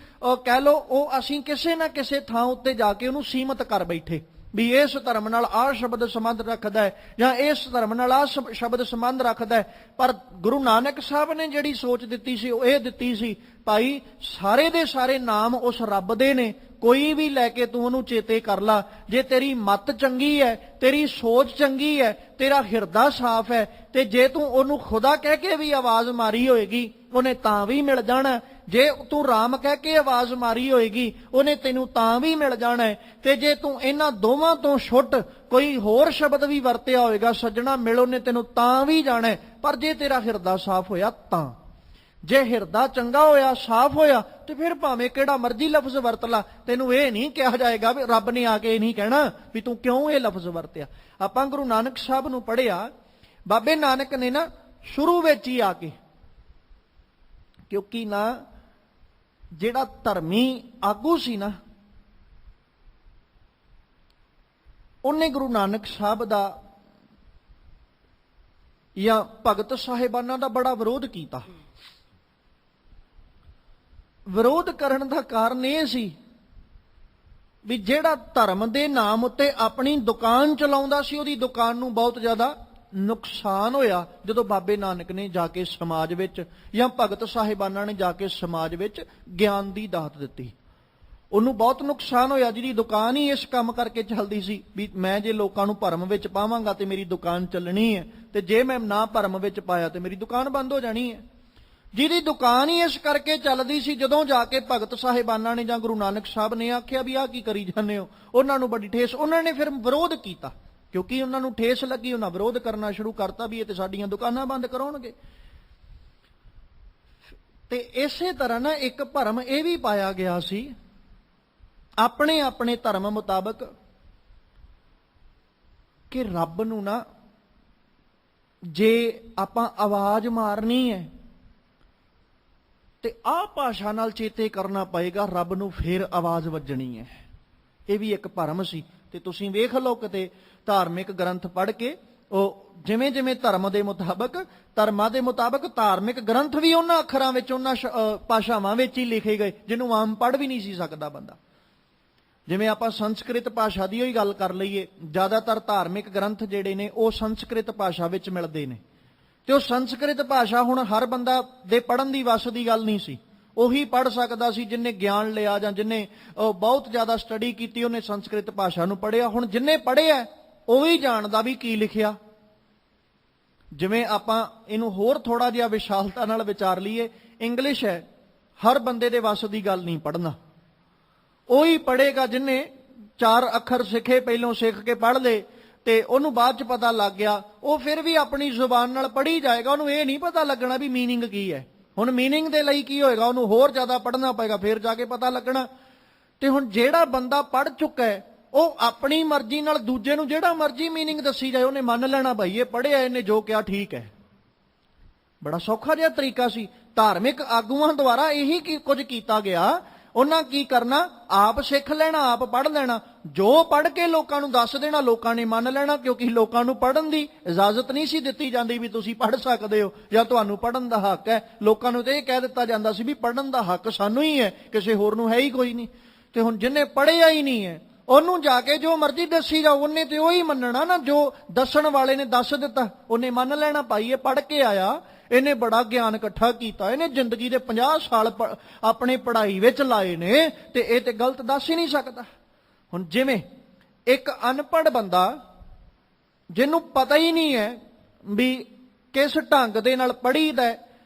ਕਹਿ ਲੋ ਉਹ ਅਸੀਂ ਕਿਸੇ ਨਾ ਕਿਸੇ ਥਾਂ ਉੱਤੇ ਜਾ ਕੇ ਉਹਨੂੰ ਸੀਮਤ ਕਰ ਬੈਠੇ ਵੀ ਇਸ ਧਰਮ ਨਾਲ ਆਹ ਸ਼ਬਦ ਸੰਬੰਧ ਰੱਖਦਾ ਹੈ ਜਾਂ ਇਸ ਧਰਮ ਨਾਲ ਆਹ ਸ਼ਬਦ ਸੰਬੰਧ ਰੱਖਦਾ ਹੈ। ਪਰ ਗੁਰੂ ਨਾਨਕ ਸਾਹਿਬ ਨੇ ਜਿਹੜੀ ਸੋਚ ਦਿੱਤੀ ਸੀ ਉਹ ਇਹ ਦਿੱਤੀ ਸੀ ਭਾਈ ਸਾਰੇ ਦੇ ਸਾਰੇ ਨਾਮ ਉਸ ਰੱਬ ਦੇ ਨੇ, ਕੋਈ ਵੀ ਲੈ ਕੇ ਤੂੰ ਉਹਨੂੰ ਚੇਤੇ ਕਰ ਲਾ। ਜੇ ਤੇਰੀ ਮੱਤ ਚੰਗੀ ਹੈ, ਤੇਰੀ ਸੋਚ ਚੰਗੀ ਹੈ, ਤੇਰਾ ਹਿਰਦਾ ਸਾਫ਼ ਹੈ, ਤੇ ਜੇ ਤੂੰ ਉਹਨੂੰ ਖੁਦਾ ਕਹਿ ਕੇ ਵੀ ਆਵਾਜ਼ ਮਾਰੀ ਹੋਏਗੀ ਉਹਨੇ ਤਾਂ ਵੀ ਮਿਲ ਜਾਣਾ। ਜੇ ਤੂੰ ਰਾਮ ਕਹਿ ਕੇ ਆਵਾਜ਼ ਮਾਰੀ ਹੋਏਗੀ ਉਹਨੇ ਤੈਨੂੰ ਤਾਂ ਵੀ ਮਿਲ ਜਾਣਾ ਹੈ। ਤੇ ਜੇ ਤੂੰ ਇਹਨਾਂ ਦੋਵਾਂ ਤੋਂ ਛੁੱਟ ਕੋਈ ਹੋਰ ਸ਼ਬਦ ਵੀ ਵਰਤਿਆ ਹੋਏਗਾ ਸੱਜਣਾ ਮਿਲ ਉਹਨੇ ਤੈਨੂੰ ਤਾਂ ਵੀ ਜਾਣਾ ਹੈ। ਪਰ ਜੇ ਤੇਰਾ ਹਿਰਦਾ ਸਾਫ਼ ਹੋਇਆ ਤਾਂ, ਜੇ ਹਿਰਦਾ ਚੰਗਾ ਹੋਇਆ ਸਾਫ਼ ਹੋਇਆ ਤੇ ਫਿਰ ਭਾਵੇਂ ਕਿਹੜਾ ਮਰਜ਼ੀ ਲਫ਼ਜ਼ ਵਰਤ ਲਾ, ਤੈਨੂੰ ਇਹ ਨਹੀਂ ਕਿਹਾ ਜਾਏਗਾ ਵੀ ਰੱਬ ਨੇ ਆ ਕੇ ਇਹ ਨਹੀਂ ਕਹਿਣਾ ਵੀ ਤੂੰ ਕਿਉਂ ਇਹ ਲਫ਼ਜ਼ ਵਰਤਿਆ। ਆਪਾਂ ਗੁਰੂ ਨਾਨਕ ਸਾਹਿਬ ਨੂੰ ਪੜ੍ਹਿਆ, ਬਾਬੇ ਨਾਨਕ ਨੇ ਨਾ ਸ਼ੁਰੂ ਵਿੱਚ ਹੀ ਆ ਕੇ, ਕਿਉਂਕਿ ਨਾ ਜਿਹੜਾ ਧਰਮੀ ਆਗੂ ਸੀ ਨਾ ਉਹਨੇ ਗੁਰੂ ਨਾਨਕ ਸਾਹਿਬ ਦਾ ਜਾਂ ਭਗਤ ਸਾਹਿਬਾਨਾਂ ਦਾ ਬੜਾ ਵਿਰੋਧ ਕੀਤਾ। ਵਿਰੋਧ ਕਰਨ ਦਾ ਕਾਰਨ ਇਹ ਸੀ ਵੀ ਜਿਹੜਾ ਧਰਮ ਦੇ ਨਾਮ ਉੱਤੇ ਆਪਣੀ ਦੁਕਾਨ ਚਲਾਉਂਦਾ ਸੀ, ਉਹਦੀ ਦੁਕਾਨ ਨੂੰ ਬਹੁਤ ਜ਼ਿਆਦਾ ਨੁਕਸਾਨ ਹੋਇਆ ਜਦੋਂ ਬਾਬੇ ਨਾਨਕ ਨੇ ਜਾ ਕੇ ਸਮਾਜ ਵਿੱਚ ਜਾਂ ਭਗਤ ਸਾਹਿਬਾਨਾਂ ਨੇ ਜਾ ਕੇ ਸਮਾਜ ਵਿੱਚ ਗਿਆਨ ਦੀ ਦਾਤ ਦਿੱਤੀ। ਉਹਨੂੰ ਬਹੁਤ ਨੁਕਸਾਨ ਹੋਇਆ, ਜਿਹਦੀ ਦੁਕਾਨ ਹੀ ਇਸ ਕੰਮ ਕਰਕੇ ਚੱਲਦੀ ਸੀ ਵੀ ਮੈਂ ਜੇ ਲੋਕਾਂ ਨੂੰ ਭਰਮ ਵਿੱਚ ਪਾਵਾਂਗਾ ਤੇ ਮੇਰੀ ਦੁਕਾਨ ਚੱਲਣੀ ਹੈ, ਤੇ ਜੇ ਮੈਂ ਨਾ ਭਰਮ ਵਿੱਚ ਪਾਇਆ ਤੇ ਮੇਰੀ ਦੁਕਾਨ ਬੰਦ ਹੋ ਜਾਣੀ ਹੈ। ਜਿਹਦੀ ਦੁਕਾਨ ਹੀ ਇਸ ਕਰਕੇ ਚੱਲਦੀ ਸੀ, ਜਦੋਂ ਜਾ ਕੇ ਭਗਤ ਸਾਹਿਬਾਨਾਂ ਨੇ ਜਾਂ ਗੁਰੂ ਨਾਨਕ ਸਾਹਿਬ ਨੇ ਆਖਿਆ ਵੀ ਆਹ ਕੀ ਕਰੀ ਜਾਂਦੇ ਹੋ, ਉਹਨਾਂ ਨੂੰ ਬੜੀ ਠੇਸ, ਉਹਨਾਂ ਨੇ ਫਿਰ ਵਿਰੋਧ ਕੀਤਾ। ਕਿਉਂਕਿ ਉਹਨਾਂ ਨੂੰ ਠੇਸ ਲੱਗੀ, ਉਹਨਾਂ ਵਿਰੋਧ ਕਰਨਾ ਸ਼ੁਰੂ ਕਰਤਾ ਵੀ ਇਹ ਤੇ ਸਾਡੀਆਂ ਦੁਕਾਨਾਂ ਬੰਦ ਕਰਾਉਣਗੇ। ਤੇ ਇਸੇ ਤਰ੍ਹਾਂ ਨਾ ਇੱਕ ਭਰਮ ਇਹ ਵੀ ਪਾਇਆ ਗਿਆ ਸੀ ਆਪਣੇ ਆਪਣੇ ਧਰਮ ਮੁਤਾਬਕ ਕਿ ਰੱਬ ਨੂੰ ਨਾ ਜੇ ਆਪਾਂ ਆਵਾਜ਼ ਮਾਰਨੀ ਹੈ ਤੇ ਆਹ ਭਾਸ਼ਾ ਨਾਲ ਚੇਤੇ ਕਰਨਾ ਪਏਗਾ, ਰੱਬ ਨੂੰ ਫੇਰ ਆਵਾਜ਼ ਵੱਜਣੀ ਹੈ। ਇਹ ਵੀ ਇੱਕ ਭਰਮ ਸੀ। ਤੇ ਤੁਸੀਂ ਵੇਖ ਲਓ ਕਿਤੇ ਧਾਰਮਿਕ ਗ੍ਰੰਥ ਪੜ੍ਹ ਕੇ, ਉਹ ਜਿਵੇਂ ਜਿਵੇਂ ਧਰਮਾਂ ਦੇ ਮੁਤਾਬਕ ਧਾਰਮਿਕ ਗ੍ਰੰਥ ਵੀ ਉਹਨਾਂ ਅੱਖਰਾਂ ਵਿੱਚ, ਉਹਨਾਂ ਭਾਸ਼ਾਵਾਂ ਵਿੱਚ ਹੀ ਲਿਖੇ ਗਏ ਜਿਹਨੂੰ ਆਮ ਪੜ੍ਹ ਵੀ ਨਹੀਂ ਸੀ ਸਕਦਾ ਬੰਦਾ। ਜਿਵੇਂ ਆਪਾਂ ਸੰਸਕ੍ਰਿਤ ਭਾਸ਼ਾ ਦੀ ਹੀ ਗੱਲ ਕਰ ਲਈਏ, ਜ਼ਿਆਦਾਤਰ ਧਾਰਮਿਕ ਗ੍ਰੰਥ ਜਿਹੜੇ ਨੇ ਉਹ ਸੰਸਕ੍ਰਿਤ ਭਾਸ਼ਾ ਵਿੱਚ ਮਿਲਦੇ ਨੇ, ਤੇ ਉਹ ਸੰਸਕ੍ਰਿਤ ਭਾਸ਼ਾ ਹੁਣ ਹਰ ਬੰਦਾ ਦੇ ਪੜ੍ਹਨ ਦੀ ਵੱਸ ਦੀ ਗੱਲ ਨਹੀਂ ਸੀ। ਉਹੀ ਪੜ੍ਹ ਸਕਦਾ ਸੀ ਜਿਹਨੇ ਗਿਆਨ ਲਿਆ ਜਾਂ ਜਿਹਨੇ ਬਹੁਤ ਜ਼ਿਆਦਾ ਸਟੱਡੀ ਕੀਤੀ, ਉਹਨੇ ਸੰਸਕ੍ਰਿਤ ਭਾਸ਼ਾ ਨੂੰ ਪੜ੍ਹਿਆ। ਹੁਣ ਜਿਹਨੇ ਪੜ੍ਹਿਆ ਉਹ ਵੀ ਜਾਣਦਾ ਵੀ ਕੀ ਲਿਖਿਆ। ਜਿਵੇਂ ਆਪਾਂ ਇਹਨੂੰ ਹੋਰ ਥੋੜਾ ਜਿਹਾ ਵਿਸ਼ਾਲਤਾ ਨਾਲ ਵਿਚਾਰ ਲਈਏ, ਇੰਗਲਿਸ਼ ਹੈ, ਹਰ ਬੰਦੇ ਦੇ ਵੱਸ ਦੀ ਗੱਲ ਨਹੀਂ ਪੜ੍ਹਨਾ। ਉਹੀ ਪੜ੍ਹੇਗਾ ਜਿਹਨੇ 4 ਅੱਖਰ ਸਿੱਖੇ, ਪਹਿਲੋਂ ਸਿੱਖ ਕੇ ਪੜ੍ਹ ਲਏ ਤੇ ਉਹਨੂੰ ਬਾਅਦ ਚ ਪਤਾ ਲੱਗ ਗਿਆ, ਉਹ ਫਿਰ ਵੀ ਆਪਣੀ ਜ਼ੁਬਾਨ ਨਾਲ ਪੜ੍ਹੀ ਜਾਏਗਾ। ਉਹਨੂੰ ਇਹ ਨਹੀਂ ਪਤਾ ਲੱਗਣਾ ਵੀ ਮੀਨਿੰਗ ਕੀ ਹੈ। ਹੁਣ ਮੀਨਿੰਗ ਦੇ ਲਈ ਕੀ ਹੋਏਗਾ, ਉਹਨੂੰ ਹੋਰ ਜ਼ਿਆਦਾ ਪੜ੍ਹਨਾ ਪਏਗਾ, ਫਿਰ ਜਾ ਕੇ ਪਤਾ ਲੱਗਣਾ। ਤੇ ਹੁਣ ਜਿਹੜਾ ਬੰਦਾ ਪੜ੍ਹ ਚੁੱਕਾ ਹੈ ਉਹ ਆਪਣੀ ਮਰਜ਼ੀ ਨਾਲ ਦੂਜੇ ਨੂੰ ਜਿਹੜਾ ਮਰਜ਼ੀ ਮੀਨਿੰਗ ਦੱਸੀ ਜਾਏ ਉਹਨੇ ਮੰਨ ਲੈਣਾ, ਭਾਈ ਇਹ ਪੜ੍ਹਿਆ, ਇਹਨੇ ਜੋ ਕਿਹਾ ਠੀਕ ਹੈ। ਬੜਾ ਸੌਖਾ ਜਿਹਾ ਤਰੀਕਾ ਸੀ। ਧਾਰਮਿਕ ਆਗੂਆਂ ਦੁਆਰਾ ਇਹੀ ਕੁਝ ਕੀਤਾ ਗਿਆ। ਉਹਨਾਂ ਕੀ ਕਰਨਾ, ਆਪ ਸਿੱਖ ਲੈਣਾ, ਆਪ ਪੜ੍ਹ ਲੈਣਾ, ਜੋ ਪੜ੍ਹ ਕੇ ਲੋਕਾਂ ਨੂੰ ਦੱਸ ਦੇਣਾ, ਲੋਕਾਂ ਨੇ ਮੰਨ ਲੈਣਾ। ਕਿਉਂਕਿ ਲੋਕਾਂ ਨੂੰ ਪੜ੍ਹਨ ਦੀ ਇਜਾਜ਼ਤ ਨਹੀਂ ਸੀ ਦਿੱਤੀ ਜਾਂਦੀ ਵੀ ਤੁਸੀਂ ਪੜ੍ਹ ਸਕਦੇ ਹੋ ਜਾਂ ਤੁਹਾਨੂੰ ਪੜ੍ਹਨ ਦਾ ਹੱਕ ਹੈ। ਲੋਕਾਂ ਨੂੰ ਤੇ ਇਹ ਕਹਿ ਦਿੱਤਾ ਜਾਂਦਾ ਸੀ ਵੀ ਪੜ੍ਹਨ ਦਾ ਹੱਕ ਸਾਨੂੰ ਹੀ ਹੈ, ਕਿਸੇ ਹੋਰ ਨੂੰ ਹੈ ਹੀ ਕੋਈ ਨਹੀਂ। ਤੇ ਹੁਣ ਜਿਹਨੇ ਪੜ੍ਹਿਆ ਹੀ ਨਹੀਂ ਹੈ ਉਹਨੂੰ ਜਾ ਕੇ ਜੋ ਮਰਜ਼ੀ ਦੱਸੀ ਜਾਓ, ਉਹਨੇ ਤੇ ਉਹੀ ਮੰਨਣਾ ਨਾ ਜੋ ਦੱਸਣ ਵਾਲੇ ਨੇ ਦੱਸ ਦਿੱਤਾ, ਉਹਨੇ ਮੰਨ ਲੈਣਾ। ਭਾਈ ਇਹ ਪੜ੍ਹ ਕੇ ਆਇਆ, ਇਹਨੇ ਬੜਾ ਗਿਆਨ ਇਕੱਠਾ ਕੀਤਾ, ਇਹਨੇ ਜ਼ਿੰਦਗੀ ਦੇ 50 ਸਾਲ ਆਪਣੇ ਪੜ੍ਹਾਈ ਵਿੱਚ ਲਾਏ ਨੇ, ਤੇ ਇਹ ਤੇ ਗਲਤ ਦੱਸ ਹੀ ਨਹੀਂ ਸਕਦਾ। ਹੁਣ ਜਿਵੇਂ ਇੱਕ ਅਨਪੜ੍ਹ ਬੰਦਾ ਜਿਹਨੂੰ ਪਤਾ ਹੀ ਨਹੀਂ ਹੈ ਵੀ ਕਿਸ ਢੰਗ ਦੇ ਨਾਲ ਪੜ੍ਹੀਦਾ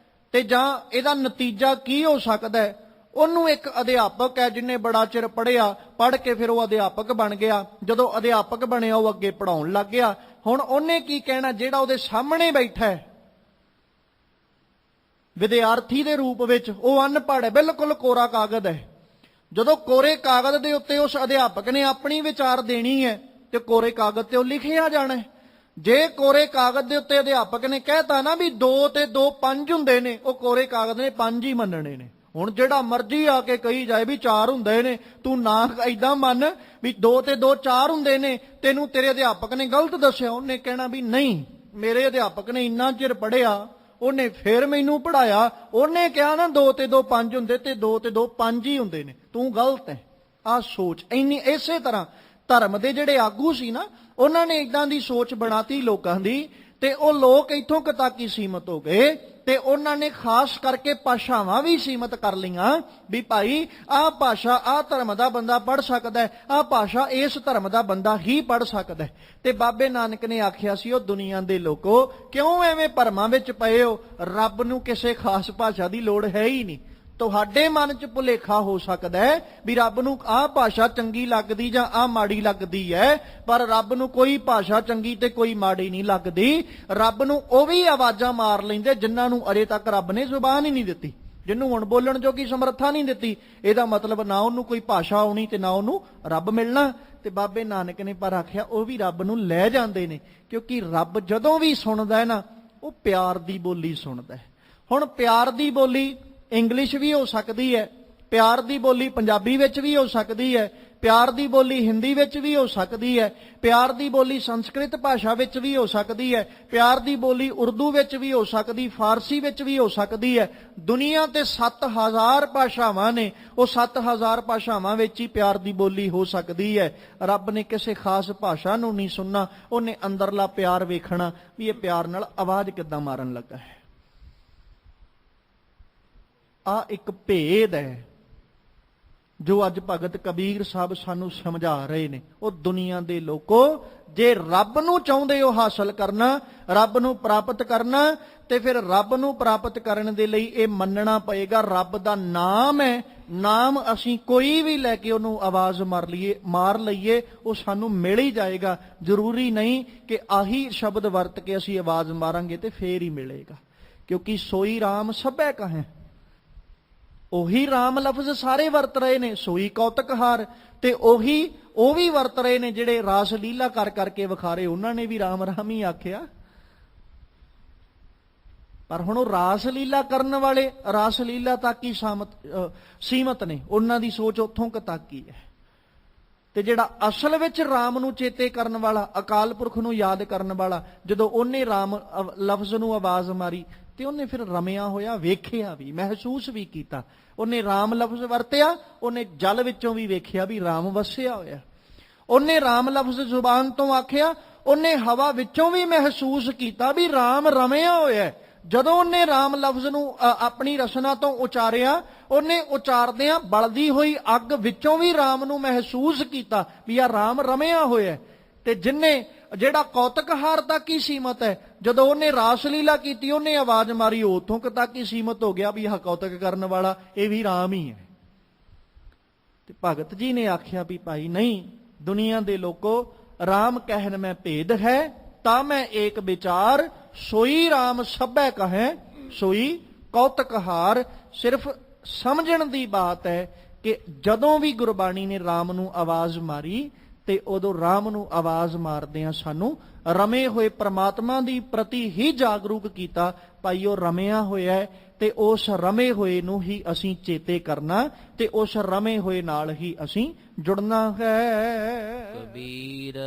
ਤੇ ਜਾਂ ਇਹਦਾ ਨਤੀਜਾ ਕੀ ਹੋ ਸਕਦਾ ਹੈ, ਉਹਨੂੰ ਇੱਕ ਅਧਿਆਪਕ ਹੈ ਜਿਹਨੇ ਬੜਾ ਚਿਰ ਪੜ੍ਹਿਆ, ਪੜ੍ਹ ਕੇ ਫਿਰ ਉਹ ਅਧਿਆਪਕ ਬਣ ਗਿਆ। ਜਦੋਂ ਅਧਿਆਪਕ ਬਣਿਆ ਉਹ ਅੱਗੇ ਪੜ੍ਹਾਉਣ ਲੱਗ ਗਿਆ। ਹੁਣ ਉਹਨੇ ਕੀ ਕਹਿਣਾ, ਜਿਹੜਾ ਉਹਦੇ ਸਾਹਮਣੇ ਬੈਠਾ ਹੈ ਵਿਦਿਆਰਥੀ ਦੇ ਰੂਪ ਵਿੱਚ, ਉਹ ਅਨਪੜ੍ਹ ਹੈ, ਬਿਲਕੁਲ ਕੋਰਾ ਕਾਗਜ਼ ਹੈ। ਜਦੋਂ ਕੋਰੇ ਕਾਗਜ਼ ਦੇ ਉੱਤੇ ਉਸ ਅਧਿਆਪਕ ਨੇ ਆਪਣੀ ਵਿਚਾਰ ਦੇਣੀ ਹੈ ਤੇ ਕੋਰੇ ਕਾਗਜ਼ ਤੇ ਉਹ ਲਿਖਿਆ ਜਾਣਾ ਹੈ। ਜੇ ਕੋਰੇ ਕਾਗਜ਼ ਦੇ ਉੱਤੇ ਅਧਿਆਪਕ ਨੇ ਕਹਿਤਾ ਨਾ ਵੀ 2 ਤੇ 2 5 ਹੁੰਦੇ ਨੇ, ਉਹ ਕੋਰੇ ਕਾਗਜ਼ ਨੇ 5 ਹੀ ਮੰਨਣੇ ਨੇ। ਹੁਣ ਜਿਹੜਾ ਮਰਜ਼ੀ ਆ ਕੇ ਕਹੀ ਜਾਏ ਵੀ 4 ਹੁੰਦੇ ਨੇ, ਤੂੰ ਨਾ ਏਦਾਂ ਮੰਨ ਵੀ 2 ਤੇ 2 4 ਹੁੰਦੇ ਨੇ, ਤੈਨੂੰ ਤੇਰੇ ਅਧਿਆਪਕ ਨੇ ਗਲਤ ਦੱਸਿਆ। ਉਹਨੇ ਕਹਿਣਾ ਵੀ ਨਹੀਂ, ਮੇਰੇ ਅਧਿਆਪਕ ਨੇ ਇੰਨਾ ਚਿਰ ਪੜ੍ਹਿਆ, ਉਹਨੇ ਫਿਰ ਮੈਨੂੰ ਪੜ੍ਹਾਇਆ, ਉਹਨੇ ਕਿਹਾ ਨਾ 2 ਤੇ 2 5 ਹੁੰਦੇ ਤੇ 2 ਤੇ 2 5 ਹੀ ਹੁੰਦੇ ਨੇ, ਤੂੰ ਗਲਤ ਹੈ। ਆਹ ਸੋਚ ਇੰਨੀ। ਇਸੇ ਤਰ੍ਹਾਂ ਧਰਮ ਦੇ ਜਿਹੜੇ ਆਗੂ ਸੀ ਨਾ, ਉਹਨਾਂ ਨੇ ਇਦਾਂ ਦੀ ਸੋਚ ਬਣਾਤੀ ਲੋਕਾਂ ਦੀ, ਤੇ ਉਹ ਲੋਕ ਇੱਥੋਂ ਕੁ ਤੱਕ ਹੀ ਸੀਮਤ ਹੋ ਗਏ। ਤੇ ਉਹਨਾਂ ਨੇ ਖਾਸ ਕਰਕੇ ਭਾਸ਼ਾਵਾਂ ਵੀ ਸੀਮਤ ਕਰ ਲਈਆਂ ਵੀ ਭਾਈ ਆਹ ਭਾਸ਼ਾ ਆਹ ਧਰਮ ਦਾ ਬੰਦਾ ਪੜ੍ਹ ਸਕਦਾ ਹੈ, ਆਹ ਭਾਸ਼ਾ ਇਸ ਧਰਮ ਦਾ ਬੰਦਾ ਹੀ ਪੜ੍ਹ ਸਕਦਾ ਹੈ। ਤੇ ਬਾਬੇ ਨਾਨਕ ਨੇ ਆਖਿਆ ਸੀ, ਉਹ ਦੁਨੀਆ ਦੇ ਲੋਕੋ ਕਿਉਂ ਐਵੇਂ ਭਰਮਾਂ ਵਿੱਚ ਪਏ ਹੋ, ਰੱਬ ਨੂੰ ਕਿਸੇ ਖਾਸ ਭਾਸ਼ਾ ਦੀ ਲੋੜ ਹੈ ਹੀ ਨਹੀਂ। ਤੁਹਾਡੇ ਮਨ 'ਚ ਭੁਲੇਖਾ ਹੋ ਸਕਦਾ ਹੈ ਵੀ ਰੱਬ ਨੂੰ ਆਹ ਭਾਸ਼ਾ ਚੰਗੀ ਲੱਗਦੀ ਜਾਂ ਆਹ ਮਾੜੀ ਲੱਗਦੀ ਹੈ, ਪਰ ਰੱਬ ਨੂੰ ਕੋਈ ਭਾਸ਼ਾ ਚੰਗੀ ਤੇ ਕੋਈ ਮਾੜੀ ਨਹੀਂ ਲੱਗਦੀ। ਰੱਬ ਨੂੰ ਉਹ ਵੀ ਆਵਾਜ਼ਾਂ ਮਾਰ ਲੈਂਦੇ ਜਿਨ੍ਹਾਂ ਨੂੰ ਅਜੇ ਤੱਕ ਰੱਬ ਨੇ ਜ਼ੁਬਾਨ ਹੀ ਨਹੀਂ ਦਿੱਤੀ, ਜਿਹਨੂੰ ਹੁਣ ਬੋਲਣ ਜੋਗੀ ਸਮਰੱਥਾ ਨਹੀਂ ਦਿੱਤੀ। ਇਹਦਾ ਮਤਲਬ ਨਾ ਉਹਨੂੰ ਕੋਈ ਭਾਸ਼ਾ ਆਉਣੀ ਤੇ ਨਾ ਉਹਨੂੰ ਰੱਬ ਮਿਲਣਾ। ਤੇ ਬਾਬੇ ਨਾਨਕ ਨੇ ਪਰ ਆਖਿਆ ਉਹ ਵੀ ਰੱਬ ਨੂੰ ਲੈ ਜਾਂਦੇ ਨੇ, ਕਿਉਂਕਿ ਰੱਬ ਜਦੋਂ ਵੀ ਸੁਣਦਾ ਹੈ ਨਾ, ਉਹ ਪਿਆਰ ਦੀ ਬੋਲੀ ਸੁਣਦਾ ਹੈ। ਹੁਣ ਪਿਆਰ ਦੀ ਬੋਲੀ ਇੰਗਲਿਸ਼ ਵੀ ਹੋ ਸਕਦੀ ਹੈ, ਪਿਆਰ ਦੀ ਬੋਲੀ ਪੰਜਾਬੀ ਵਿੱਚ ਵੀ ਹੋ ਸਕਦੀ ਹੈ, ਪਿਆਰ ਦੀ ਬੋਲੀ ਹਿੰਦੀ ਵਿੱਚ ਵੀ ਹੋ ਸਕਦੀ ਹੈ, ਪਿਆਰ ਦੀ ਬੋਲੀ ਸੰਸਕ੍ਰਿਤ ਭਾਸ਼ਾ ਵਿੱਚ ਵੀ ਹੋ ਸਕਦੀ ਹੈ, ਪਿਆਰ ਦੀ ਬੋਲੀ ਉਰਦੂ ਵਿੱਚ ਵੀ ਹੋ ਸਕਦੀ, ਫਾਰਸੀ ਵਿੱਚ ਵੀ ਹੋ ਸਕਦੀ ਹੈ। ਦੁਨੀਆ ਤੇ 7000 ਭਾਸ਼ਾਵਾਂ ਨੇ, ਉਹ 7000 ਭਾਸ਼ਾਵਾਂ ਵਿੱਚ ਹੀ ਪਿਆਰ ਦੀ ਬੋਲੀ ਹੋ ਸਕਦੀ ਹੈ। ਰੱਬ ਨੇ ਕਿਸੇ ਖਾਸ ਭਾਸ਼ਾ ਨੂੰ ਨਹੀਂ ਸੁਣਨਾ, ਉਹਨੇ ਅੰਦਰਲਾ ਪਿਆਰ ਵੇਖਣਾ ਵੀ ਇਹ ਪਿਆਰ ਨਾਲ ਆਵਾਜ਼ ਕਿੱਦਾਂ ਮਾਰਨ ਲੱਗਾ ਹੈ। ਆ ਇੱਕ ਭੇਦ ਹੈ ਜੋ ਅੱਜ ਭਗਤ ਕਬੀਰ ਸਾਹਿਬ ਸਾਨੂੰ ਸਮਝਾ ਰਹੇ ਨੇ। ਉਹ ਦੁਨੀਆ ਦੇ ਲੋਕੋ, ਜੇ ਰੱਬ ਨੂੰ ਚਾਹੁੰਦੇ ਹੋ ਹਾਸਲ ਕਰਨਾ, ਰੱਬ ਨੂੰ ਪ੍ਰਾਪਤ ਕਰਨਾ, ਤੇ ਫਿਰ ਰੱਬ ਨੂੰ ਪ੍ਰਾਪਤ ਕਰਨ ਦੇ ਲਈ ਇਹ ਮੰਨਣਾ ਪਏਗਾ ਰੱਬ ਦਾ ਨਾਮ ਹੈ। ਨਾਮ ਅਸੀਂ ਕੋਈ ਵੀ ਲੈ ਕੇ ਉਹਨੂੰ ਆਵਾਜ਼ ਮਾਰ ਲਈਏ, ਉਹ ਸਾਨੂੰ ਮਿਲ ਹੀ ਜਾਏਗਾ। ਜ਼ਰੂਰੀ ਨਹੀਂ ਕਿ ਆਹੀ ਸ਼ਬਦ ਵਰਤ ਕੇ ਅਸੀਂ ਆਵਾਜ਼ ਮਾਰਾਂਗੇ ਤੇ ਫੇਰ ਹੀ ਮਿਲੇਗਾ, ਕਿਉਂਕਿ ਸੋਈ ਰਾਮ ਸਭੈ ਕਹੈ। ਉਹੀ ਰਾਮ ਲਫ਼ਜ਼ ਸਾਰੇ ਵਰਤ ਰਹੇ ਨੇ, ਸੋਈ ਕੌਤਕਹਾਰ, ਤੇ ਉਹ ਵੀ ਵਰਤ ਰਹੇ ਨੇ ਜਿਹੜੇ ਰਾਸ ਲੀਲਾ ਕਰ ਕਰਕੇ ਵਿਖਾਰੇ, ਉਹਨਾਂ ਨੇ ਵੀ ਰਾਮ ਰਾਮ ਹੀ ਆਖਿਆ। ਪਰ ਹੁਣ ਉਹ ਰਾਸ ਲੀਲਾ ਕਰਨ ਵਾਲੇ ਰਾਸ ਲੀਲਾ ਤੱਕ ਹੀ ਸੀਮਤ ਨੇ, ਉਹਨਾਂ ਦੀ ਸੋਚ ਉੱਥੋਂ ਕੁ ਤੱਕ ਹੀ ਹੈ। ਤੇ ਜਿਹੜਾ ਅਸਲ ਵਿੱਚ ਰਾਮ ਨੂੰ ਚੇਤੇ ਕਰਨ ਵਾਲਾ, ਅਕਾਲ ਪੁਰਖ ਨੂੰ ਯਾਦ ਕਰਨ ਵਾਲਾ, ਜਦੋਂ ਉਹਨੇ ਰਾਮ ਲਫ਼ਜ਼ ਨੂੰ ਆਵਾਜ਼ ਮਾਰੀ ਤੇ ਉਹਨੇ ਫਿਰ ਰਮਿਆ ਹੋਇਆ ਵੇਖਿਆ ਵੀ, ਮਹਿਸੂਸ ਵੀ ਕੀਤਾ। ਉਹਨੇ ਰਾਮ ਲਫ਼ਜ਼ ਵਰਤਿਆ, ਉਹਨੇ ਜਲ ਵਿੱਚੋਂ ਵੀ ਵੇਖਿਆ ਵੀ ਰਾਮ ਵਸਿਆ ਹੋਇਆ। ਉਹਨੇ ਰਾਮ ਲਫ਼ਜ਼ ਜ਼ੁਬਾਨ ਤੋਂ ਆਖਿਆ, ਉਹਨੇ ਹਵਾ ਵਿੱਚੋਂ ਵੀ ਮਹਿਸੂਸ ਕੀਤਾ ਵੀ ਰਾਮ ਰਮਿਆ ਹੋਇਆ। ਜਦੋਂ ਉਹਨੇ ਰਾਮ ਲਫ਼ਜ਼ ਨੂੰ ਆਪਣੀ ਰਸਨਾ ਤੋਂ ਉਚਾਰਿਆ, ਉਹਨੇ ਉਚਾਰਦਿਆਂ ਬਲਦੀ ਹੋਈ ਅੱਗ ਵਿੱਚੋਂ ਵੀ ਰਾਮ ਨੂੰ ਮਹਿਸੂਸ ਕੀਤਾ ਵੀ ਆ ਰਾਮ ਰਮਿਆ ਹੋਇਆ। ਤੇ ਜਿਹੜਾ ਕੌਤਕਹਾਰ ਤੱਕ ਹੀ ਸੀਮਤ ਹੈ, ਜਦੋਂ ਉਹਨੇ ਰਾਸ ਲੀਲਾ ਕੀਤੀ, ਉਹਨੇ ਆਵਾਜ਼ ਮਾਰੀ, ਉਥੋਂ ਤੱਕ ਹੀ ਸੀਮਤ ਹੋ ਗਿਆ ਵੀ ਆਹ ਕੌਤਕ ਕਰਨ ਵਾਲਾ ਇਹ ਵੀ ਰਾਮ ਹੀ ਹੈ। ਤੇ ਭਗਤ ਜੀ ਨੇ ਆਖਿਆ ਵੀ ਭਾਈ ਨਹੀਂ, ਦੁਨੀਆ ਦੇ ਲੋਕੋ, ਰਾਮ ਕਹਿਨ ਮੈਂ ਭੇਦ ਹੈ, ਤਾਂ ਮੈਂ ਏਕ ਵਿਚਾਰ, ਸੋਈ ਰਾਮ ਸਭੈ ਕਹੈ ਸੋਈ ਕੌਤਕਹਾਰ। ਸਿਰਫ ਸਮਝਣ ਦੀ ਬਾਤ ਹੈ ਕਿ ਜਦੋਂ ਵੀ ਗੁਰਬਾਣੀ ਨੇ ਰਾਮ ਨੂੰ ਆਵਾਜ਼ ਮਾਰੀ ਤੇ ਉਦੋਂ ਰਾਮ ਨੂੰ ਆਵਾਜ਼ ਮਾਰਦਿਆਂ ਸਾਨੂੰ ਰਮੇ ਹੋਏ ਪ੍ਰਮਾਤਮਾ ਦੀ ਪ੍ਰਤੀ ਹੀ ਜਾਗਰੂਕ ਕੀਤਾ। ਭਾਈ ਉਹ ਰਮਿਆ ਹੋਇਆ ਤੇ ਉਸ ਰਮੇ ਹੋਏ ਨੂੰ ਹੀ ਅਸੀਂ ਚੇਤੇ ਕਰਨਾ ਤੇ ਉਸ ਰਮੇ ਹੋਏ ਨਾਲ ਹੀ ਅਸੀਂ ਜੁੜਨਾ ਹੈ। ਕਬੀਰ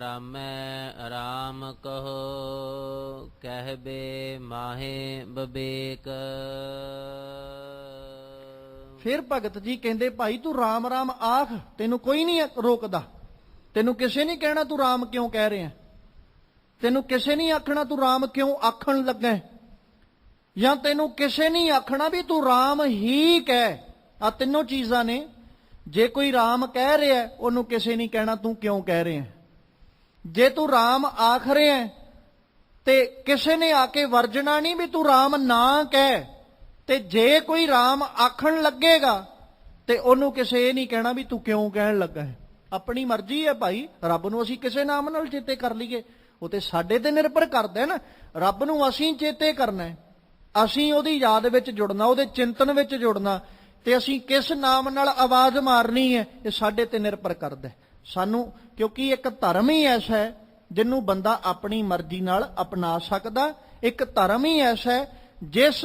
ਰਾਮੈ ਰਾਮ ਕਹੋ, ਕਹਿਬੇ ਮਾਹੇ ਬਬੇਕ। ਫਿਰ ਭਗਤ ਜੀ ਕਹਿੰਦੇ ਭਾਈ ਤੂੰ ਰਾਮ ਰਾਮ ਆਖ, ਤੈਨੂੰ ਕੋਈ ਨਹੀਂ ਰੋਕਦਾ, ਤੈਨੂੰ ਕਿਸੇ ਨਹੀਂ ਕਹਿਣਾ ਤੂੰ ਰਾਮ ਕਿਉਂ ਕਹਿ ਰਿਹਾ, ਤੈਨੂੰ ਕਿਸੇ ਨਹੀਂ ਆਖਣਾ ਤੂੰ ਰਾਮ ਕਿਉਂ ਆਖਣ ਲੱਗਾ, ਜਾਂ ਤੈਨੂੰ ਕਿਸੇ ਨਹੀਂ ਆਖਣਾ ਵੀ ਤੂੰ ਰਾਮ ਹੀ ਕਹਿ। ਆ ਤਿੰਨੋਂ ਚੀਜ਼ਾਂ ਨੇ। ਜੇ ਕੋਈ ਰਾਮ ਕਹਿ ਰਿਹਾ, ਉਹਨੂੰ ਕਿਸੇ ਨਹੀਂ ਕਹਿਣਾ ਤੂੰ ਕਿਉਂ ਕਹਿ ਰਿਹਾ। ਜੇ ਤੂੰ ਰਾਮ ਆਖ ਰਿਹਾ ਤੇ ਕਿਸੇ ਨੇ ਆ ਕੇ ਵਰਜਣਾ ਨਹੀਂ ਵੀ ਤੂੰ ਰਾਮ ਨਾ ਕਹਿ। ਤੇ ਜੇ ਕੋਈ ਰਾਮ ਆਖਣ ਲੱਗੇਗਾ ਤੇ ਉਹਨੂੰ ਕਿਸੇ ਇਹ ਨਹੀਂ ਕਹਿਣਾ ਵੀ ਤੂੰ ਕਿਉਂ ਕਹਿਣ ਲੱਗਾ ਹੈ। ਆਪਣੀ ਮਰਜ਼ੀ ਹੈ ਭਾਈ, ਰੱਬ ਨੂੰ ਅਸੀਂ ਕਿਸੇ ਨਾਮ ਨਾਲ ਚੇਤੇ ਕਰ ਲਈਏ, ਉਹ ਤੇ ਸਾਡੇ ਤੇ ਨਿਰਭਰ ਕਰਦਾ ਨਾ। ਰੱਬ ਨੂੰ ਅਸੀਂ ਚੇਤੇ ਕਰਨਾ ਹੈ, ਅਸੀਂ ਉਹਦੀ ਯਾਦ ਵਿੱਚ ਜੁੜਨਾ, ਉਹਦੇ ਚਿੰਤਨ ਵਿੱਚ ਜੁੜਨਾ, ਤੇ ਅਸੀਂ ਕਿਸ ਨਾਮ ਨਾਲ ਆਵਾਜ਼ ਮਾਰਨੀ ਹੈ ਇਹ ਸਾਡੇ ਤੇ ਨਿਰਭਰ ਕਰਦਾ ਸਾਨੂੰ। ਕਿਉਂਕਿ ਇੱਕ ਧਰਮ ਹੀ ਐਸਾ ਹੈ ਜਿਹਨੂੰ ਬੰਦਾ ਆਪਣੀ ਮਰਜ਼ੀ ਨਾਲ ਅਪਣਾ ਸਕਦਾ। ਇੱਕ ਧਰਮ ਹੀ ਐਸਾ ਹੈ ਜਿਸ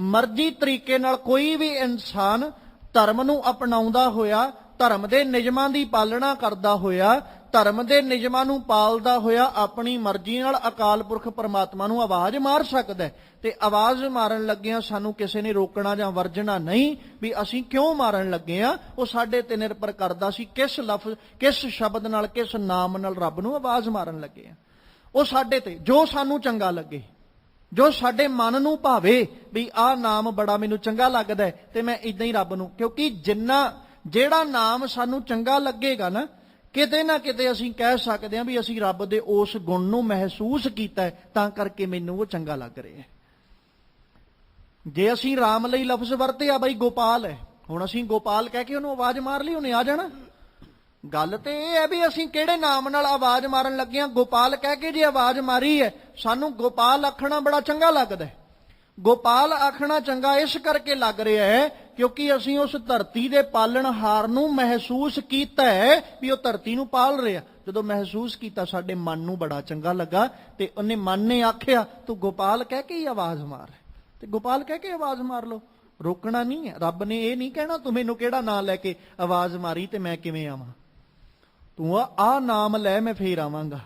ਮਰਜ਼ੀ ਤਰੀਕੇ ਨਾਲ ਕੋਈ ਵੀ ਇਨਸਾਨ ਧਰਮ ਨੂੰ ਅਪਣਾਉਂਦਾ ਹੋਇਆ, ਧਰਮ ਦੇ ਨਿਯਮਾਂ ਦੀ ਪਾਲਣਾ ਕਰਦਾ ਹੋਇਆ, ਧਰਮ ਦੇ ਨਿਯਮਾਂ ਨੂੰ ਪਾਲਦਾ ਹੋਇਆ ਆਪਣੀ ਮਰਜ਼ੀ ਨਾਲ ਅਕਾਲ ਪੁਰਖ ਪਰਮਾਤਮਾ ਨੂੰ ਆਵਾਜ਼ ਮਾਰ ਸਕਦਾ ਹੈ। ਤੇ ਆਵਾਜ਼ ਮਾਰਨ ਲੱਗਿਆਂ ਸਾਨੂੰ ਕਿਸੇ ਨੇ ਰੋਕਣਾ ਜਾਂ ਵਰਜਣਾ ਨਹੀਂ ਵੀ ਅਸੀਂ ਕਿਉਂ ਮਾਰਨ ਲੱਗੇ ਆ। ਉਹ ਸਾਡੇ ਤੇ ਨਿਰਭਰ ਕਰਦਾ ਸੀ ਕਿਸ ਲਫ਼ਜ਼, ਕਿਸ ਸ਼ਬਦ ਨਾਲ, ਕਿਸ ਨਾਮ ਨਾਲ ਰੱਬ ਨੂੰ ਆਵਾਜ਼ ਮਾਰਨ ਲੱਗੇ ਆ। ਉਹ ਸਾਡੇ ਤੇ ਜੋ ਸਾਨੂੰ ਚੰਗਾ ਲੱਗੇ, ਜੋ ਸਾਡੇ ਮਨ ਨੂੰ ਭਾਵੇ ਵੀ ਆਹ ਨਾਮ ਬੜਾ ਮੈਨੂੰ ਚੰਗਾ ਲੱਗਦਾ ਹੈ ਤੇ ਮੈਂ ਇਦਾਂ ਹੀ ਰੱਬ ਨੂੰ, ਕਿਉਂਕਿ ਜਿਹੜਾ ਨਾਮ ਸਾਨੂੰ ਚੰਗਾ ਲੱਗੇਗਾ ਨਾ ਕਿਤੇ ਅਸੀਂ ਕਹਿ ਸਕਦੇ ਹਾਂ ਵੀ ਅਸੀਂ ਰੱਬ ਦੇ ਉਸ ਗੁਣ ਨੂੰ ਮਹਿਸੂਸ ਕੀਤਾ ਹੈ, ਤਾਂ ਕਰਕੇ ਮੈਨੂੰ ਉਹ ਚੰਗਾ ਲੱਗ ਰਿਹਾ ਹੈ। ਜੇ ਅਸੀਂ ਰਾਮ ਲਈ ਲਫ਼ਜ਼ ਵਰਤਿਆ ਬਈ ਗੋਪਾਲ ਹੈ, ਹੁਣ ਅਸੀਂ ਗੋਪਾਲ ਕਹਿ ਕੇ ਉਹਨੂੰ ਆਵਾਜ਼ ਮਾਰ ਲਈ, ਉਹਨੇ ਆ ਜਾਣਾ। ਗੱਲ ਤੇ ਇਹ ਹੈ ਵੀ ਅਸੀਂ ਕਿਹੜੇ ਨਾਮ ਨਾਲ ਆਵਾਜ਼ ਮਾਰਨ ਲੱਗੇ ਹਾਂ। ਗੋਪਾਲ ਕਹਿ ਕੇ ਜੇ ਆਵਾਜ਼ ਮਾਰੀ ਹੈ, ਸਾਨੂੰ ਗੋਪਾਲ ਆਖਣਾ ਬੜਾ ਚੰਗਾ ਲੱਗਦਾ ਹੈ। ਗੋਪਾਲ ਆਖਣਾ ਚੰਗਾ ਇਸ ਕਰਕੇ ਲੱਗ ਰਿਹਾ ਹੈ ਕਿਉਂਕਿ ਅਸੀਂ ਉਸ ਧਰਤੀ ਦੇ ਪਾਲਣਹਾਰ ਨੂੰ ਮਹਿਸੂਸ ਕੀਤਾ ਹੈ ਵੀ ਉਹ ਧਰਤੀ ਨੂੰ ਪਾਲ ਰਿਹਾ। ਜਦੋਂ ਮਹਿਸੂਸ ਕੀਤਾ ਸਾਡੇ ਮਨ ਨੂੰ ਬੜਾ ਚੰਗਾ ਲੱਗਾ ਤੇ ਉਹਨੇ ਮਨ ਨੇ ਆਖਿਆ ਤੂੰ ਗੋਪਾਲ ਕਹਿ ਕੇ ਹੀ ਆਵਾਜ਼ ਮਾਰ। ਤੇ ਗੋਪਾਲ ਕਹਿ ਕੇ ਆਵਾਜ਼ ਮਾਰ ਲਓ। ਰੋਕਣਾ ਨਹੀਂ ਹੈ। ਰੱਬ ਨੇ ਇਹ ਨਹੀਂ ਕਹਿਣਾ ਤੂੰ ਮੈਨੂੰ ਕਿਹੜਾ ਨਾਂ ਲੈ ਕੇ ਆਵਾਜ਼ ਮਾਰੀ ਤੇ ਮੈਂ ਕਿਵੇਂ ਆਵਾਂ, ਤੂੰ ਆਹ ਨਾਮ ਲੈ ਮੈਂ ਫੇਰ ਆਵਾਂਗਾ।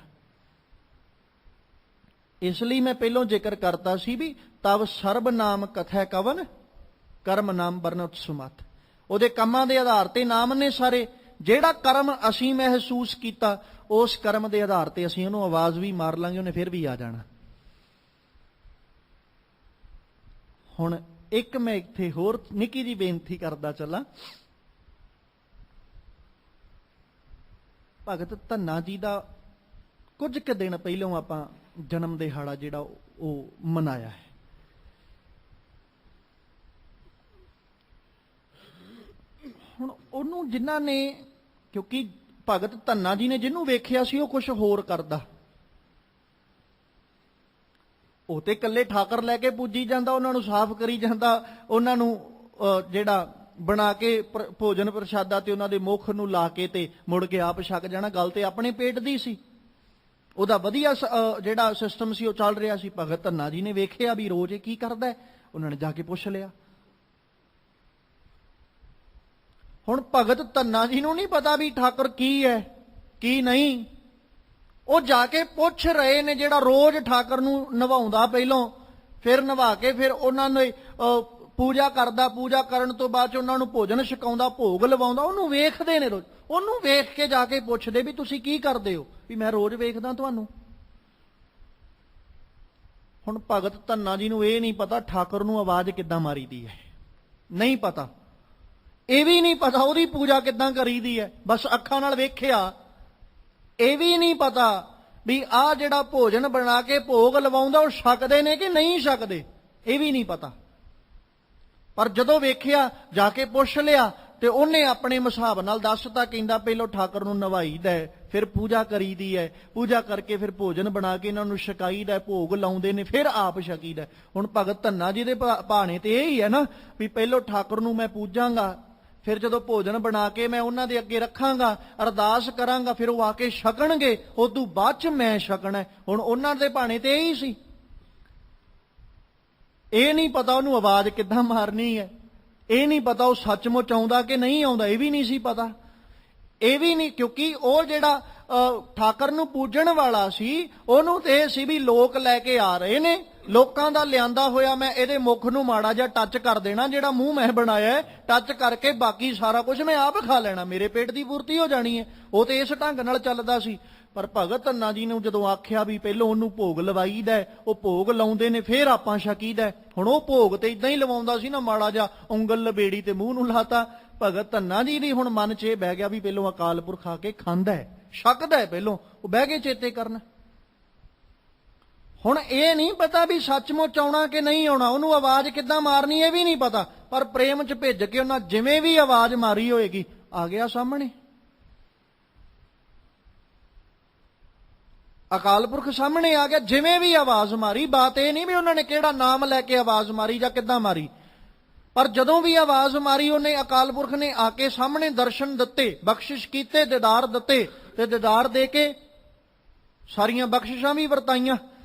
ਇਸ ਲਈ ਮੈਂ ਪਹਿਲੋਂ ਜ਼ਿਕਰ ਕਰਤਾ ਸੀ ਵੀ ਤਵ ਸਰਬ ਨਾਮ ਕਥੈ ਕਵਨ ਕਰਮ ਨਾਮ ਵਰਨਤ ਸੁਮਤ। ਉਹਦੇ ਕੰਮਾਂ ਦੇ ਆਧਾਰ ਤੇ ਨਾਮ ਨੇ ਸਾਰੇ। ਜਿਹੜਾ ਕਰਮ ਅਸੀਂ ਮਹਿਸੂਸ ਕੀਤਾ ਉਸ ਕਰਮ ਦੇ ਆਧਾਰ ਤੇ ਅਸੀਂ ਉਹਨੂੰ ਆਵਾਜ਼ ਵੀ ਮਾਰ ਲਾਂਗੇ, ਉਹਨੇ ਫਿਰ ਵੀ ਆ ਜਾਣਾ। ਹੁਣ ਇੱਕ ਮੈਂ ਇੱਥੇ ਹੋਰ ਨਿੱਕੀ ਜਿਹੀ ਬੇਨਤੀ ਕਰਦਾ ਚੱਲਾਂ। ਭਗਤ ਧੰਨਾ ਜੀ ਦਾ ਕੁਝ ਕੁ ਦਿਨ ਪਹਿਲੋਂ ਆਪਾਂ ਜਨਮ ਦਿਹਾੜਾ ਜਿਹੜਾ ਉਹ ਮਨਾਇਆ ਹੈ। ਹੁਣ ਉਹਨੂੰ ਜਿਨ੍ਹਾਂ ਨੇ, ਕਿਉਂਕਿ ਭਗਤ ਧੰਨਾ ਜੀ ਨੇ ਜਿਹਨੂੰ ਵੇਖਿਆ ਸੀ ਉਹ ਕੁਝ ਹੋਰ ਕਰਦਾ, ਉਹ ਤੇ ਇਕੱਲੇ ਠਾਕਰ ਲੈ ਕੇ ਪੂਜੀ ਜਾਂਦਾ, ਉਹਨਾਂ ਨੂੰ ਸਾਫ਼ ਕਰੀ ਜਾਂਦਾ, ਉਹਨਾਂ ਨੂੰ ਜਿਹੜਾ ਬਣਾ ਕੇ ਭੋਜਨ ਪ੍ਰਸ਼ਾਦਾ ਤੇ ਉਹਨਾਂ ਦੇ ਮੁਖ ਨੂੰ ਲਾ ਕੇ ਤੇ ਮੁੜ ਕੇ ਆਪ ਛਕ ਜਾਣਾ। ਗੱਲ ਤੇ ਆਪਣੇ ਪੇਟ ਦੀ ਸੀ, ਉਹਦਾ ਵਧੀਆ ਜਿਹੜਾ ਸਿਸਟਮ ਸੀ ਉਹ ਚੱਲ ਰਿਹਾ ਸੀ। ਭਗਤ ਧੰਨਾ ਜੀ ਨੇ ਵੇਖਿਆ ਵੀ ਰੋਜ਼ ਇਹ ਕੀ ਕਰਦਾ, ਉਹਨਾਂ ਨੇ ਜਾ ਕੇ ਪੁੱਛ ਲਿਆ। ਹੁਣ ਭਗਤ ਧੰਨਾ ਜੀ ਨੂੰ ਨਹੀਂ ਪਤਾ ਵੀ ਠਾਕਰ ਕੀ ਹੈ ਕੀ ਨਹੀਂ, ਉਹ ਜਾ ਕੇ ਪੁੱਛ ਰਹੇ ਨੇ ਜਿਹੜਾ ਰੋਜ਼ ਠਾਕਰ ਨੂੰ ਨਵਾਉਂਦਾ, ਪਹਿਲੋਂ ਫਿਰ ਨਵਾ ਕੇ ਫਿਰ ਉਹਨਾਂ ਨੇ ਪੂਜਾ ਕਰਦਾ, ਪੂਜਾ ਕਰਨ ਤੋਂ ਬਾਅਦ ਚ ਉਹਨਾਂ ਨੂੰ ਭੋਜਨ ਛਕਾਉਂਦਾ, ਭੋਗ ਲਵਾਉਂਦਾ। ਉਹਨੂੰ ਵੇਖਦੇ ਨੇ ਰੋਜ਼, ਉਹਨੂੰ ਵੇਖ ਕੇ ਜਾ ਕੇ ਪੁੱਛਦੇ ਵੀ ਤੁਸੀਂ ਕੀ ਕਰਦੇ ਹੋ, ਵੀ ਮੈਂ ਰੋਜ਼ ਵੇਖਦਾ ਤੁਹਾਨੂੰ। ਹੁਣ ਭਗਤ ਧੰਨਾ ਜੀ ਨੂੰ ਇਹ ਨਹੀਂ ਪਤਾ ਠਾਕਰ ਨੂੰ ਆਵਾਜ਼ ਕਿੱਦਾਂ ਮਾਰੀਦੀ ਹੈ, ਨਹੀਂ ਪਤਾ। ਇਹ ਵੀ ਨਹੀਂ ਪਤਾ ਉਹਦੀ ਪੂਜਾ ਕਿੱਦਾਂ ਕਰੀਦੀ ਹੈ, ਬਸ ਅੱਖਾਂ ਨਾਲ ਵੇਖਿਆ। ਇਹ ਵੀ ਨਹੀਂ ਪਤਾ ਵੀ ਆਹ ਜਿਹੜਾ ਭੋਜਨ ਬਣਾ ਕੇ ਭੋਗ ਲਵਾਉਂਦਾ ਉਹ ਛਕਦੇ ਨੇ ਕਿ ਨਹੀਂ ਛਕਦੇ, ਇਹ ਵੀ ਨਹੀਂ ਪਤਾ। ਪਰ ਜਦੋਂ ਵੇਖਿਆ ਜਾ ਕੇ ਪੁੱਛ ਲਿਆ ਤੇ ਉਹਨੇ ਆਪਣੇ ਹਿਸਾਬ ਨਾਲ ਦੱਸਤਾ। ਕਹਿੰਦਾ ਪਹਿਲੋਂ ਠਾਕਰ ਨੂੰ ਨਵਾਈਦਾ, ਫਿਰ ਪੂਜਾ ਕਰੀਦੀ ਹੈ, ਪੂਜਾ ਕਰਕੇ ਫਿਰ ਭੋਜਨ ਬਣਾ ਕੇ ਇਹਨਾਂ ਨੂੰ ਛਕਾਈਦਾ, ਭੋਗ ਲਾਉਂਦੇ ਨੇ, ਫਿਰ ਆਪ ਛਕੀਦਾ। ਹੁਣ ਭਗਤ ਧੰਨਾ ਜੀ ਦੇ ਭਾਣੇ ਤੇ ਇਹ ਹੀ ਹੈ ਨਾ ਵੀ ਪਹਿਲੋਂ ਠਾਕਰ ਨੂੰ ਮੈਂ ਪੂਜਾਂਗਾ, ਫਿਰ ਜਦੋਂ ਭੋਜਨ ਬਣਾ ਕੇ ਮੈਂ ਉਹਨਾਂ ਦੇ ਅੱਗੇ ਰੱਖਾਂਗਾ, ਅਰਦਾਸ ਕਰਾਂਗਾ, ਫਿਰ ਉਹ ਆ ਕੇ ਛਕਣਗੇ, ਉਦੋਂ ਬਾਅਦ ਚ ਮੈਂ ਛਕਣਾ। ਹੁਣ ਉਹਨਾਂ ਦੇ ਭਾਣੇ ਤੇ ਇਹੀ ਸੀ। ਇਹ ਨਹੀਂ ਪਤਾ ਉਹਨੂੰ ਆਵਾਜ਼ ਕਿੱਦਾਂ ਮਾਰਨੀ ਹੈ, ਇਹ ਨਹੀਂ ਪਤਾ ਉਹ ਸੱਚਮੁੱਚ ਆਉਂਦਾ ਕਿ ਨਹੀਂ ਆਉਂਦਾ, ਇਹ ਵੀ ਨਹੀਂ ਸੀ ਪਤਾ। ਇਹ ਵੀ ਨਹੀਂ, ਕਿਉਂਕਿ ਉਹ ਜਿਹੜਾ ਠਾਕਰ ਨੂੰ ਪੂਜਣ ਵਾਲਾ ਸੀ ਉਹਨੂੰ ਤੇ ਇਹ ਸੀ ਵੀ ਲੋਕ ਲੈ ਕੇ ਆ ਰਹੇ ਨੇ, ਲੋਕਾਂ ਦਾ ਲਿਆਂਦਾ ਹੋਇਆ ਮੈਂ ਇਹਦੇ ਮੁਖ ਨੂੰ ਮਾੜਾ ਜਿਹਾ ਟੱਚ ਕਰ ਦੇਣਾ, ਜਿਹੜਾ ਮੂੰਹ ਮੈਂ ਬਣਾਇਆ ਟੱਚ ਕਰਕੇ ਬਾਕੀ ਸਾਰਾ ਕੁਝ ਮੈਂ ਆਪ ਖਾ ਲੈਣਾ, ਮੇਰੇ ਪੇਟ ਦੀ ਪੂਰਤੀ ਹੋ ਜਾਣੀ ਹੈ। ਉਹ ਤੇ ਇਸ ਢੰਗ ਨਾਲ ਚੱਲਦਾ ਸੀ। ਪਰ ਭਗਤ ਧੰਨਾ ਜੀ ਨੂੰ ਜਦੋਂ ਆਖਿਆ ਵੀ ਪਹਿਲੋਂ ਉਹਨੂੰ ਭੋਗ ਲਵਾਈਦਾ, ਉਹ ਭੋਗ ਲਾਉਂਦੇ ਨੇ, ਫਿਰ ਆਪਾਂ ਛਕੀਦਾ। ਹੁਣ ਉਹ ਭੋਗ ਤੇ ਇਦਾਂ ਹੀ ਲਵਾਉਂਦਾ ਸੀ ਨਾ, ਮਾੜਾ ਜਿਹਾ ਉਂਗਲ ਲਬੇੜੀ ਤੇ ਮੂੰਹ ਨੂੰ ਲਾਤਾ। ਭਗਤ ਧੰਨਾ ਜੀ ਦੀ ਹੁਣ ਮਨ 'ਚ ਇਹ ਬਹਿ ਗਿਆ ਵੀ ਪਹਿਲੋਂ ਅਕਾਲ ਪੁਰਖ ਆ ਕੇ ਖਾਂਦਾ, ਛਕਦਾ, ਪਹਿਲੋਂ ਉਹ ਬਹਿ ਕੇ ਚੇਤੇ ਕਰਨਾ। ਹੁਣ ਇਹ ਨਹੀਂ ਪਤਾ ਵੀ ਸੱਚਮੁੱਚ ਆਉਣਾ ਕਿ ਨਹੀਂ ਆਉਣਾ, ਉਹਨੂੰ ਆਵਾਜ਼ ਕਿੱਦਾਂ ਮਾਰਨੀ ਇਹ ਵੀ ਨਹੀਂ ਪਤਾ। ਪਰ ਪ੍ਰੇਮ 'ਚ ਭਿੱਜ ਕੇ ਉਹਨਾਂ ਜਿਵੇਂ ਵੀ ਆਵਾਜ਼ ਮਾਰੀ ਹੋਏਗੀ, ਆ ਗਿਆ ਸਾਹਮਣੇ ਅਕਾਲ ਪੁਰਖ, ਸਾਹਮਣੇ ਆ ਗਿਆ। ਜਿਵੇਂ ਵੀ ਆਵਾਜ਼ ਮਾਰੀ, ਬਾਤ ਇਹ ਨਹੀਂ ਵੀ ਉਹਨਾਂ ਨੇ ਕਿਹੜਾ ਨਾਮ ਲੈ ਕੇ ਆਵਾਜ਼ ਮਾਰੀ ਜਾਂ ਕਿੱਦਾਂ ਮਾਰੀ, ਪਰ ਜਦੋਂ ਵੀ ਆਵਾਜ਼ ਮਾਰੀ ਉਹਨੇ, ਅਕਾਲ ਪੁਰਖ ਨੇ ਆ ਕੇ ਸਾਹਮਣੇ ਦਰਸ਼ਨ ਦਿੱਤੇ, ਬਖਸ਼ਿਸ਼ ਕੀਤੇ, ਦੀਦਾਰ ਦਿੱਤੇ, ਤੇ ਦੀਦਾਰ ਦੇ ਕੇ ਸਾਰੀਆਂ ਬਖਸ਼ਿਸ਼ਾਂ ਵੀ ਵਰਤਾਈਆਂ।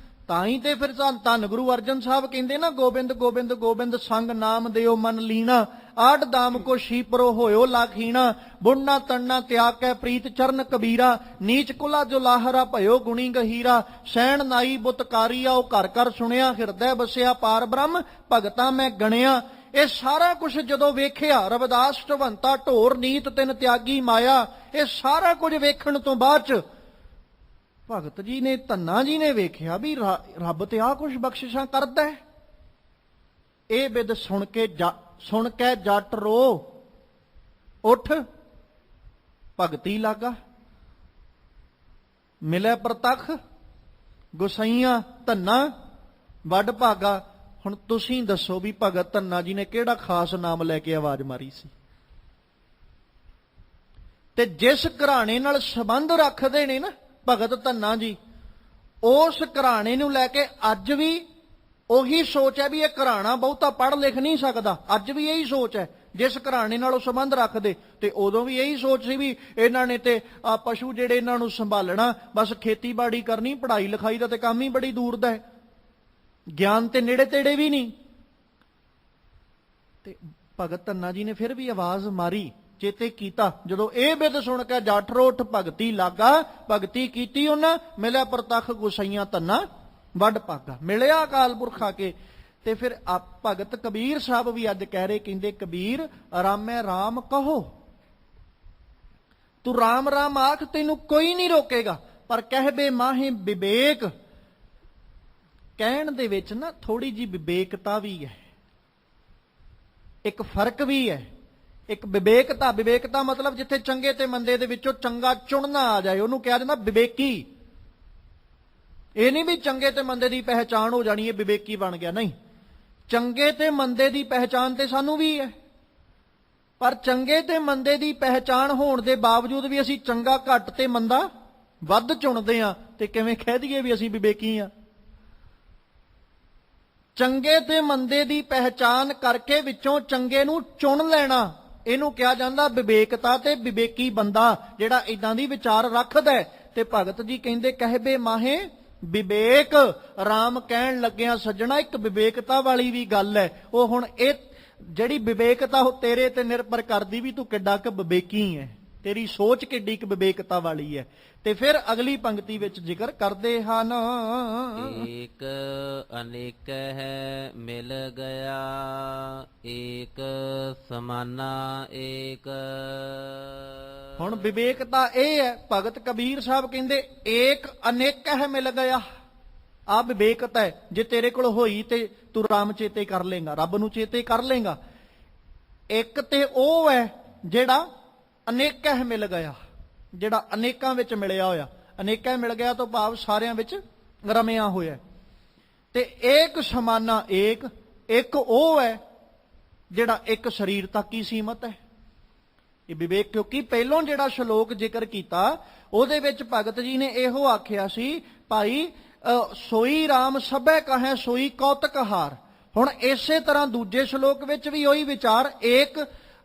ਤਾਂ ਹੀ ਤੇ ਫਿਰ ਧੰਨ ਗੁਰੂ ਅਰਜਨ ਸਾਹਿਬ ਕਹਿੰਦੇ ਨਾ, ਗੋਬਿੰਦ ਗੋਬਿੰਦ ਗੋਬਿੰਦ ਸੰਗ ਨਾਮ ਦਿਓ ਮਨ ਲੀਣਾ, ਆਠ ਦਾਮ ਕੋ ਸ਼ੀਪਰੋ ਹੋਇਓ ਲਾਖੀਣਾ, ਬੁਣਨਾ ਤਣਨਾ ਤਿਆਗ ਕੈ ਪ੍ਰੀਤ ਚਰਨ ਕਬੀਰਾ, ਨੀਚ ਕੁਲਾ ਜੋ ਲਾਹਰਾ ਭਇਓ ਗੁਣੀ ਗਹੀਰਾ, ਸੈਣ ਨਾਈ ਬੁੱਤਕਾਰੀਆ ਉਹ ਘਰ ਘਰ ਸੁਣਿਆ, ਹਿਰਦੈ ਬਸਿਆ ਪਾਰ ਬ੍ਰਹਮ ਭਗਤਾਂ ਮੈਂ ਗਣਿਆ। ਇਹ ਸਾਰਾ ਕੁਝ ਜਦੋਂ ਵੇਖਿਆ, ਰਵਿਦਾਸ ਢਵੰਤਾ ਢੋਰ ਨੀਤ ਤਿਨ ਤਿਆਗੀ ਮਾਇਆ, ਇਹ ਸਾਰਾ ਕੁਝ ਵੇਖਣ ਤੋਂ ਬਾਅਦ ਚ ਭਗਤ ਜੀ ਨੇ, ਧੰਨਾ ਜੀ ਨੇ ਵੇਖਿਆ ਵੀ ਰੱਬ ਤੇ ਆਹ ਕੁਝ ਬਖਸ਼ਿਸ਼ਾਂ ਕਰਦਾ ਹੈ। ਇਹ ਬਿਦ ਸੁਣ ਕੇ ਜੱਟ ਰੋ ਉੱਠ ਭਗਤੀ ਲਾਗਾ, ਮਿਲੇ ਪ੍ਰਤੱਖ ਗੁਸਾਈਆਂ ਧੰਨਾ ਵੱਡ ਭਾਗਾ। ਹੁਣ ਤੁਸੀਂ ਦੱਸੋ ਵੀ ਭਗਤ ਧੰਨਾ ਜੀ ਨੇ ਕਿਹੜਾ ਖਾਸ ਨਾਮ ਲੈ ਕੇ ਆਵਾਜ਼ ਮਾਰੀ ਸੀ? ਤੇ ਜਿਸ ਘਰਾਣੇ ਨਾਲ ਸੰਬੰਧ ਰੱਖਦੇ ਨੇ ਨਾ ਭਗਤ ਧੰਨਾ ਜੀ, ਉਸ ਘਰਾਣੇ ਨੂੰ ਲੈ ਕੇ ਅੱਜ ਵੀ ਉਹੀ ਸੋਚ ਹੈ ਵੀ ਇਹ ਘਰਾਣਾ ਬਹੁਤਾ ਪੜ੍ਹ ਲਿਖ ਨਹੀਂ ਸਕਦਾ। ਅੱਜ ਵੀ ਇਹੀ ਸੋਚ ਹੈ ਜਿਸ ਘਰਾਣੇ ਨਾਲ ਉਹ ਸੰਬੰਧ ਰੱਖਦੇ। ਤੇ ਉਦੋਂ ਵੀ ਇਹੀ ਸੋਚ ਸੀ ਵੀ ਇਹਨਾਂ ਨੇ ਤੇ ਪਸ਼ੂ ਜਿਹੜੇ ਇਹਨਾਂ ਨੂੰ ਸੰਭਾਲਣਾ, ਬਸ ਖੇਤੀਬਾੜੀ ਕਰਨੀ, ਪੜ੍ਹਾਈ ਲਿਖਾਈ ਦਾ ਤੇ ਕੰਮ ਹੀ ਬੜੀ ਦੂਰ ਦਾ ਹੈ, ਗਿਆਨ ਤੇ ਨੇੜੇ ਤੇੜੇ ਵੀ ਨਹੀਂ। ਤੇ ਭਗਤ ਧੰਨਾ ਜੀ ਨੇ ਫਿਰ ਵੀ ਆਵਾਜ਼ ਮਾਰੀ, ਚੇਤੇ ਕੀਤਾ। ਜਦੋਂ ਇਹ ਬਿਧ ਸੁਣ ਕੇ ਜੱਟ ਰੋਠ ਭਗਤੀ ਲਾਗਾ, ਭਗਤੀ ਕੀਤੀ ਉਹਨਾਂ, ਮਿਲਿਆ ਪ੍ਰਤੱਖ ਗੁਸਾਈਆਂ ਧੰਨਾ ਵੱਡ ਭਾਗਾ। ਮਿਲਿਆ ਅਕਾਲ ਪੁਰਖ ਆ ਕੇ। ਤੇ ਫਿਰ ਭਗਤ ਕਬੀਰ ਸਾਹਿਬ ਵੀ ਅੱਜ ਕਹਿ ਰਹੇ, ਕਹਿੰਦੇ ਕਬੀਰ ਰਾਮੈ ਰਾਮ ਕਹੋ, ਤੂੰ ਰਾਮ ਰਾਮ ਆਖ, ਤੈਨੂੰ ਕੋਈ ਨਹੀਂ ਰੋਕੇਗਾ, ਪਰ ਕਹਿਬੇ ਮਾਹੇ ਵਿਵੇਕ। ਕਹਿਣ ਦੇ ਵਿੱਚ ਨਾ ਥੋੜੀ ਜੀ ਵਿਵੇਕਤਾ ਵੀ ਹੈ, ਇੱਕ ਫਰਕ ਵੀ ਹੈ। ਇੱਕ ਵਿਵੇਕਤਾ ਮਤਲਬ ਜਿੱਥੇ ਚੰਗੇ ਤੇ ਮੰਦੇ ਦੇ ਵਿੱਚੋਂ ਚੰਗਾ ਚੁਣਨਾ ਆ ਜਾਏ, ਉਹਨੂੰ ਕਿਹਾ ਜਾਂਦਾ ਵਿਵੇਕੀ। ਇਹ ਨਹੀਂ ਵੀ ਚੰਗੇ ਤੇ ਮੰਦੇ ਦੀ ਪਹਿਚਾਣ ਹੋ ਜਾਣੀ ਹੈ ਵਿਵੇਕੀ ਬਣ ਗਿਆ, ਨਹੀਂ। ਚੰਗੇ ਤੇ ਮੰਦੇ ਦੀ ਪਹਿਚਾਣ ਤੇ ਸਾਨੂੰ ਵੀ ਹੈ, ਪਰ ਚੰਗੇ ਤੇ ਮੰਦੇ ਦੀ ਪਹਿਚਾਣ ਹੋਣ ਦੇ ਬਾਵਜੂਦ ਵੀ ਅਸੀਂ ਚੰਗਾ ਘੱਟ ਤੇ ਮੰਦਾ ਵੱਧ ਚੁਣਦੇ ਆ, ਤੇ ਕਿਵੇਂ ਕਹਿ ਦਈਏ ਵੀ ਅਸੀਂ ਵਿਵੇਕੀ ਆ? ਚੰਗੇ ਤੇ ਮੰਦੇ ਦੀ ਪਹਿਚਾਣ ਕਰਕੇ ਵਿੱਚੋਂ ਚੰਗੇ ਨੂੰ ਚੁਣ ਲੈਣਾ, ਇਹਨੂੰ ਕਿਹਾ ਜਾਂਦਾ ਵਿਵੇਕਤਾ ਤੇ ਵਿਵੇਕੀ ਬੰਦਾ ਜਿਹੜਾ ਇਦਾਂ ਦੀ ਵਿਚਾਰ ਰੱਖਦਾ ਹੈ। ਤੇ ਭਗਤ ਜੀ ਕਹਿੰਦੇ ਕਹਿਬੇ ਮਾਹੇ ਵਿਵੇਕ। ਰਾਮ ਕਹਿਣ ਲੱਗਿਆ ਸੱਜਣਾ ਇੱਕ ਵਿਵੇਕਤਾ ਵਾਲੀ ਵੀ ਗੱਲ ਹੈ। ਉਹ ਹੁਣ ਇਹ ਜਿਹੜੀ ਵਿਵੇਕਤਾ ਉਹ ਤੇਰੇ ਤੇ ਨਿਰਭਰ ਕਰਦੀ ਵੀ ਤੂੰ ਕਿੱਡਾ ਕੁ ਵਿਵੇਕੀ ਹੈ, ਤੇਰੀ ਸੋਚ ਕਿੱਡੀ ਕੁ ਵਿਵੇਕਤਾ ਵਾਲੀ ਹੈ। ਤੇ ਫਿਰ ਅਗਲੀ ਪੰਕਤੀ ਵਿੱਚ ਜ਼ਿਕਰ ਕਰਦੇ ਹਨ, ਏਕ ਅਨੇਕ ਹੈ ਮਿਲ ਗਿਆ, ਏਕ ਸਮਾਨਾ ਏਕ। ਹੁਣ ਵਿਵੇਕਤਾ ਇਹ ਹੈ, ਭਗਤ ਕਬੀਰ ਸਾਹਿਬ ਕਹਿੰਦੇ ਏਕ ਅਨੇਕ ਹੈ ਮਿਲ ਗਿਆ। ਆ ਵਿਵੇਕਤਾ ਹੈ, ਜੇ ਤੇਰੇ ਕੋਲ ਹੋਈ ਤੇ ਤੂੰ ਰਾਮ ਚੇਤੇ ਕਰ ਲੇਗਾ, ਰੱਬ ਨੂੰ ਚੇਤੇ ਕਰ ਲੇਗਾ। ਇੱਕ ਤੇ ਉਹ ਹੈ ਜਿਹੜਾ ਅਨੇਕ ਹੈ ਮਿਲ ਗਿਆ, ਜਿਹੜਾ ਅਨੇਕਾਂ ਵਿੱਚ ਮਿਲਿਆ ਹੋਇਆ। ਅਨੇਕਾਂ ਮਿਲ ਗਿਆ ਤੋਂ ਭਾਵ ਸਾਰਿਆਂ ਵਿੱਚ ਰਮਿਆ ਹੋਇਆ। ਤੇ ਏਕ ਸਮਾਨਾ ਏਕ, ਇੱਕ ਉਹ ਹੈ ਜਿਹੜਾ ਇੱਕ ਸਰੀਰ ਤੱਕ ਹੀ ਸੀਮਤ ਹੈ। ਇਹ ਵਿਵੇਕ, ਕਿਉਂਕਿ ਪਹਿਲੋਂ ਜਿਹੜਾ ਸ਼ਲੋਕ ਜ਼ਿਕਰ ਕੀਤਾ ਉਹਦੇ ਵਿੱਚ ਭਗਤ ਜੀ ਨੇ ਇਹੋ ਆਖਿਆ ਸੀ, ਭਾਈ ਸੋਈ ਰਾਮ ਸਭੈ ਕਹੈ ਸੋਈ ਕੌਤਕ ਹਾਰ। ਹੁਣ ਇਸੇ ਤਰ੍ਹਾਂ ਦੂਜੇ ਸ਼ਲੋਕ ਵਿੱਚ ਵੀ ਉਹੀ ਵਿਚਾਰ, ਏਕ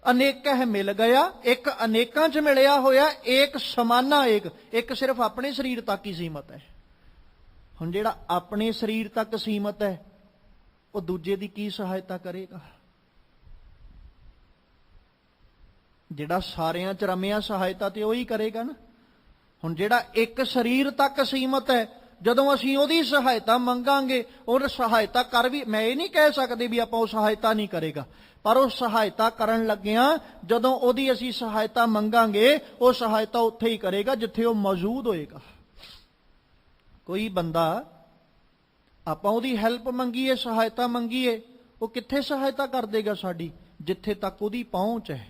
ਅਨੇਕ ਹੈ ਮਿਲ ਗਿਆ, ਇੱਕ ਅਨੇਕਾਂ 'ਚ ਮਿਲਿਆ ਹੋਇਆ, ਏਕ ਸਮਾਨਾ ਏਕ, ਇੱਕ ਸਿਰਫ ਆਪਣੇ ਸਰੀਰ ਤੱਕ ਹੀ ਸੀਮਤ ਹੈ। ਹੁਣ ਜਿਹੜਾ ਆਪਣੇ ਸਰੀਰ ਤੱਕ ਸੀਮਤ ਹੈ ਉਹ ਦੂਜੇ ਦੀ ਕੀ ਸਹਾਇਤਾ ਕਰੇਗਾ? ਜਿਹੜਾ ਸਾਰਿਆਂ 'ਚ ਰਮਿਆ ਸਹਾਇਤਾ ਤੇ ਉਹੀ ਕਰੇਗਾ ਨਾ। ਹੁਣ ਜਿਹੜਾ ਇੱਕ ਸਰੀਰ ਤੱਕ ਸੀਮਤ ਹੈ, ਜਦੋਂ ਅਸੀਂ ਉਹਦੀ ਸਹਾਇਤਾ ਮੰਗਾਂਗੇ, ਉਹ ਸਹਾਇਤਾ ਕਰ ਵੀ, ਮੈਂ ਇਹ ਨਹੀਂ ਕਹਿ ਸਕਦੇ ਵੀ ਆਪਾਂ ਉਹ ਸਹਾਇਤਾ ਨਹੀਂ ਕਰੇਗਾ, ਪਰ ਉਹ ਸਹਾਇਤਾ ਕਰਨ ਲੱਗਿਆਂ ਜਦੋਂ ਉਹਦੀ ਅਸੀਂ ਸਹਾਇਤਾ ਮੰਗਾਂਗੇ, ਉਹ ਸਹਾਇਤਾ ਉੱਥੇ ਹੀ ਕਰੇਗਾ ਜਿੱਥੇ ਉਹ ਮੌਜੂਦ ਹੋਏਗਾ। ਕੋਈ ਬੰਦਾ ਆਪਾਂ ਉਹਦੀ ਹੈਲਪ ਮੰਗੀਏ, ਸਹਾਇਤਾ ਮੰਗੀਏ, ਉਹ ਕਿੱਥੇ ਸਹਾਇਤਾ ਕਰ ਦੇਗਾ ਸਾਡੀ? ਜਿੱਥੇ ਤੱਕ ਉਹਦੀ ਪਹੁੰਚ ਹੈ।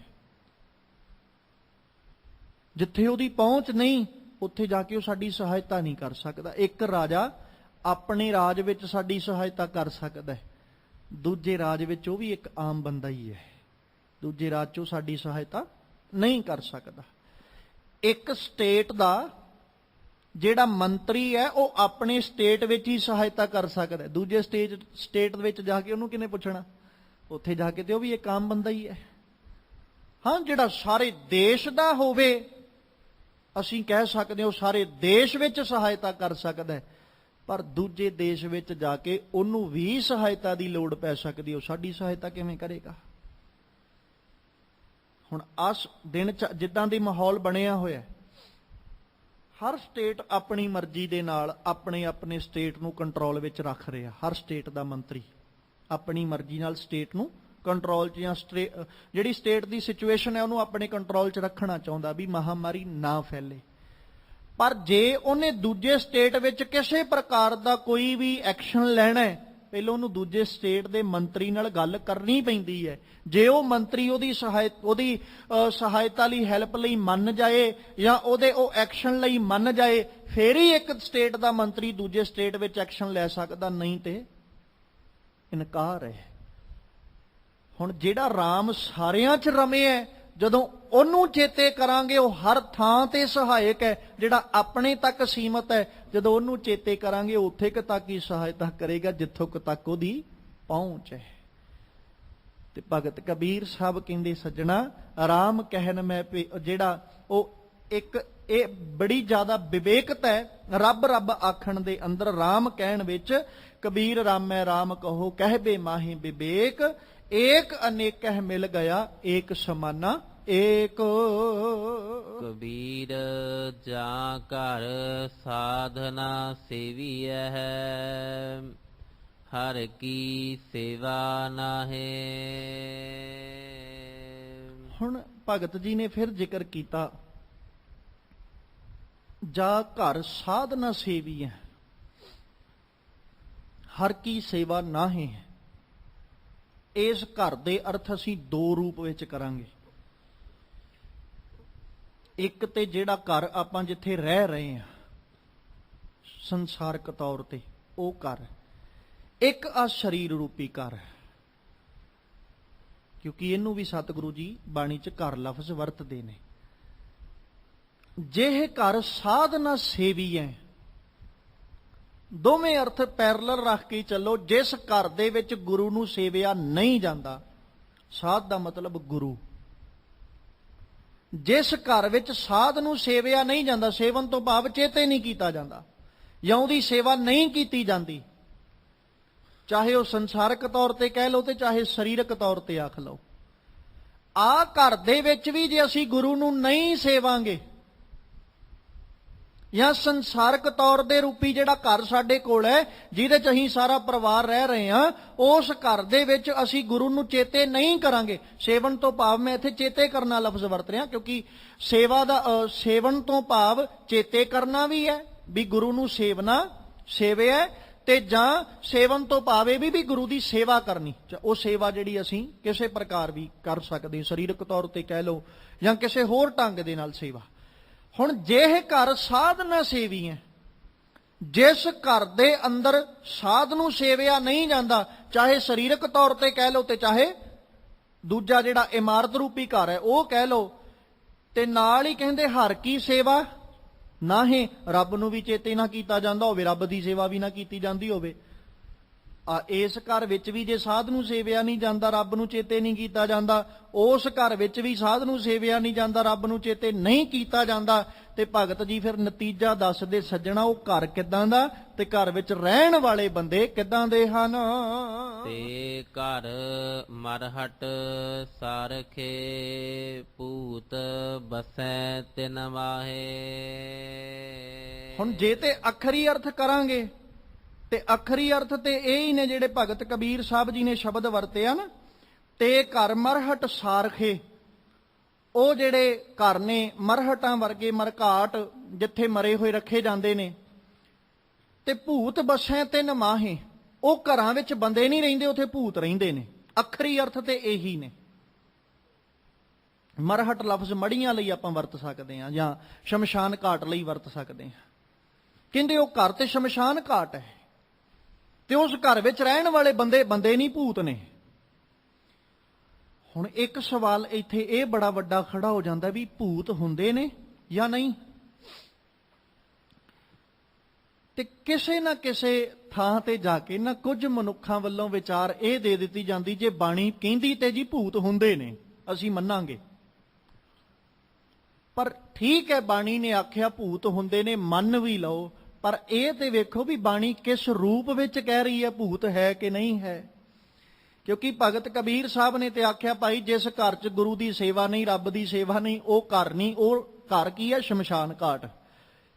ਜਿੱਥੇ ਉਹਦੀ ਪਹੁੰਚ ਨਹੀਂ, ਉੱਥੇ ਜਾ ਕੇ ਉਹ ਸਾਡੀ ਸਹਾਇਤਾ ਨਹੀਂ ਕਰ ਸਕਦਾ। ਇੱਕ ਰਾਜਾ ਆਪਣੇ ਰਾਜ ਵਿੱਚ ਸਾਡੀ ਸਹਾਇਤਾ ਕਰ ਸਕਦਾ ਹੈ, ਦੂਜੇ ਰਾਜ ਵਿੱਚ ਉਹ ਵੀ ਇੱਕ ਆਮ ਬੰਦਾ ਹੀ ਹੈ, ਦੂਜੇ ਰਾਜ 'ਚ ਉਹ ਸਾਡੀ ਸਹਾਇਤਾ ਨਹੀਂ ਕਰ ਸਕਦਾ। ਇੱਕ ਸਟੇਟ ਦਾ ਜਿਹੜਾ ਮੰਤਰੀ ਹੈ ਉਹ ਆਪਣੇ ਸਟੇਟ ਵਿੱਚ ਹੀ ਸਹਾਇਤਾ ਕਰ ਸਕਦਾ, ਦੂਜੇ ਸਟੇਟ ਵਿੱਚ ਜਾ ਕੇ ਉਹਨੂੰ ਕਿਹਨੇ ਪੁੱਛਣਾ? ਉੱਥੇ ਜਾ ਕੇ ਤੇ ਉਹ ਵੀ ਇੱਕ ਆਮ ਬੰਦਾ ਹੀ ਹੈ। ਹਾਂ, ਜਿਹੜਾ ਸਾਰੇ ਦੇਸ਼ ਦਾ ਹੋਵੇ, ਅਸੀਂ ਕਹਿ ਸਕਦੇ ਹਾਂ ਉਹ ਸਾਰੇ ਦੇਸ਼ ਵਿੱਚ ਸਹਾਇਤਾ ਕਰ ਸਕਦਾ ਹੈ, ਪਰ ਦੂਜੇ ਦੇਸ਼ ਵਿੱਚ ਜਾ ਕੇ ਉਹਨੂੰ ਵੀ ਸਹਾਇਤਾ ਦੀ ਲੋੜ ਪੈ ਸਕਦੀ, ਉਹ ਸਾਡੀ ਸਹਾਇਤਾ ਕਿਵੇਂ ਕਰੇਗਾ? ਹੁਣ ਆਸ ਦਿਨ ਜਿੱਦਾਂ ਦੀ ਮਾਹੌਲ ਬਣਿਆ ਹੋਇਆ, ਹਰ ਸਟੇਟ ਆਪਣੀ ਮਰਜ਼ੀ ਦੇ ਨਾਲ ਆਪਣੇ ਸਟੇਟ ਨੂੰ ਕੰਟਰੋਲ ਵਿੱਚ ਰੱਖ ਰਿਹਾ। ਹਰ ਸਟੇਟ ਦਾ ਮੰਤਰੀ ਆਪਣੀ ਮਰਜ਼ੀ ਨਾਲ ਸਟੇਟ ਨੂੰ ਕੰਟਰੋਲ 'ਚ, ਜਾਂ ਜਿਹੜੀ ਸਟੇਟ ਦੀ ਸਿਚੁਏਸ਼ਨ ਹੈ ਉਹਨੂੰ ਆਪਣੇ ਕੰਟਰੋਲ 'ਚ ਰੱਖਣਾ ਚਾਹੁੰਦਾ ਵੀ ਮਹਾਮਾਰੀ ਨਾ ਫੈਲੇ। ਪਰ ਜੇ ਉਹਨੇ ਦੂਜੇ ਸਟੇਟ ਵਿੱਚ ਕਿਸੇ ਪ੍ਰਕਾਰ ਦਾ ਕੋਈ ਵੀ ਐਕਸ਼ਨ ਲੈਣਾ ਹੈ, ਪਹਿਲਾਂ ਉਹਨੂੰ ਦੂਜੇ ਸਟੇਟ ਦੇ ਮੰਤਰੀ ਨਾਲ ਗੱਲ ਕਰਨੀ ਪੈਂਦੀ ਹੈ। ਜੇ ਉਹ ਮੰਤਰੀ ਉਹਦੀ ਸਹਾਇਤਾ ਲਈ, ਹੈਲਪ ਲਈ ਮੰਨ ਜਾਏ, ਜਾਂ ਉਹ ਐਕਸ਼ਨ ਲਈ ਮੰਨ ਜਾਏ, ਫੇਰ ਹੀ ਇੱਕ ਸਟੇਟ ਦਾ ਮੰਤਰੀ ਦੂਜੇ ਸਟੇਟ ਵਿੱਚ ਐਕਸ਼ਨ ਲੈ ਸਕਦਾ, ਨਹੀਂ ਤੇ ਇਨਕਾਰ ਹੈ। ਹੁਣ ਜਿਹੜਾ ਰਾਮ ਸਾਰਿਆਂ 'ਚ ਰਮਿਆ, ਜਦੋਂ ਉਹਨੂੰ ਚੇਤੇ ਕਰਾਂਗੇ ਉਹ ਹਰ ਥਾਂ ਤੇ ਸਹਾਇਕ ਹੈ। ਜਿਹੜਾ ਆਪਣੇ ਤੱਕ ਸੀਮਤ ਹੈ, ਜਦੋਂ ਉਹਨੂੰ ਚੇਤੇ ਕਰਾਂਗੇ ਉੱਥੇ ਕੁ ਤੱਕ ਹੀ ਸਹਾਇਤਾ ਕਰੇਗਾ ਜਿੱਥੋਂ ਕੁ ਤੱਕ ਉਹਦੀ ਪਹੁੰਚ ਹੈ। ਤੇ ਭਗਤ ਕਬੀਰ ਸਾਹਿਬ ਕਹਿੰਦੇ ਸੱਜਣਾ, ਰਾਮ ਕਹਿਣ ਮੈਂ ਜਿਹੜਾ ਉਹ ਇੱਕ ਇਹ ਬੜੀ ਜ਼ਿਆਦਾ ਵਿਵੇਕਤਾ ਹੈ ਰੱਬ ਰੱਬ ਆਖਣ ਦੇ ਅੰਦਰ। ਰਾਮ ਕਹਿਣ ਵਿੱਚ ਕਬੀਰ ਰਾਮੈ ਰਾਮ ਕਹੋ ਕਹਿਬੇ ਮਾਹੀ ਵਿਵੇਕ, ਏਕ ਅਨੇਕਹਿ ਮਿਲ ਗਿਆ ਏਕ ਸਮਾਨਾ ਏਕ। ਕਬੀਰ ਜਾਂ ਘਰ ਸਾਧਨਾ ਸੇਵੀਐ ਹੈ, ਹਰ ਕੀ ਸੇਵਾ ਨਾਹੇ। ਹੁਣ ਭਗਤ ਜੀ ਨੇ ਫਿਰ ਜ਼ਿਕਰ ਕੀਤਾ, ਜਾ ਘਰ ਸਾਧਨਾ ਸੇਵੀ ਹੈ, ਹਰ ਕੀ ਸੇਵਾ ਨਾਹੀ ਹੈ। ਇਸ ਘਰ ਦੇ ਅਰਥ ਅਸੀਂ ਦੋ ਰੂਪ ਵਿੱਚ ਕਰਾਂਗੇ। ਇੱਕ ਤੇ ਜਿਹੜਾ ਘਰ ਆਪਾਂ ਜਿੱਥੇ ਰਹਿ ਰਹੇ ਹਾਂ ਸੰਸਾਰਕ ਤੌਰ ਤੇ, ਉਹ ਘਰ। ਇੱਕ ਆ ਸਰੀਰ ਰੂਪੀ ਘਰ ਹੈ, ਕਿਉਂਕਿ ਇਹਨੂੰ ਵੀ ਸਤਿਗੁਰੂ ਜੀ ਬਾਣੀ 'ਚ ਘਰ ਲਫ਼ਜ਼ ਵਰਤਦੇ ਨੇ। ਜੇ ਘਰ ਸਾਧਨਾ ਸੇਵੀ ਹੈ, ਦੋਵੇਂ ਅਰਥ ਪੈਰਲਲ ਰੱਖ ਕੇ ਚੱਲੋ। ਜਿਸ ਘਰ ਦੇ ਵਿੱਚ ਗੁਰੂ ਨੂੰ ਸੇਵਿਆ ਨਹੀਂ ਜਾਂਦਾ, ਸਾਧ ਦਾ ਮਤਲਬ ਗੁਰੂ। ਜਿਸ ਘਰ ਵਿੱਚ ਸਾਧ ਨੂੰ ਸੇਵਿਆ ਨਹੀਂ ਜਾਂਦਾ, ਸੇਵਨ ਤੋਂ ਭਾਵ ਚੇਤੇ ਨਹੀਂ ਕੀਤਾ ਜਾਂਦਾ ਜਾਂ ਉਹਦੀ ਸੇਵਾ ਨਹੀਂ ਕੀਤੀ ਜਾਂਦੀ, ਚਾਹੇ ਉਹ ਸੰਸਾਰਕ ਤੌਰ ਤੇ ਕਹਿ ਲਓ ਤੇ ਚਾਹੇ ਸਰੀਰਕ ਤੌਰ ਤੇ ਆਖ ਲਓ, ਆ ਘਰ ਦੇ ਵਿੱਚ ਵੀ ਜੇ ਅਸੀਂ ਗੁਰੂ ਨੂੰ ਨਹੀਂ ਸੇਵਾਂਗੇ, ਜਾਂ ਸੰਸਾਰਕ ਤੌਰ ਦੇ ਰੂਪੀ ਜਿਹੜਾ ਘਰ ਸਾਡੇ ਕੋਲ ਹੈ ਜਿਹਦੇ 'ਚ ਅਸੀਂ ਸਾਰਾ ਪਰਿਵਾਰ ਰਹਿ ਰਹੇ ਹਾਂ, ਉਸ ਘਰ ਦੇ ਵਿੱਚ ਅਸੀਂ ਗੁਰੂ ਨੂੰ ਚੇਤੇ ਨਹੀਂ ਕਰਾਂਗੇ। ਸੇਵਨ ਤੋਂ ਭਾਵ ਮੈਂ ਇੱਥੇ ਚੇਤੇ ਕਰਨਾ ਲਫ਼ਜ਼ ਵਰਤ ਰਿਹਾ, ਕਿਉਂਕਿ ਸੇਵਾ ਦਾ ਸੇਵਨ ਤੋਂ ਭਾਵ ਚੇਤੇ ਕਰਨਾ ਵੀ ਹੈ ਵੀ ਗੁਰੂ ਨੂੰ ਸੇਵਨਾ ਸੇਵਿਆ, ਤੇ ਜਾਂ ਸੇਵਨ ਤੋਂ ਭਾਵ ਇਹ ਵੀ ਗੁਰੂ ਦੀ ਸੇਵਾ ਕਰਨੀ। ਉਹ ਸੇਵਾ ਜਿਹੜੀ ਅਸੀਂ ਕਿਸੇ ਪ੍ਰਕਾਰ ਵੀ ਕਰ ਸਕਦੇ, ਸਰੀਰਕ ਤੌਰ ਤੇ ਕਹਿ ਲਓ ਜਾਂ ਕਿਸੇ ਹੋਰ ਢੰਗ ਦੇ ਨਾਲ ਸੇਵਾ। ਹੁਣ ਜੇ ਘਰ ਸਾਧਨਾ ਸੇਵੀ ਹੈ, ਜਿਸ ਘਰ ਦੇ ਅੰਦਰ ਸਾਧ ਨੂੰ ਸੇਵਿਆ ਨਹੀਂ ਜਾਂਦਾ, ਚਾਹੇ ਸਰੀਰਕ ਤੌਰ ਤੇ ਕਹਿ ਲਓ ਤੇ ਚਾਹੇ ਦੂਜਾ ਜਿਹੜਾ ਇਮਾਰਤ ਰੂਪੀ ਘਰ ਹੈ ਉਹ ਕਹਿ ਲਓ, ਤੇ ਨਾਲ ਹੀ ਕਹਿੰਦੇ ਹਰ ਕੀ ਸੇਵਾ ਨਾਹੀਂ, ਰੱਬ ਨੂੰ ਵੀ ਚੇਤੇ ਨਾ ਕੀਤਾ ਜਾਂਦਾ ਹੋਵੇ, ਰੱਬ ਦੀ ਸੇਵਾ ਵੀ ਨਾ ਕੀਤੀ ਜਾਂਦੀ ਹੋਵੇ। ਇਸ ਘਰ ਵਿੱਚ ਵੀ ਜੇ ਸਾਧ ਨੂੰ ਸੇਵਿਆ ਨਹੀਂ ਜਾਂਦਾ, ਰੱਬ ਨੂੰ ਚੇਤੇ ਨਹੀਂ ਕੀਤਾ ਜਾਂਦਾ, ਉਸ ਘਰ ਵਿੱਚ ਵੀ ਸਾਧ ਨੂੰ ਸੇਵਿਆ ਨਹੀਂ ਜਾਂਦਾ, ਰੱਬ ਨੂੰ ਚੇਤੇ ਨਹੀਂ ਕੀਤਾ ਜਾਂਦਾ, ਤੇ ਭਗਤ ਜੀ ਫਿਰ ਨਤੀਜਾ ਦੱਸਦੇ ਸੱਜਣਾ ਉਹ ਘਰ ਕਿੱਦਾਂ ਦਾ ਤੇ ਘਰ ਵਿੱਚ ਰਹਿਣ ਵਾਲੇ ਬੰਦੇ ਕਿੱਦਾਂ ਦੇ ਹਨ। ਤੇ ਘਰ ਮਰਹਟ ਸਾਰਖੇ, ਭੂਤ ਬਸੈ ਤਿਨ ਵਾਹੇ। ਹੁਣ ਜੇ ਤੇ ਅਖਰੀ ਅਰਥ ਕਰਾਂਗੇ ਤੇ ਅਖਰੀ ਅਰਥ ਤੇ ਇਹ ਹੀ ਨੇ ਜਿਹੜੇ ਭਗਤ ਕਬੀਰ ਸਾਹਿਬ ਜੀ ਨੇ ਸ਼ਬਦ ਵਰਤੇ ਹਨ, ਤੇ ਘਰ ਮਰਹਟ ਸਾਰਖੇ, ਉਹ ਜਿਹੜੇ ਘਰ ਨੇ ਮਰਹਟਾਂ ਵਰਗੇ, ਮਰਘਾਟ ਜਿੱਥੇ ਮਰੇ ਹੋਏ ਰੱਖੇ ਜਾਂਦੇ ਨੇ, ਤੇ ਭੂਤ ਬਸੈ ਤਿਨ ਮਾਹੇ, ਉਹ ਘਰਾਂ ਵਿੱਚ ਬੰਦੇ ਨਹੀਂ ਰਹਿੰਦੇ, ਉੱਥੇ ਭੂਤ ਰਹਿੰਦੇ ਨੇ। ਅਖਰੀ ਅਰਥ ਤੇ ਇਹੀ ਨੇ। ਮਰਹਟ ਲਫ਼ਜ਼ ਮੜੀਆਂ ਲਈ ਆਪਾਂ ਵਰਤ ਸਕਦੇ ਹਾਂ ਜਾਂ ਸ਼ਮਸ਼ਾਨ ਘਾਟ ਲਈ ਵਰਤ ਸਕਦੇ ਹਾਂ। ਕਹਿੰਦੇ ਉਹ ਘਰ ਤੇ ਸ਼ਮਸ਼ਾਨ ਘਾਟ ਹੈ, ਤੇ ਉਸ ਘਰ ਵਿੱਚ ਰਹਿਣ ਵਾਲੇ ਬੰਦੇ ਨਹੀਂ, ਭੂਤ ਨੇ। ਹੁਣ ਇੱਕ ਸਵਾਲ ਇੱਥੇ ਇਹ ਬੜਾ ਵੱਡਾ ਖੜਾ ਹੋ ਜਾਂਦਾ ਵੀ ਭੂਤ ਹੁੰਦੇ ਨੇ ਜਾਂ ਨਹੀਂ। ਤੇ ਕਿਸੇ ਨਾ ਕਿਸੇ ਥਾਂ ਤੇ ਜਾ ਕੇ ਨਾ ਕੁਝ ਮਨੁੱਖਾਂ ਵੱਲੋਂ ਵਿਚਾਰ ਇਹ ਦੇ ਦਿੱਤੀ ਜਾਂਦੀ, ਜੇ ਬਾਣੀ ਕਹਿੰਦੀ ਤੇ ਜੀ ਭੂਤ ਹੁੰਦੇ ਨੇ ਅਸੀਂ ਮੰਨਾਂਗੇ, ਪਰ ਠੀਕ ਹੈ ਬਾਣੀ ਨੇ ਆਖਿਆ ਭੂਤ ਹੁੰਦੇ ਨੇ, ਮੰਨ ਵੀ ਲਓ, ਪਰ ਇਹ ਤੇ ਵੇਖੋ ਵੀ ਬਾਣੀ ਕਿਸ ਰੂਪ ਵਿੱਚ ਕਹਿ ਰਹੀ ਹੈ ਭੂਤ ਹੈ ਕਿ ਨਹੀਂ ਹੈ। ਕਿਉਂਕਿ ਭਗਤ ਕਬੀਰ ਸਾਹਿਬ ਨੇ ਤੇ ਆਖਿਆ ਭਾਈ ਜਿਸ ਘਰ 'ਚ ਗੁਰੂ ਦੀ ਸੇਵਾ ਨਹੀਂ, ਰੱਬ ਦੀ ਸੇਵਾ ਨਹੀਂ, ਉਹ ਘਰ ਨਹੀਂ। ਉਹ ਘਰ ਕੀ ਹੈ? ਸ਼ਮਸ਼ਾਨ ਘਾਟ।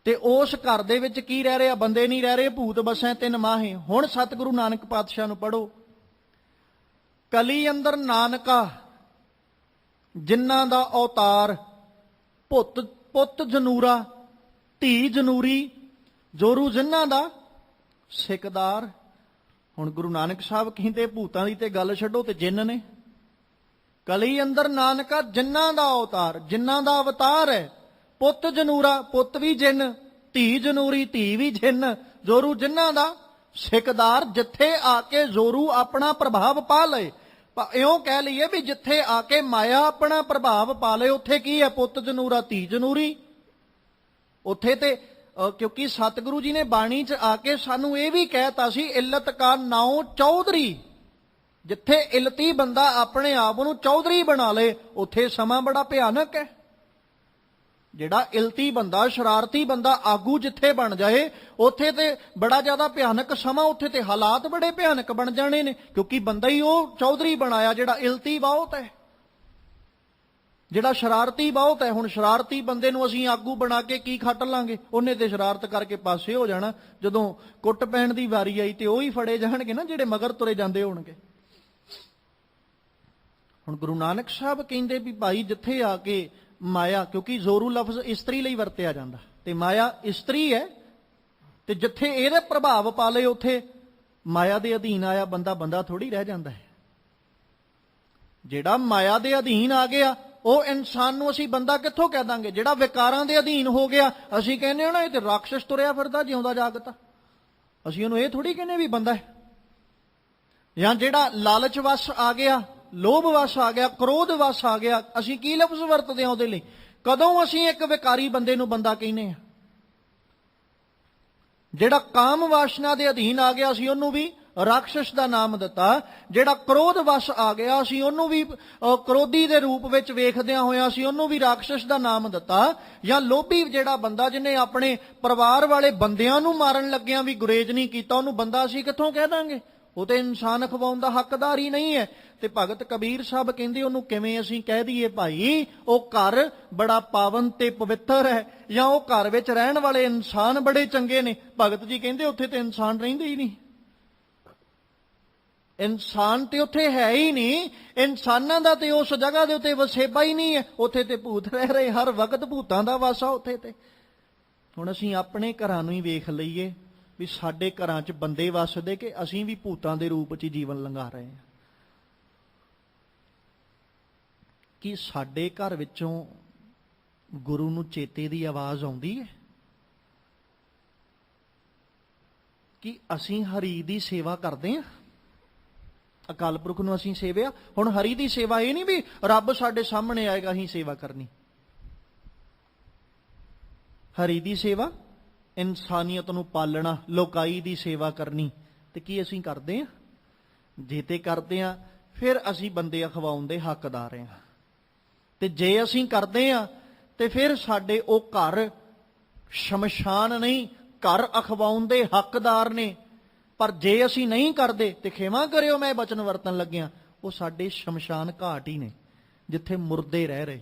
ਤੇ ਉਸ ਘਰ ਦੇ ਵਿੱਚ ਕੀ ਰਹਿ ਰਿਹਾ? ਬੰਦੇ ਨਹੀਂ ਰਹਿ ਰਹੇ, ਭੂਤ ਬਸੈ ਤਿਨ ਮਾਹੇ। ਹੁਣ ਸਤਿਗੁਰੂ ਨਾਨਕ ਪਾਤਸ਼ਾਹ ਨੂੰ ਪੜੋ, ਕਲੀ ਅੰਦਰ ਨਾਨਕਾ ਜਿਨ੍ਹਾਂ ਦਾ ਅਵਤਾਰ, ਪੁੱਤ ਜਨੂਰਾ, ਧੀ ਜਨੂਰੀ, ਜੋਰੂ ਜਿਨ੍ਹਾਂ ਦਾ ਸਿਕਦਾਰ। ਹੁਣ ਗੁਰੂ ਨਾਨਕ ਸਾਹਿਬ ਕਹਿੰਦੇ ਭੂਤਾਂ ਦੀ ਤੇ ਗੱਲ ਛੱਡੋ, ਤੇ ਜਿੰਨ ਨੇ। ਕਲੀ ਅੰਦਰ ਨਾਨਕਾ ਜਿਨ੍ਹਾਂ ਦਾ ਅਵਤਾਰ, ਜਿਨ੍ਹਾਂ ਦਾ ਅਵਤਾਰ ਹੈ, ਪੁੱਤ ਜਨੂਰਾ, ਪੁੱਤ ਵੀ ਜਿੰਨ, ਧੀ ਜਨੂਰੀ, ਧੀ ਵੀ ਜਿੰਨ, ਜੋਰੂ ਜਿਨ੍ਹਾਂ ਦਾ ਸਿਕਦਾਰ। ਜਿੱਥੇ ਆ ਕੇ ਜੋਰੂ ਆਪਣਾ ਪ੍ਰਭਾਵ ਪਾ ਲਏ, ਇਉਂ ਕਹਿ ਲਈਏ ਵੀ ਜਿੱਥੇ ਆ ਕੇ ਮਾਇਆ ਆਪਣਾ ਪ੍ਰਭਾਵ ਪਾ ਲਏ, ਉੱਥੇ ਕੀ ਹੈ? ਪੁੱਤ ਜਨੂਰਾ, ਧੀ ਜਨੂਰੀ। ਉੱਥੇ ਤੇ ਕਿਉਂਕਿ ਸਤਿਗੁਰੂ ਜੀ ਨੇ ਬਾਣੀ 'ਚ ਆ ਕੇ ਸਾਨੂੰ ਇਹ ਵੀ ਕਹਿਤਾ ਸੀ, ਇਲਤ ਕਾ ਨਾਉ ਚੌਧਰੀ। ਜਿੱਥੇ ਇਲਤੀ ਬੰਦਾ ਆਪਣੇ ਆਪ ਨੂੰ ਚੌਧਰੀ ਬਣਾ ਲੇ, ਉੱਥੇ ਸਮਾਂ ਬੜਾ ਭਿਆਨਕ ਹੈ। ਜਿਹੜਾ ਇਲਤੀ ਬੰਦਾ, ਸ਼ਰਾਰਤੀ ਬੰਦਾ ਆਗੂ ਜਿੱਥੇ ਬਣ ਜਾਏ, ਉੱਥੇ ਤੇ ਬੜਾ ਜ਼ਿਆਦਾ ਭਿਆਨਕ ਸਮਾਂ, ਉੱਥੇ ਤੇ ਹਾਲਾਤ ਬੜੇ ਭਿਆਨਕ ਬਣ ਜਾਣੇ ਨੇ, ਕਿਉਂਕਿ ਬੰਦਾ ਹੀ ਉਹ ਚੌਧਰੀ ਬਣਾਇਆ ਜਿਹੜਾ ਇਲਤੀ ਬਹੁਤ ਹੈ, ਜਿਹੜਾ ਸ਼ਰਾਰਤੀ ਬਹੁਤ ਹੈ। ਹੁਣ ਸ਼ਰਾਰਤੀ ਬੰਦੇ ਨੂੰ ਅਸੀਂ ਆਗੂ ਬਣਾ ਕੇ ਕੀ ਖੱਟ ਲਾਂਗੇ? ਉਹਨੇ ਤੇ ਸ਼ਰਾਰਤ ਕਰਕੇ ਪਾਸੇ ਹੋ ਜਾਣਾ। ਜਦੋਂ ਕੁੱਟ ਪੈਣ ਦੀ ਵਾਰੀ ਆਈ ਤੇ ਉਹ ਹੀ ਫੜੇ ਜਾਣਗੇ ਨਾ ਜਿਹੜੇ ਮਗਰ ਤੁਰੇ ਜਾਂਦੇ ਹੋਣਗੇ। ਹੁਣ ਗੁਰੂ ਨਾਨਕ ਸਾਹਿਬ ਕਹਿੰਦੇ ਵੀ ਭਾਈ ਜਿੱਥੇ ਆ ਕੇ ਮਾਇਆ, ਕਿਉਂਕਿ ਜ਼ੋਰੂ ਲਫ਼ਜ਼ ਇਸਤਰੀ ਲਈ ਵਰਤਿਆ ਜਾਂਦਾ ਤੇ ਮਾਇਆ ਇਸਤਰੀ ਹੈ, ਤੇ ਜਿੱਥੇ ਇਹਦੇ ਪ੍ਰਭਾਵ ਪਾ ਲਏ ਉੱਥੇ ਮਾਇਆ ਦੇ ਅਧੀਨ ਆਇਆ ਬੰਦਾ ਬੰਦਾ ਥੋੜੀ ਰਹਿ ਜਾਂਦਾ ਹੈ। ਜਿਹੜਾ ਮਾਇਆ ਦੇ ਅਧੀਨ ਆ ਗਿਆ ਉਹ ਇਨਸਾਨ ਨੂੰ ਅਸੀਂ ਬੰਦਾ ਕਿੱਥੋਂ ਕਹਿ ਦਾਂਗੇ? ਜਿਹੜਾ ਵਿਕਾਰਾਂ ਦੇ ਅਧੀਨ ਹੋ ਗਿਆ ਅਸੀਂ ਕਹਿੰਦੇ ਹਾਂ ਨਾ ਇਹ ਤੇ ਰਾਖਸ਼ ਤੁਰਿਆ ਫਿਰਦਾ ਜਿਉਂਦਾ ਜਾਗਦਾ, ਅਸੀਂ ਉਹਨੂੰ ਇਹ ਥੋੜੀ ਕਹਿੰਦੇ ਵੀ ਬੰਦਾ ਹੈ। ਜਾਂ ਜਿਹੜਾ ਲਾਲਚ ਵਸ ਆ ਗਿਆ, ਲੋਭ ਵਸ ਆ ਗਿਆ, ਕ੍ਰੋਧ ਵਸ ਆ ਗਿਆ, ਅਸੀਂ ਕੀ ਲਫ਼ਜ਼ ਵਰਤਦੇ ਹਾਂ ਉਹਦੇ ਲਈ? ਕਦੋਂ ਅਸੀਂ ਇੱਕ ਵਿਕਾਰੀ ਬੰਦੇ ਨੂੰ ਬੰਦਾ ਕਹਿੰਦੇ ਹਾਂ? ਜਿਹੜਾ ਕਾਮ ਵਾਸ਼ਨਾ ਦੇ ਅਧੀਨ ਆ ਗਿਆ ਅਸੀਂ ਉਹਨੂੰ ਵੀ ਰਾਖਸ਼ ਦਾ ਨਾਮ ਦਿੱਤਾ। ਜਿਹੜਾ ਕ੍ਰੋਧ ਵਸ ਆ ਗਿਆ ਅਸੀਂ ਉਹਨੂੰ ਵੀ ਕ੍ਰੋਧੀ ਦੇ ਰੂਪ ਵਿੱਚ ਵੇਖਦਿਆਂ ਹੋਇਆਂ ਅਸੀਂ ਉਹਨੂੰ ਵੀ ਰਾਖਸ਼ ਦਾ ਨਾਮ ਦਿੱਤਾ। ਜਾਂ ਲੋਭੀ ਜਿਹੜਾ ਬੰਦਾ ਜਿਹਨੇ ਆਪਣੇ ਪਰਿਵਾਰ ਵਾਲੇ ਬੰਦਿਆਂ ਨੂੰ ਮਾਰਨ ਲੱਗਿਆਂ ਵੀ ਗੁਰੇਜ਼ ਨਹੀਂ ਕੀਤਾ, ਉਹਨੂੰ ਬੰਦਾ ਅਸੀਂ ਕਿੱਥੋਂ ਕਹਿ ਦਾਂਗੇ? ਉਹ ਤੇ ਇਨਸਾਨ ਖਵਾਉਣ ਦਾ ਹੱਕਦਾਰ ਹੀ ਨਹੀਂ ਹੈ। ਤੇ ਭਗਤ ਕਬੀਰ ਸਾਹਿਬ ਕਹਿੰਦੇ ਉਹਨੂੰ ਕਿਵੇਂ ਅਸੀਂ ਕਹਿ ਦਈਏ ਭਾਈ ਉਹ ਘਰ ਬੜਾ ਪਾਵਨ ਤੇ ਪਵਿੱਤਰ ਹੈ, ਜਾਂ ਉਹ ਘਰ ਵਿੱਚ ਰਹਿਣ ਵਾਲੇ ਇਨਸਾਨ ਬੜੇ ਚੰਗੇ ਨੇ? ਭਗਤ ਜੀ ਕਹਿੰਦੇ ਉੱਥੇ ਤੇ ਇਨਸਾਨ ਰਹਿੰਦੇ ਹੀ ਨਹੀਂ, ਇਨਸਾਨ ਤੇ ਉੱਥੇ ਹੈ ਹੀ ਨਹੀਂ, ਇਨਸਾਨਾਂ ਦਾ ਤੇ ਉਸ ਜਗ੍ਹਾ ਦੇ ਉੱਤੇ ਵਸੇਬਾ ਹੀ ਨਹੀਂ ਹੈ, ਉੱਥੇ ਤੇ ਭੂਤ ਰਹਿ ਰਹੇ, ਹਰ ਵਕਤ ਭੂਤਾਂ ਦਾ ਵਾਸਾ ਉੱਥੇ ਤੇ। ਹੁਣ ਅਸੀਂ ਆਪਣੇ ਘਰਾਂ ਨੂੰ ਹੀ ਵੇਖ ਲਈਏ ਵੀ ਸਾਡੇ ਘਰਾਂ 'ਚ ਬੰਦੇ ਵੱਸਦੇ ਕਿ ਅਸੀਂ ਵੀ ਭੂਤਾਂ ਦੇ ਰੂਪ 'ਚ ਜੀਵਨ ਲੰਘਾ ਰਹੇ ਹਾਂ। ਕਿ ਸਾਡੇ ਘਰ ਵਿੱਚੋਂ ਗੁਰੂ ਨੂੰ ਚੇਤੇ ਦੀ ਆਵਾਜ਼ ਆਉਂਦੀ ਹੈ? ਕਿ ਅਸੀਂ ਹਰੀ ਦੀ ਸੇਵਾ ਕਰਦੇ ਹਾਂ? ਅਕਾਲ ਪੁਰਖ ਨੂੰ ਅਸੀਂ ਸੇਵਿਆ। ਹੁਣ ਹਰੀ ਦੀ ਸੇਵਾ ਇਹ ਨਹੀਂ ਵੀ ਰੱਬ ਸਾਡੇ ਸਾਹਮਣੇ ਆਏਗਾ ਅਸੀਂ ਸੇਵਾ ਕਰਨੀ। ਹਰੀ ਦੀ ਸੇਵਾ ਇਨਸਾਨੀਅਤ ਨੂੰ ਪਾਲਣਾ, ਲੋਕਾਈ ਦੀ ਸੇਵਾ ਕਰਨੀ। ਤੇ ਕੀ ਅਸੀਂ ਕਰਦੇ ਹਾਂ? ਜੇ ਤੇ ਕਰਦੇ ਹਾਂ ਫਿਰ ਅਸੀਂ ਬੰਦੇ ਅਖਵਾਉਣ ਦੇ ਹੱਕਦਾਰ ਹਾਂ, ਤੇ ਜੇ ਅਸੀਂ ਕਰਦੇ ਹਾਂ ਤੇ ਫਿਰ ਸਾਡੇ ਉਹ ਘਰ ਸ਼ਮਸ਼ਾਨ ਨਹੀਂ, ਘਰ ਅਖਵਾਉਣ ਦੇ ਹੱਕਦਾਰ ਨੇ। ਪਰ ਜੇ ਅਸੀਂ ਨਹੀਂ ਕਰਦੇ ਤੇ ਖਿਮਾ ਕਰਿਓ ਮੈਂ ਬਚਨ ਵਰਤਨ ਲੱਗਿਆ, ਉਹ ਸਾਡੇ ਸ਼ਮਸ਼ਾਨ ਘਾਟ ਹੀ ਨੇ ਜਿੱਥੇ ਮੁਰਦੇ ਰਹਿ ਰਹੇ,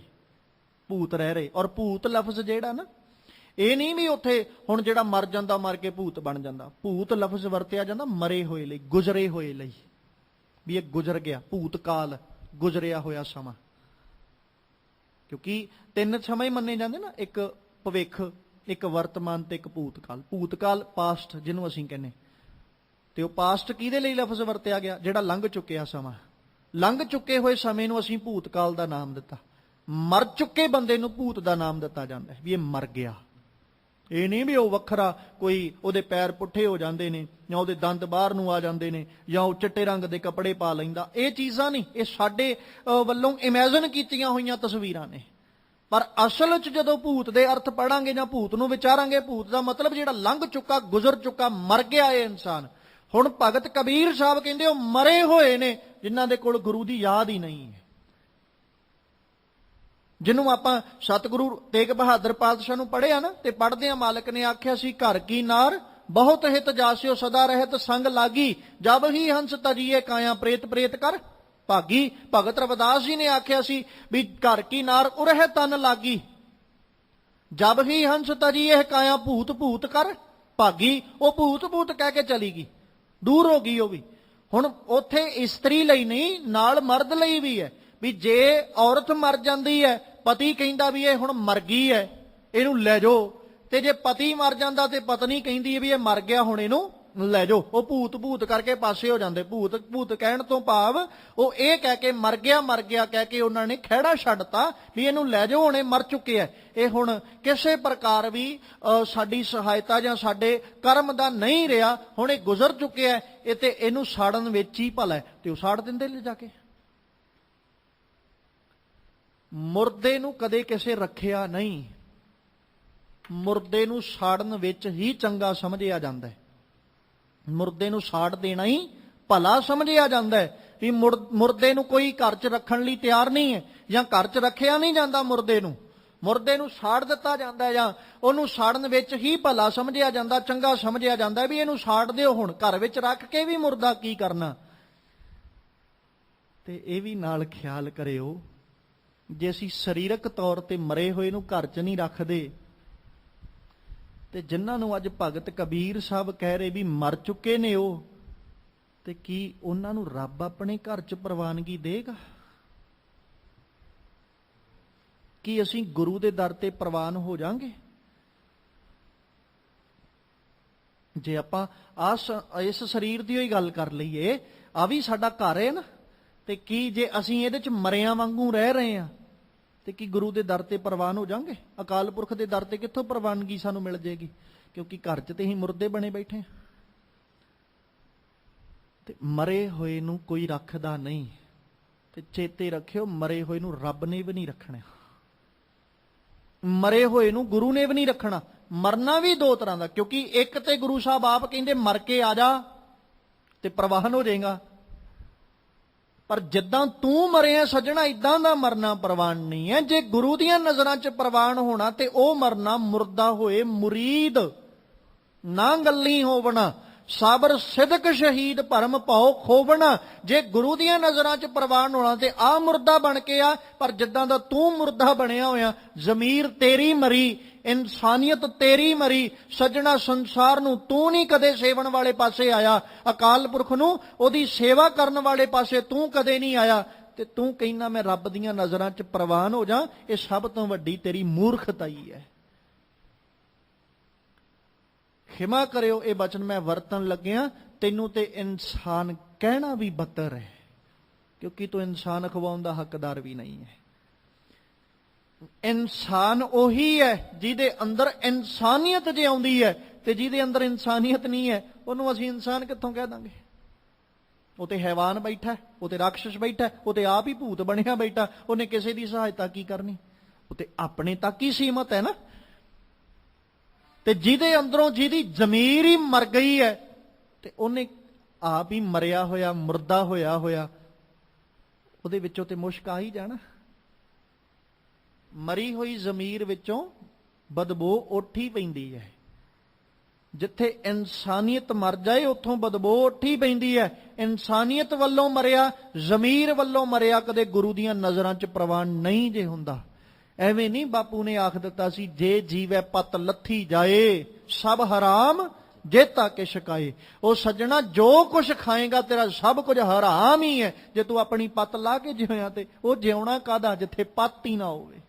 ਭੂਤ ਰਹਿ ਰਹੇ। ਔਰ ਭੂਤ ਲਫ਼ਜ਼ ਜਿਹੜਾ ਨਾ, ਇਹ ਨਹੀਂ ਵੀ ਉੱਥੇ ਹੁਣ ਜਿਹੜਾ ਮਰ ਜਾਂਦਾ ਮਰ ਕੇ ਭੂਤ ਬਣ ਜਾਂਦਾ। ਭੂਤ ਲਫ਼ਜ਼ ਵਰਤਿਆ ਜਾਂਦਾ ਮਰੇ ਹੋਏ ਲਈ, ਗੁਜ਼ਰੇ ਹੋਏ ਲਈ, ਵੀ ਇਹ ਗੁਜ਼ਰ ਗਿਆ, ਭੂਤ ਕਾਲ, ਗੁਜ਼ਰਿਆ ਹੋਇਆ ਸਮਾਂ। ਕਿਉਂਕਿ ਤਿੰਨ ਸਮੇਂ ਮੰਨੇ ਜਾਂਦੇ ਨਾ, ਇੱਕ ਭਵਿੱਖ, ਇੱਕ ਵਰਤਮਾਨ ਤੇ ਇੱਕ ਭੂਤ ਕਾਲ। ਭੂਤ ਕਾਲ ਪਾਸਟ ਜਿਹਨੂੰ ਅਸੀਂ ਕਹਿੰਦੇ, ਤੇ ਉਹ ਪਾਸਟ ਕਿਹਦੇ ਲਈ ਲਫ਼ਜ਼ ਵਰਤਿਆ ਗਿਆ? ਜਿਹੜਾ ਲੰਘ ਚੁੱਕਿਆ ਸਮਾਂ। ਲੰਘ ਚੁੱਕੇ ਹੋਏ ਸਮੇਂ ਨੂੰ ਅਸੀਂ ਭੂਤ ਕਾਲ ਦਾ ਨਾਮ ਦਿੱਤਾ। ਮਰ ਚੁੱਕੇ ਬੰਦੇ ਨੂੰ ਭੂਤ ਦਾ ਨਾਮ ਦਿੱਤਾ ਜਾਂਦਾ ਹੈ ਵੀ ਇਹ ਮਰ ਗਿਆ। ਇਹ ਨਹੀਂ ਵੀ ਉਹ ਵੱਖਰਾ ਕੋਈ ਉਹਦੇ ਪੈਰ ਪੁੱਠੇ ਹੋ ਜਾਂਦੇ ਨੇ, ਜਾਂ ਉਹਦੇ ਦੰਦ ਬਾਹਰ ਨੂੰ ਆ ਜਾਂਦੇ ਨੇ, ਜਾਂ ਉਹ ਚਿੱਟੇ ਰੰਗ ਦੇ ਕੱਪੜੇ ਪਾ ਲੈਂਦਾ। ਇਹ ਚੀਜ਼ਾਂ ਨਹੀਂ, ਇਹ ਸਾਡੇ ਵੱਲੋਂ ਇਮੇਜਿਨ ਕੀਤੀਆਂ ਹੋਈਆਂ ਤਸਵੀਰਾਂ ਨੇ। ਪਰ ਅਸਲ 'ਚ ਜਦੋਂ ਭੂਤ ਦੇ ਅਰਥ ਪੜਾਂਗੇ ਜਾਂ ਭੂਤ ਨੂੰ ਵਿਚਾਰਾਂਗੇ, ਭੂਤ ਦਾ ਮਤਲਬ ਜਿਹੜਾ ਲੰਘ ਚੁੱਕਾ, ਗੁਜ਼ਰ ਚੁੱਕਾ, ਮਰ ਗਿਆ ਇਹ ਇਨਸਾਨ। ਹੁਣ ਭਗਤ ਕਬੀਰ ਸਾਹਿਬ ਕਹਿੰਦੇ ਉਹ ਮਰੇ ਹੋਏ ਨੇ ਜਿਨ੍ਹਾਂ ਦੇ ਕੋਲ ਗੁਰੂ ਦੀ ਯਾਦ ਹੀ ਨਹੀਂ ਹੈ। ਜਿਹਨੂੰ ਆਪਾਂ ਸਤਿਗੁਰੂ ਤੇਗ ਬਹਾਦਰ ਪਾਤਸ਼ਾਹ ਨੂੰ ਪੜ੍ਹਿਆ ਨਾ, ਤੇ ਪੜ੍ਹਦਿਆਂ ਮਾਲਕ ਨੇ ਆਖਿਆ ਸੀ, ਘਰ ਕੀ ਨਾਰ ਬਹੁਤ ਹਿਤ ਜਾਸਿਓ ਸਦਾ ਰਹਿਤ ਸੰਗ ਲਾਗੀ, ਜਬ ਹੀ ਹੰਸ ਤਜੀਏ ਕਾਇਆ ਪ੍ਰੇਤ ਪ੍ਰੇਤ ਕਰ ਭਾਗੀ। ਭਗਤ ਰਵਿਦਾਸ ਜੀ ਨੇ ਆਖਿਆ ਸੀ ਵੀ ਘਰ ਕੀ ਨਾਰ ਉਰਹਿ ਤਨ ਲਾਗੀ, ਜਬ ਹੀ ਹੰਸ ਤਜੀਏ ਕਾਇਆ ਭੂਤ ਭੂਤ ਕਰ ਭਾਗੀ। ਉਹ ਭੂਤ ਭੂਤ ਕਹਿ ਕੇ ਚਲੀ ਗਈ, ਦੂਰ ਹੋ ਗਈ ਉਹ ਵੀ। ਹੁਣ ਉੱਥੇ ਇਸਤਰੀ ਲਈ ਨਹੀਂ, ਨਾਲ ਮਰਦ ਲਈ ਵੀ ਹੈ ਵੀ ਜੇ ਔਰਤ ਮਰ ਜਾਂਦੀ ਹੈ, ਪਤੀ ਕਹਿੰਦਾ ਵੀ ਇਹ ਹੁਣ ਮਰ ਗਈ ਹੈ, ਇਹਨੂੰ ਲੈ ਜਾਓ। ਤੇ ਜੇ ਪਤੀ ਮਰ ਜਾਂਦਾ ਤੇ ਪਤਨੀ ਕਹਿੰਦੀ ਹੈ ਵੀ ਇਹ ਮਰ ਗਿਆ, ਹੁਣ ਇਹਨੂੰ ਲੈ ਜਾਓ। ਉਹ ਭੂਤ ਭੂਤ ਕਰਕੇ ਪਾਸੇ ਹੋ ਜਾਂਦੇ। ਭੂਤ ਭੂਤ ਕਹਿਣ ਤੋਂ ਭਾਵ ਉਹ ਇਹ ਕਹਿ ਕੇ ਮਰ ਗਿਆ ਕਹਿ ਕੇ ਉਹਨਾਂ ਨੇ ਖਹਿੜਾ ਛੱਡਤਾ ਵੀ ਇਹਨੂੰ ਲੈ ਜਾਓ, ਹੁਣ ਇਹ ਮਰ ਚੁੱਕੇ ਹੈ। ਇਹ ਹੁਣ ਕਿਸੇ ਪ੍ਰਕਾਰ ਵੀ ਸਾਡੀ ਸਹਾਇਤਾ ਜਾਂ ਸਾਡੇ ਕਰਮ ਦਾ ਨਹੀਂ ਰਿਹਾ, ਹੁਣ ਇਹ ਗੁਜ਼ਰ ਚੁੱਕਿਆ ਹੈ, ਇਹ ਤੇ ਇਹਨੂੰ ਸਾੜਨ ਵਿੱਚ ਹੀ ਭਲਾ ਹੈ। ਤੇ ਉਹ ਸਾੜ ਦਿੰਦੇ ਲੈ ਜਾ ਕੇ। ਮੁਰਦੇ ਨੂੰ ਕਦੇ ਕਿਸੇ ਰੱਖਿਆ ਨਹੀਂ, ਮੁਰਦੇ ਨੂੰ ਸਾੜਨ ਵਿੱਚ ਹੀ ਚੰਗਾ ਸਮਝਿਆ ਜਾਂਦਾ ਹੈ। ਮੁਰਦੇ ਨੂੰ ਸਾੜ ਦੇਣਾ ਹੀ ਭਲਾ ਸਮਝਿਆ ਜਾਂਦਾ ਹੈ ਵੀ ਮੁਰਦੇ ਨੂੰ ਕੋਈ ਘਰ 'ਚ ਰੱਖਣ ਲਈ ਤਿਆਰ ਨਹੀਂ ਹੈ, ਜਾਂ ਘਰ 'ਚ ਰੱਖਿਆ ਨਹੀਂ ਜਾਂਦਾ ਮੁਰਦੇ ਨੂੰ। ਮੁਰਦੇ ਨੂੰ ਸਾੜ ਦਿੱਤਾ ਜਾਂਦਾ ਜਾਂ ਉਹਨੂੰ ਸਾੜਨ ਵਿੱਚ ਹੀ ਭਲਾ ਸਮਝਿਆ ਜਾਂਦਾ, ਚੰਗਾ ਸਮਝਿਆ ਜਾਂਦਾ ਵੀ ਇਹਨੂੰ ਸਾੜ ਦਿਓ, ਹੁਣ ਘਰ ਵਿੱਚ ਰੱਖ ਕੇ ਵੀ ਮੁਰਦਾ ਕੀ ਕਰਨਾ। ਤੇ ਇਹ ਵੀ ਨਾਲ ਖਿਆਲ ਕਰਿਓ, ਜੇ ਅਸੀਂ ਸਰੀਰਕ ਤੌਰ ਤੇ ਮਰੇ ਹੋਏ ਨੂੰ ਘਰ 'ਚ ਨਹੀਂ ਰੱਖਦੇ, ਤੇ ਜਿਨ੍ਹਾਂ ਨੂੰ ਅੱਜ ਭਗਤ ਕਬੀਰ ਸਾਹਿਬ ਕਹਿ ਰਹੇ ਵੀ ਮਰ ਚੁੱਕੇ ਨੇ ਉਹ, ਤੇ ਕੀ ਉਹਨਾਂ ਨੂੰ ਰੱਬ ਆਪਣੇ ਘਰ 'ਚ ਪ੍ਰਵਾਨਗੀ ਦੇਗਾ? ਕੀ ਅਸੀਂ ਗੁਰੂ ਦੇ ਦਰ ਤੇ ਪ੍ਰਵਾਨ ਹੋ ਜਾਾਂਗੇ? ਜੇ ਆਪਾਂ ਇਸ ਸਰੀਰ ਦੀ ਹੀ ਗੱਲ ਕਰ ਲਈਏ, ਆ ਵੀ ਸਾਡਾ ਘਰ ਹੈ ਨਾ, ਤੇ ਕੀ ਜੇ ਅਸੀਂ ਇਹਦੇ 'ਚ ਮਰਿਆਂ ਵਾਂਗੂ ਰਹਿ ਰਹੇ ਹਾਂ, ਤੇ ਕੀ ਗੁਰੂ ਦੇ ਦਰ ਤੇ ਪ੍ਰਵਾਨ ਹੋ ਜਾਾਂਗੇ? ਅਕਾਲ ਪੁਰਖ ਦੇ ਦਰ ਤੇ ਕਿੱਥੋਂ ਪ੍ਰਵਾਨਗੀ ਸਾਨੂੰ ਮਿਲ ਜੇਗੀ? ਕਿਉਂਕਿ ਘਰ 'ਚ ਤੇ ਹੀ ਮੁਰਦੇ ਬਣੇ ਬੈਠੇ ਹਾਂ। ਤੇ ਮਰੇ ਹੋਏ ਨੂੰ ਕੋਈ ਰੱਖਦਾ ਨਹੀਂ, ਤੇ ਚੇਤੇ ਰੱਖਿਓ ਮਰੇ ਹੋਏ ਨੂੰ ਰੱਬ ਨੇ ਵੀ ਨਹੀਂ ਰੱਖਣਾ, ਮਰੇ ਹੋਏ ਨੂੰ ਗੁਰੂ ਨੇ ਵੀ ਨਹੀਂ ਰੱਖਣਾ। ਮਰਨਾ ਵੀ ਦੋ ਤਰ੍ਹਾਂ ਦਾ, ਕਿਉਂਕਿ ਇੱਕ ਤੇ ਗੁਰੂ ਸਾਹਿਬ ਆਪ ਕਹਿੰਦੇ ਮਰ ਕੇ ਆ ਜਾ ਤੇ ਪ੍ਰਵਾਨ ਹੋ ਜਾਏਗਾ, ਪਰ ਜਿੱਦਾਂ ਤੂੰ ਮਰਿਆ ਸੱਜਣਾ ਇਦਾਂ ਦਾ ਮਰਨਾ ਪ੍ਰਵਾਨ ਨਹੀਂ ਹੈ। ਜੇ ਗੁਰੂ ਦੀਆਂ ਨਜ਼ਰਾਂ 'ਚ ਪ੍ਰਵਾਨ ਹੋਣਾ ਤੇ ਉਹ ਮਰਨਾ ਮੁਰਦਾ ਹੋਏ ਮੁਰੀਦ ਨਾ ਗੱਲੀ ਹੋਵਣਾ, ਸਾਬਰ ਸਿਦਕ ਸ਼ਹੀਦ ਭਰਮ ਭਾਉ ਖੋਵਣਾ। ਜੇ ਗੁਰੂ ਦੀਆਂ ਨਜ਼ਰਾਂ 'ਚ ਪ੍ਰਵਾਨ ਹੋਣਾ ਤੇ ਆ ਮੁਰਦਾ ਬਣ ਕੇ ਆ, ਪਰ ਜਿੱਦਾਂ ਦਾ ਤੂੰ ਮੁਰਦਾ ਬਣਿਆ ਹੋਇਆ, ਜ਼ਮੀਰ ਤੇਰੀ ਮਰੀ, ਇਨਸਾਨੀਅਤ ਤੇਰੀ ਮਰੀ ਸੱਜਣਾ। ਸੰਸਾਰ ਨੂੰ ਤੂੰ ਨਹੀਂ ਕਦੇ ਸੇਵਣ ਵਾਲੇ ਪਾਸੇ ਆਇਆ, ਅਕਾਲ ਪੁਰਖ ਨੂੰ ਉਹਦੀ ਸੇਵਾ ਕਰਨ ਵਾਲੇ ਪਾਸੇ ਤੂੰ ਕਦੇ ਨਹੀਂ ਆਇਆ, ਤੇ ਤੂੰ ਕਹਿੰਦਾ ਮੈਂ ਰੱਬ ਦੀਆਂ ਨਜ਼ਰਾਂ 'ਚ ਪ੍ਰਵਾਨ ਹੋ ਜਾ। ਇਹ ਸਭ ਤੋਂ ਵੱਡੀ ਤੇਰੀ ਮੂਰਖਤਾਈ ਹੈ। ਖਿਮਾ ਕਰਿਓ ਇਹ ਬਚਨ ਮੈਂ ਵਰਤਣ ਲੱਗਿਆ, ਤੈਨੂੰ ਤੇ ਇਨਸਾਨ ਕਹਿਣਾ ਵੀ ਬੱਤਰ ਹੈ, ਕਿਉਂਕਿ ਤੂੰ ਇਨਸਾਨ ਅਖਵਾਉਣ ਦਾ ਹੱਕਦਾਰ ਵੀ ਨਹੀਂ ਹੈ। ਇਨਸਾਨ ਉਹੀ ਹੈ ਜਿਹਦੇ ਅੰਦਰ ਇਨਸਾਨੀਅਤ ਜੇ ਆਉਂਦੀ ਹੈ, ਤੇ ਜਿਹਦੇ ਅੰਦਰ ਇਨਸਾਨੀਅਤ ਨਹੀਂ ਹੈ ਉਹਨੂੰ ਅਸੀਂ ਇਨਸਾਨ ਕਿੱਥੋਂ ਕਹਿ ਦਾਂਗੇ? ਉਹ ਤੇ ਹੈਵਾਨ ਬੈਠਾ, ਉਹ ਤੇ ਰਾਖਸ਼ ਬੈਠਾ, ਉਹ ਤੇ ਆਪ ਹੀ ਭੂਤ ਬਣਿਆ ਬੈਠਾ, ਉਹਨੇ ਕਿਸੇ ਦੀ ਸਹਾਇਤਾ ਕੀ ਕਰਨੀ? ਉਹ ਤੇ ਆਪਣੇ ਤੱਕ ਹੀ ਸੀਮਤ ਹੈ ਨਾ। ਤੇ ਜਿਹਦੇ ਅੰਦਰੋਂ ਜਿਹਦੀ ਜ਼ਮੀਰ ਹੀ ਮਰ ਗਈ ਹੈ, ਤੇ ਉਹਨੇ ਆਪ ਹੀ ਮਰਿਆ ਹੋਇਆ ਮੁਰਦਾ ਹੋਇਆ ਉਹਦੇ ਵਿੱਚੋਂ ਤੇ ਮੁਸ਼ਕ ਆ ਹੀ ਜਾਣਾ। ਮਰੀ ਹੋਈ ਜ਼ਮੀਰ ਵਿੱਚੋਂ ਬਦਬੂ ਉੱਠ ਹੀ ਪੈਂਦੀ ਹੈ। ਜਿੱਥੇ ਇਨਸਾਨੀਅਤ ਮਰ ਜਾਏ ਉੱਥੋਂ ਬਦਬੂ ਉੱਠ ਹੀ ਪੈਂਦੀ ਹੈ। ਇਨਸਾਨੀਅਤ ਵੱਲੋਂ ਮਰਿਆ, ਜ਼ਮੀਰ ਵੱਲੋਂ ਮਰਿਆ, ਕਦੇ ਗੁਰੂ ਦੀਆਂ ਨਜ਼ਰਾਂ 'ਚ ਪ੍ਰਵਾਨ ਨਹੀਂ ਜੇ ਹੁੰਦਾ। ਐਵੇਂ ਨਹੀਂ ਬਾਪੂ ਨੇ ਆਖ ਦਿੱਤਾ ਸੀ, ਜੇ ਜੀਵੈ ਪਤ ਲੱਥੀ ਜਾਏ ਸਭ ਹਰਾਮ ਜੇਤਾ ਕੇ ਸ਼ਿਕਾਏ। ਉਹ ਸੱਜਣਾ ਜੋ ਕੁਛ ਖਾਏਗਾ ਤੇਰਾ ਸਭ ਕੁਝ ਹਰਾਮ ਹੀ ਹੈ। ਜੇ ਤੂੰ ਆਪਣੀ ਪੱਤ ਲਾ ਕੇ ਜਿਉਇਆ ਤੇ ਉਹ ਜਿਉਣਾ ਕਾਹਦਾ ਜਿੱਥੇ ਪੱਤ ਹੀ ਨਾ ਹੋਵੇ,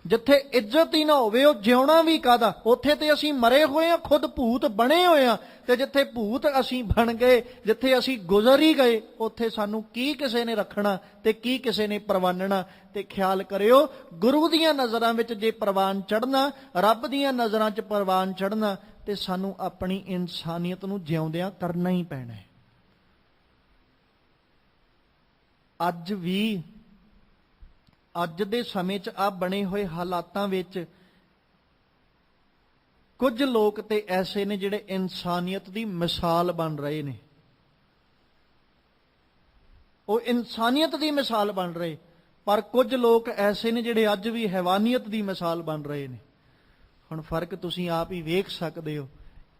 ਜਿੱਥੇ ਇੱਜ਼ਤ ਹੀ ਨਾ ਹੋਵੇ ਉਹ ਜਿਉਣਾ ਵੀ ਕਾਹਦਾ? ਉੱਥੇ ਤੇ ਅਸੀਂ ਮਰੇ ਹੋਏ ਆ, ਖੁਦ ਭੂਤ ਬਣੇ ਹੋਏ ਆ, ਤੇ ਜਿੱਥੇ ਭੂਤ ਅਸੀਂ ਬਣ ਗਏ, ਜਿੱਥੇ ਅਸੀਂ ਗੁਜ਼ਰ ਹੀ ਗਏ, ਉੱਥੇ ਸਾਨੂੰ ਕੀ ਕਿਸੇ ਨੇ ਰੱਖਣਾ ਤੇ ਕੀ ਕਿਸੇ ਨੇ ਪ੍ਰਵਾਨਣਾ? ਤੇ ਖਿਆਲ ਕਰਿਓ, ਗੁਰੂ ਦੀਆਂ ਨਜ਼ਰਾਂ ਵਿੱਚ ਜੇ ਪ੍ਰਵਾਨ ਚੜ੍ਹਨਾ, ਰੱਬ ਦੀਆਂ ਨਜ਼ਰਾਂ 'ਚ ਪ੍ਰਵਾਨ ਚੜ੍ਹਨਾ, ਤੇ ਸਾਨੂੰ ਆਪਣੀ ਇਨਸਾਨੀਅਤ ਨੂੰ ਜਿਉਂਦਿਆਂ ਕਰਨਾ ਹੀ ਪੈਣਾ ਹੈ। ਅੱਜ ਵੀ ਅੱਜ ਦੇ ਸਮੇਂ 'ਚ ਆ ਬਣੇ ਹੋਏ ਹਾਲਾਤਾਂ ਵਿੱਚ ਕੁਝ ਲੋਕ ਤੇ ਐਸੇ ਨੇ ਜਿਹੜੇ ਇਨਸਾਨੀਅਤ ਦੀ ਮਿਸਾਲ ਬਣ ਰਹੇ ਨੇ। ਉਹ ਇਨਸਾਨੀਅਤ ਦੀ ਮਿਸਾਲ ਬਣ ਰਹੇ, ਪਰ ਕੁਝ ਲੋਕ ਐਸੇ ਨੇ ਜਿਹੜੇ ਅੱਜ ਵੀ ਹੈਵਾਨੀਅਤ ਦੀ ਮਿਸਾਲ ਬਣ ਰਹੇ ਨੇ। ਹੁਣ ਫਰਕ ਤੁਸੀਂ ਆਪ ਹੀ ਵੇਖ ਸਕਦੇ ਹੋ।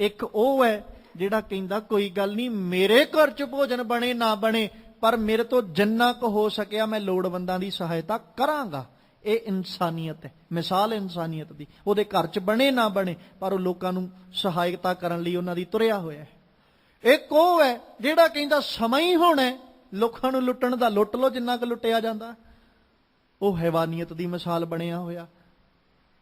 ਇੱਕ ਉਹ ਹੈ ਜਿਹੜਾ ਕਹਿੰਦਾ ਕੋਈ ਗੱਲ ਨਹੀਂ, ਮੇਰੇ ਘਰ 'ਚ ਭੋਜਨ ਬਣੇ ਨਾ ਬਣੇ, ਪਰ ਮੇਰੇ ਤੋਂ ਜਿੰਨਾ ਕੁ ਹੋ ਸਕਿਆ ਮੈਂ ਲੋੜਵੰਦਾਂ ਦੀ ਸਹਾਇਤਾ ਕਰਾਂਗਾ। ਇਹ ਇਨਸਾਨੀਅਤ ਹੈ, ਮਿਸਾਲ ਇਨਸਾਨੀਅਤ ਦੀ। ਉਹਦੇ ਘਰ 'ਚ ਬਣੇ ਨਾ ਬਣੇ, ਪਰ ਉਹ ਲੋਕਾਂ ਨੂੰ ਸਹਾਇਤਾ ਕਰਨ ਲਈ ਉਹਨਾਂ ਦੀ ਤੁਰਿਆ ਹੋਇਆ ਹੈ। ਇੱਕ ਉਹ ਹੈ ਜਿਹੜਾ ਕਹਿੰਦਾ ਸਮਾਂ ਹੀ ਹੋਣਾ, ਲੋਕਾਂ ਨੂੰ ਲੁੱਟਣ ਦਾ, ਲੁੱਟ ਲਓ ਜਿੰਨਾ ਕੁ ਲੁੱਟਿਆ ਜਾਂਦਾ। ਉਹ ਹੈਵਾਨੀਅਤ ਦੀ ਮਿਸਾਲ ਬਣਿਆ ਹੋਇਆ।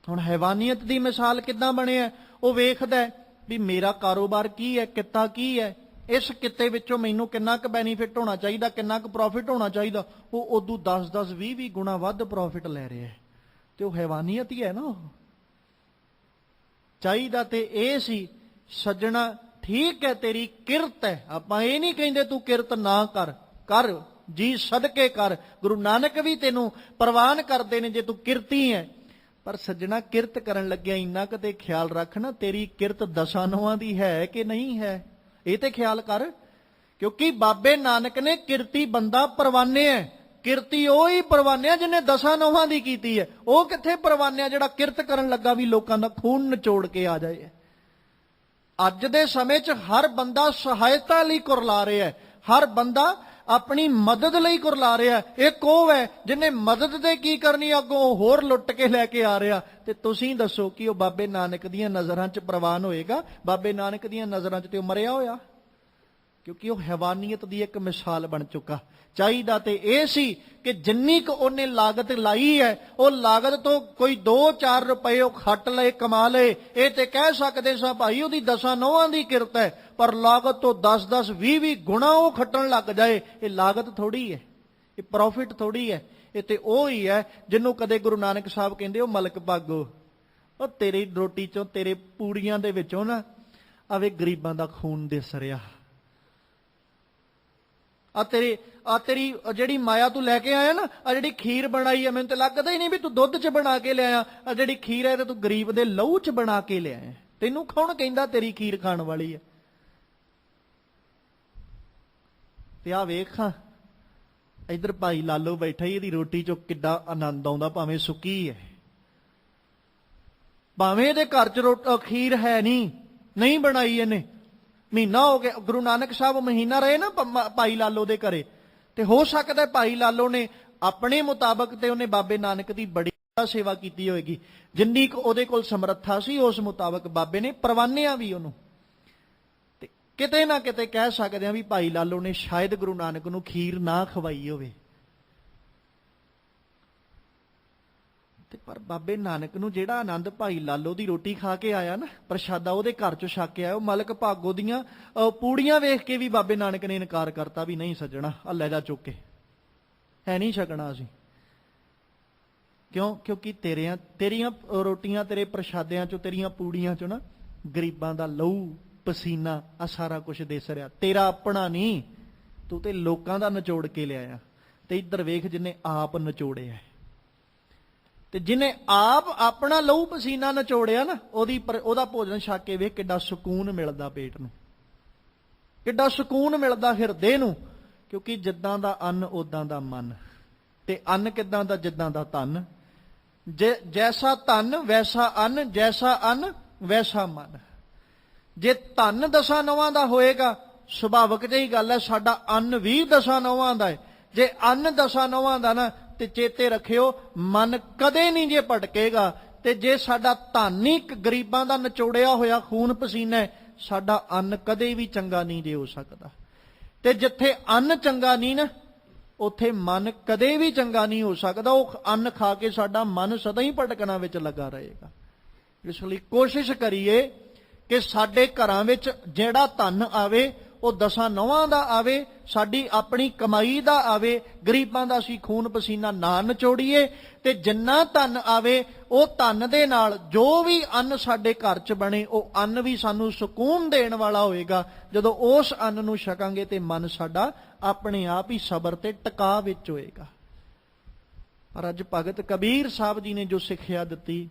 ਹੁਣ ਹੈਵਾਨੀਅਤ ਦੀ ਮਿਸਾਲ ਕਿੱਦਾਂ ਬਣਿਆ? ਉਹ ਵੇਖਦਾ ਵੀ ਮੇਰਾ ਕਾਰੋਬਾਰ ਕੀ ਹੈ, ਕਿੱਤਾ ਕੀ ਹੈ, ਇਸ ਕਿੱਤੇ ਵਿੱਚੋਂ ਮੈਨੂੰ ਕਿੰਨਾ ਕੁ ਬੈਨੀਫਿਟ ਹੋਣਾ ਚਾਹੀਦਾ, ਕਿੰਨਾ ਕੁ ਪ੍ਰੋਫਿਟ ਹੋਣਾ ਚਾਹੀਦਾ। ਉਹ ਉਦੋਂ 10-10, 20-20 ਗੁਣਾ ਵੱਧ ਪ੍ਰੋਫਿਟ ਲੈ ਰਿਹਾ ਹੈ, ਤੇ ਉਹ ਹੈਵਾਨੀਅਤ ਹੀ ਹੈ ਨਾ। ਉਹ ਚਾਹੀਦਾ ਤੇ ਇਹ ਸੀ ਸੱਜਣਾ, ਠੀਕ ਹੈ ਤੇਰੀ ਕਿਰਤ ਹੈ, ਆਪਾਂ ਇਹ ਨਹੀਂ ਕਹਿੰਦੇ ਤੂੰ ਕਿਰਤ ਨਾ ਕਰ, ਕਰ ਜੀ ਸਦਕੇ ਕਰ। ਗੁਰੂ ਨਾਨਕ ਵੀ ਤੈਨੂੰ ਪ੍ਰਵਾਨ ਕਰਦੇ ਨੇ ਜੇ ਤੂੰ ਕਿਰਤੀ ਹੈ। ਪਰ ਸੱਜਣਾ, ਕਿਰਤ ਕਰਨ ਲੱਗਿਆ ਇੰਨਾ ਕੁ ਤੇ ਖਿਆਲ ਰੱਖ ਨਾ, ਤੇਰੀ ਕਿਰਤ ਦਸਾਂ ਨੌਆਂ ਦੀ ਹੈ ਕਿ ਨਹੀਂ ਹੈ, ਇਹ ਤੇ ਖਿਆਲ ਕਰ। ਕਿਉਂਕਿ ਬਾਬੇ ਨਾਨਕ ਨੇ ਕਿਰਤੀ ਬੰਦਾ ਪਰਵਾਨੇ ਹੈ, ਕਿਰਤੀ ਉਹ ਹੀ ਪਰਵਾਨਿਆ ਜਿਹਨੇ ਦਸਾਂ ਨੌਹਾਂ ਦੀ ਕੀਤੀ ਹੈ। ਉਹ ਕਿੱਥੇ ਪਰਵਾਨਿਆ ਜਿਹੜਾ ਕਿਰਤ ਕਰਨ ਲੱਗਾ ਵੀ ਲੋਕਾਂ ਦਾ ਖੂਨ ਨਿਚੋੜ ਕੇ ਆ ਜਾਏ। ਅੱਜ ਦੇ ਸਮੇਂ 'ਚ ਹਰ ਬੰਦਾ ਸਹਾਇਤਾ ਲਈ ਕੁਰਲਾ ਰਿਹਾ ਹੈ, ਹਰ ਬੰਦਾ ਆਪਣੀ ਮਦਦ ਲਈ ਕੁਰਲਾ ਰਿਹਾ। ਇੱਕ ਉਹ ਹੈ ਜਿਹਨੇ ਮਦਦ ਤੇ ਕੀ ਕਰਨੀ, ਅੱਗੋਂ ਹੋਰ ਲੁੱਟ ਕੇ ਲੈ ਕੇ ਆ ਰਿਹਾ। ਤੇ ਤੁਸੀਂ ਦੱਸੋ ਕਿ ਉਹ ਬਾਬੇ ਨਾਨਕ ਦੀਆਂ ਨਜ਼ਰਾਂ 'ਚ ਪ੍ਰਵਾਨ ਹੋਏਗਾ? ਬਾਬੇ ਨਾਨਕ ਦੀਆਂ ਨਜ਼ਰਾਂ 'ਚ ਤੇ ਉਹ ਮਰਿਆ ਹੋਇਆ, ਕਿਉਂਕਿ ਉਹ ਹੈਵਾਨੀਅਤ ਦੀ ਇੱਕ ਮਿਸਾਲ ਬਣ ਚੁੱਕਾ। ਚਾਹੀਦਾ ਤੇ ਇਹ ਸੀ ਕਿ ਜਿੰਨੀ ਕੁ ਉਹਨੇ ਲਾਗਤ ਲਾਈ ਹੈ, ਉਹ ਲਾਗਤ ਤੋਂ ਕੋਈ 2-4 ਰੁਪਏ ਉਹ ਖੱਟ ਲਏ, ਕਮਾ ਲਏ। ਇਹ ਤੇ ਕਹਿ ਸਕਦੇ ਸਾਂ ਭਾਈ ਉਹਦੀ ਦਸਾਂ ਨੌਹਾਂ ਦੀ ਕਿਰਤ ਹੈ, ਪਰ ਲਾਗਤ ਤੋਂ 10-10, 20-20 ਗੁਣਾ ਉਹ ਖੱਟਣ ਲੱਗ ਜਾਏ। ਇਹ ਲਾਗਤ ਥੋੜੀ ਹੈ, ਇਹ ਪ੍ਰੋਫਿਟ ਥੋੜੀ ਹੈ। ਇਹ ਤੇ ਉਹ ਹੀ ਹੈ ਜਿਹਨੂੰ ਕਦੇ ਗੁਰੂ ਨਾਨਕ ਸਾਹਿਬ ਕਹਿੰਦੇ ਉਹ ਮਲਕ ਭਾਗੋ, ਉਹ ਤੇਰੀ ਰੋਟੀ ਚੋਂ, ਤੇਰੇ ਪੂੜੀਆਂ ਦੇ ਵਿੱਚੋਂ ਨਾ ਆਵੇ ਗਰੀਬਾਂ ਦਾ ਖੂਨ ਦਿਸ ਰਿਹਾ। ਤੇਰੀ ਜਿਹੜੀ ਮਾਇਆ ਤੂੰ ਲੈ ਕੇ ਆਇਆ ਨਾ, ਆ ਜਿਹੜੀ ਖੀਰ ਬਣਾਈ ਹੈ, ਮੈਨੂੰ ਤੇ ਲੱਗਦਾ ਹੀ ਨਹੀਂ ਵੀ ਤੂੰ ਦੁੱਧ 'ਚ ਬਣਾ ਕੇ ਲਿਆਇਆ। ਆ ਜਿਹੜੀ ਖੀਰ ਹੈ ਤੇ ਤੂੰ ਗਰੀਬ ਦੇ ਲਹੂ 'ਚ ਬਣਾ ਕੇ ਲਿਆਇਆ। ਤੈਨੂੰ ਕੌਣ ਕਹਿੰਦਾ ਤੇਰੀ ਖੀਰ ਖਾਣ ਵਾਲੀ ਹੈ? ਤੇ ਆ ਵੇਖ ਹਾਂ, ਇੱਧਰ ਭਾਈ ਲਾਲੋ ਬੈਠਾ ਹੀ, ਇਹਦੀ ਰੋਟੀ 'ਚੋਂ ਕਿੱਡਾ ਆਨੰਦ ਆਉਂਦਾ, ਭਾਵੇਂ ਸੁੱਕੀ ਹੈ, ਭਾਵੇਂ ਇਹਦੇ ਘਰ 'ਚ ਖੀਰ ਹੈ ਨਹੀਂ ਬਣਾਈ ਇਹਨੇ। ਮਹੀਨਾ ਹੋ ਗਿਆ, ਗੁਰੂ ਨਾਨਕ ਸਾਹਿਬ ਮਹੀਨਾ ਰਹੇ ਨਾ ਭਾਈ ਲਾਲੋ ਦੇ ਘਰੇ, ਤੇ ਹੋ ਸਕਦਾ ਭਾਈ ਲਾਲੋ ਨੇ ਆਪਣੇ ਮੁਤਾਬਕ ਤੇ ਉਹਨੇ ਬਾਬੇ ਨਾਨਕ ਦੀ ਬੜੀ ਸੇਵਾ ਕੀਤੀ ਹੋਏਗੀ। ਜਿੰਨੀ ਕੁ ਉਹਦੇ ਕੋਲ ਸਮਰੱਥਾ ਸੀ ਉਸ ਮੁਤਾਬਕ ਬਾਬੇ ਨੇ ਪ੍ਰਵਾਨਿਆ ਵੀ ਉਹਨੂੰ। ਤੇ ਕਿਤੇ ਨਾ ਕਿਤੇ ਕਹਿ ਸਕਦੇ ਆ ਵੀ ਭਾਈ ਲਾਲੋ ਨੇ ਸ਼ਾਇਦ ਗੁਰੂ ਨਾਨਕ ਨੂੰ ਖੀਰ ਨਾ ਖਵਾਈ ਹੋਵੇ। ਤੇ ਪਰ ਬਾਬੇ ਨਾਨਕ ਨੂੰ ਜਿਹੜਾ ਆਨੰਦ ਭਾਈ ਲਾਲੋ ਦੀ ਰੋਟੀ ਖਾ ਕੇ ਆਇਆ ਨਾ, ਪ੍ਰਸ਼ਾਦਾ ਉਹਦੇ ਘਰ 'ਚੋਂ ਛਕ ਕੇ ਆਇਆ, ਉਹ ਮਲਕ ਭਾਗੋ ਦੀਆਂ ਪੂੜੀਆਂ ਵੇਖ ਕੇ ਵੀ ਬਾਬੇ ਨਾਨਕ ਨੇ ਇਨਕਾਰ ਕਰਤਾ ਵੀ ਨਹੀਂ ਸੱਜਣਾ, ਆ ਲੈ ਜਾ ਚੁੱਕ ਕੇ, ਹੈ ਨਹੀਂ ਛਕਣਾ ਅਸੀਂ। ਕਿਉਂ? ਕਿਉਂਕਿ ਤੇਰੀਆਂ ਰੋਟੀਆਂ, ਤੇਰੇ ਪ੍ਰਸ਼ਾਦਿਆਂ 'ਚੋਂ, ਤੇਰੀਆਂ ਪੂੜੀਆਂ 'ਚੋਂ ਨਾ ਗਰੀਬਾਂ ਦਾ ਲਹੂ ਪਸੀਨਾ ਆ ਸਾਰਾ ਕੁਝ ਦਿਸ ਰਿਹਾ। ਤੇਰਾ ਆਪਣਾ ਨਹੀਂ, ਤੂੰ ਤੇ ਲੋਕਾਂ ਦਾ ਨਿਚੋੜ ਕੇ ਲਿਆਇਆ। ਤੇ ਇੱਧਰ ਵੇਖ ਜਿਹਨੇ ਆਪ ਨਿਚੋੜਿਆ, ਤੇ ਜਿਹਨੇ ਆਪ ਆਪਣਾ ਲਹੂ ਪਸੀਨਾ ਨਿਚੋੜਿਆ ਨਾ, ਉਹਦਾ ਭੋਜਨ ਛਕ ਕੇ ਵੇਖ ਕਿੱਡਾ ਸਕੂਨ ਮਿਲਦਾ ਪੇਟ ਨੂੰ, ਕਿੱਡਾ ਸਕੂਨ ਮਿਲਦਾ ਹਿਰਦੇ ਨੂੰ। ਕਿਉਂਕਿ ਜਿੱਦਾਂ ਦਾ ਅੰਨ ਉਦਾਂ ਦਾ ਮਨ, ਤੇ ਅੰਨ ਕਿੱਦਾਂ ਦਾ? ਜਿੱਦਾਂ ਦਾ ਧਨ। ਜੈਸਾ ਧਨ ਵੈਸਾ ਅੰਨ, ਜੈਸਾ ਅੰਨ ਵੈਸਾ ਮਨ। ਜੇ ਧਨ ਦਸਾਂ ਨੌਹਾਂ ਦਾ ਹੋਏਗਾ, ਸੁਭਾਵਿਕ ਜਿਹੀ ਗੱਲ ਹੈ ਸਾਡਾ ਅੰਨ ਵੀ ਦਸਾਂ ਨੌਹਾਂ ਦਾ ਹੈ। ਜੇ ਅੰਨ ਦਸਾਂ ਨੌਹਾਂ ਦਾ ਨਾ, ਤੇ ਚੇਤੇ ਰੱਖਿਓ ਮਨ ਕਦੇ ਨਹੀਂ ਜੇ ਭਟਕੇਗਾ। ਤੇ ਜੇ ਸਾਡਾ ਧਨ ਹੀ ਗਰੀਬਾਂ ਦਾ ਨਿਚੋੜਿਆ ਹੋਇਆ ਖੂਨ ਪਸੀਨਾ ਹੈ, ਸਾਡਾ ਅੰਨ ਕਦੇ ਵੀ ਚੰਗਾ ਨਹੀਂ ਜੇ ਹੋ ਸਕਦਾ। ਤੇ ਜਿੱਥੇ ਅੰਨ ਚੰਗਾ ਨਹੀਂ ਨਾ, ਉੱਥੇ ਮਨ ਕਦੇ ਵੀ ਚੰਗਾ ਨਹੀਂ ਹੋ ਸਕਦਾ। ਉਹ ਅੰਨ ਖਾ ਕੇ ਸਾਡਾ ਮਨ ਸਦਾ ਹੀ ਭਟਕਣਾ ਵਿੱਚ ਲੱਗਾ ਰਹੇਗਾ। ਇਸ ਲਈ ਕੋਸ਼ਿਸ਼ ਕਰੀਏ ਕਿ ਸਾਡੇ ਘਰਾਂ ਵਿੱਚ ਜਿਹੜਾ ਧਨ ਆਵੇ ਉਹ ਦਸਾਂ ਨੌਹਾਂ ਦਾ ਆਵੇ, ਸਾਡੀ ਆਪਣੀ ਕਮਾਈ ਦਾ ਆਵੇ। ਗਰੀਬਾਂ ਦਾ ਅਸੀਂ ਖੂਨ ਪਸੀਨਾ ਨਾ ਨਿਚੋੜੀਏ। ਤੇ ਜਿੰਨਾ ਧਨ ਆਵੇ, ਉਹ ਧਨ ਦੇ ਨਾਲ ਜੋ ਵੀ ਅੰਨ ਸਾਡੇ ਘਰ 'ਚ ਬਣੇ, ਉਹ ਅੰਨ ਵੀ ਸਾਨੂੰ ਸਕੂਨ ਦੇਣ ਵਾਲਾ ਹੋਏਗਾ। ਜਦੋਂ ਉਸ ਅੰਨ ਨੂੰ ਛਕਾਂਗੇ ਤੇ ਮਨ ਸਾਡਾ ਆਪਣੇ ਆਪ ਹੀ ਸਬਰ ਤੇ ਟਿਕਾ ਵਿੱਚ ਹੋਏਗਾ। ਪਰ ਅੱਜ ਭਗਤ ਕਬੀਰ ਸਾਹਿਬ ਜੀ ਨੇ ਜੋ ਸਿੱਖਿਆ ਦਿੱਤੀ,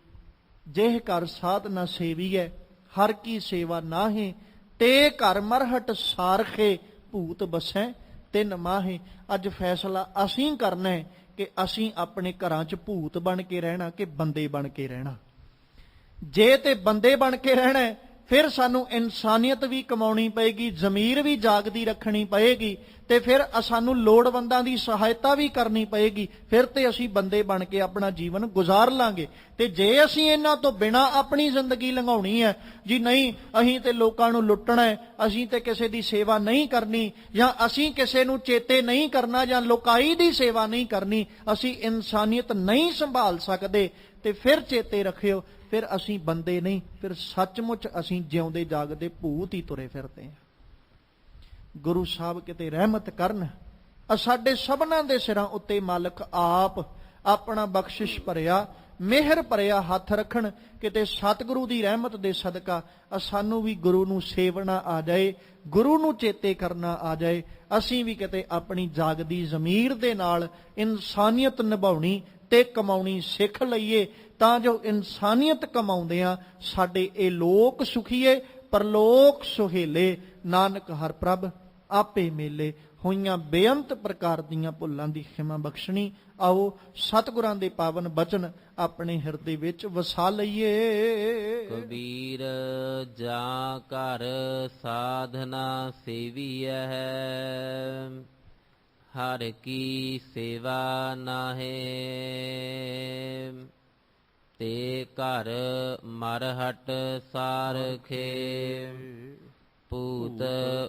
ਜਿਹ ਘਰ ਸਾਧ ਨਾ ਸੇਵੀਐ ਹਰ ਕੀ ਸੇਵਾ ਨਾਹੇ, ਤੇ ਘਰ ਮਰਹਟ ਸਾਰਖੇ ਭੂਤ ਬਸੈ ਤਿੰਨ ਮਾਹੇ। ਅੱਜ ਫੈਸਲਾ ਅਸੀਂ ਕਰਨਾ ਹੈ ਕਿ ਅਸੀਂ ਆਪਣੇ ਘਰਾਂ 'ਚ ਭੂਤ ਬਣ ਕੇ ਰਹਿਣਾ ਕਿ ਬੰਦੇ ਬਣ ਕੇ ਰਹਿਣਾ। ਜੇ ਤੇ ਬੰਦੇ ਬਣ ਕੇ ਰਹਿਣਾ, ਫਿਰ ਸਾਨੂੰ ਇਨਸਾਨੀਅਤ ਵੀ ਕਮਾਉਣੀ ਪਏਗੀ, ਜ਼ਮੀਰ ਵੀ ਜਾਗਦੀ ਰੱਖਣੀ ਪਏਗੀ, ਤੇ ਫਿਰ ਸਾਨੂੰ ਲੋੜਵੰਦਾਂ ਦੀ ਸਹਾਇਤਾ ਵੀ ਕਰਨੀ ਪਏਗੀ। ਫਿਰ ਤੇ ਅਸੀਂ ਬੰਦੇ ਬਣ ਕੇ ਆਪਣਾ ਜੀਵਨ ਗੁਜ਼ਾਰ ਲਾਂਗੇ। ਤੇ ਜੇ ਅਸੀਂ ਇਹਨਾਂ ਤੋਂ ਬਿਨਾਂ ਆਪਣੀ ਜ਼ਿੰਦਗੀ ਲੰਘਾਉਣੀ ਹੈ, ਜੀ ਨਹੀਂ ਅਸੀਂ ਤੇ ਲੋਕਾਂ ਨੂੰ ਲੁੱਟਣਾ ਹੈ, ਅਸੀਂ ਤੇ ਕਿਸੇ ਦੀ ਸੇਵਾ ਨਹੀਂ ਕਰਨੀ, ਜਾਂ ਅਸੀਂ ਕਿਸੇ ਨੂੰ ਚੇਤੇ ਨਹੀਂ ਕਰਨਾ, ਜਾਂ ਲੋਕਾਈ ਦੀ ਸੇਵਾ ਨਹੀਂ ਕਰਨੀ, ਅਸੀਂ ਇਨਸਾਨੀਅਤ ਨਹੀਂ ਸੰਭਾਲ ਸਕਦੇ, ਤੇ ਫਿਰ ਚੇਤੇ ਰੱਖਿਓ, ਫਿਰ ਅਸੀਂ ਬੰਦੇ ਨਹੀਂ, ਫਿਰ ਸੱਚਮੁੱਚ ਅਸੀਂ ਜਿਉਂਦੇ ਜਾਗਦੇ ਭੂਤ ਹੀ ਤੁਰੇ ਫਿਰਦੇ ਹਾਂ। ਗੁਰੂ ਸਾਹਿਬ ਕਿਤੇ ਰਹਿਮਤ ਕਰਨ, ਸਾਡੇ ਸਭਨਾਂ ਦੇ ਸਿਰਾਂ ਉੱਤੇ ਮਾਲਕ ਆਪ ਆਪਣਾ ਬਖਸ਼ਿਸ਼ ਭਰਿਆ, ਮਿਹਰ ਭਰਿਆ ਹੱਥ ਰੱਖਣ। ਕਿਤੇ ਸਤਿਗੁਰੂ ਦੀ ਰਹਿਮਤ ਦੇ ਸਦਕਾ ਸਾਨੂੰ ਵੀ ਗੁਰੂ ਨੂੰ ਸੇਵਣਾ ਆ ਜਾਏ, ਗੁਰੂ ਨੂੰ ਚੇਤੇ ਕਰਨਾ ਆ ਜਾਏ। ਅਸੀਂ ਵੀ ਕਿਤੇ ਆਪਣੀ ਜਾਗਦੀ ਜ਼ਮੀਰ ਦੇ ਨਾਲ ਇਨਸਾਨੀਅਤ ਨਿਭਾਉਣੀ ਤੇ ਕਮਾਉਣੀ ਸਿੱਖ ਲਈਏ, ਤਾਂ ਜੋ ਇਨਸਾਨੀਅਤ ਕਮਾਉਂਦਿਆਂ ਸਾਡੇ ਇਹ ਲੋਕ ਸੁਖੀਏ, ਪਰਲੋਕ ਸੁਹੇਲੇ। ਨਾਨਕ ਹਰ ਪ੍ਰਭ ਆਪੇ ਮੇਲੇ। ਹੋਈਆਂ ਬੇਅੰਤ ਪ੍ਰਕਾਰ ਦੀਆਂ ਭੁੱਲਾਂ ਦੀ ਖਿਮਾ ਬਖਸ਼ਣੀ। ਆਓ ਸਤਿਗੁਰਾਂ ਦੇ ਪਾਵਨ ਬਚਨ ਆਪਣੇ ਹਿਰਦੇ ਵਿੱਚ ਵਸਾ ਲਈਏ। ਕਬੀਰ ਜਾਂ ਘਰ ਸਾਧਨਾ ਸੇਵੀਐ, ਹਰ ਕੀ ਸੇਵਾ ਨਾਹੇ। ਤੇ ਘਰ ਮਰਹਟ ਸਾਰਖੇ, ਭੂਤ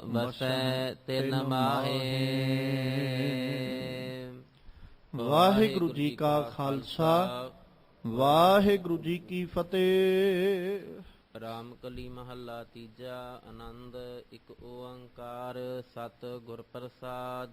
ਵਸੈ ਤਿਨ ਮਾਹੇ। ਵਾਹਿਗੁਰੂ ਜੀ ਕਾ ਖਾਲਸਾ, ਵਾਹਿਗੁਰੂ ਜੀ ਕੀ ਫਤਿਹ। ਰਾਮਕਲੀ ਮਹੱਲਾ ਤੀਜਾ। ਆਨੰਦ ਇੱਕ ਓੰਕਾਰ ਸਤਿ ਗੁਰ ਪ੍ਰਸਾਦ।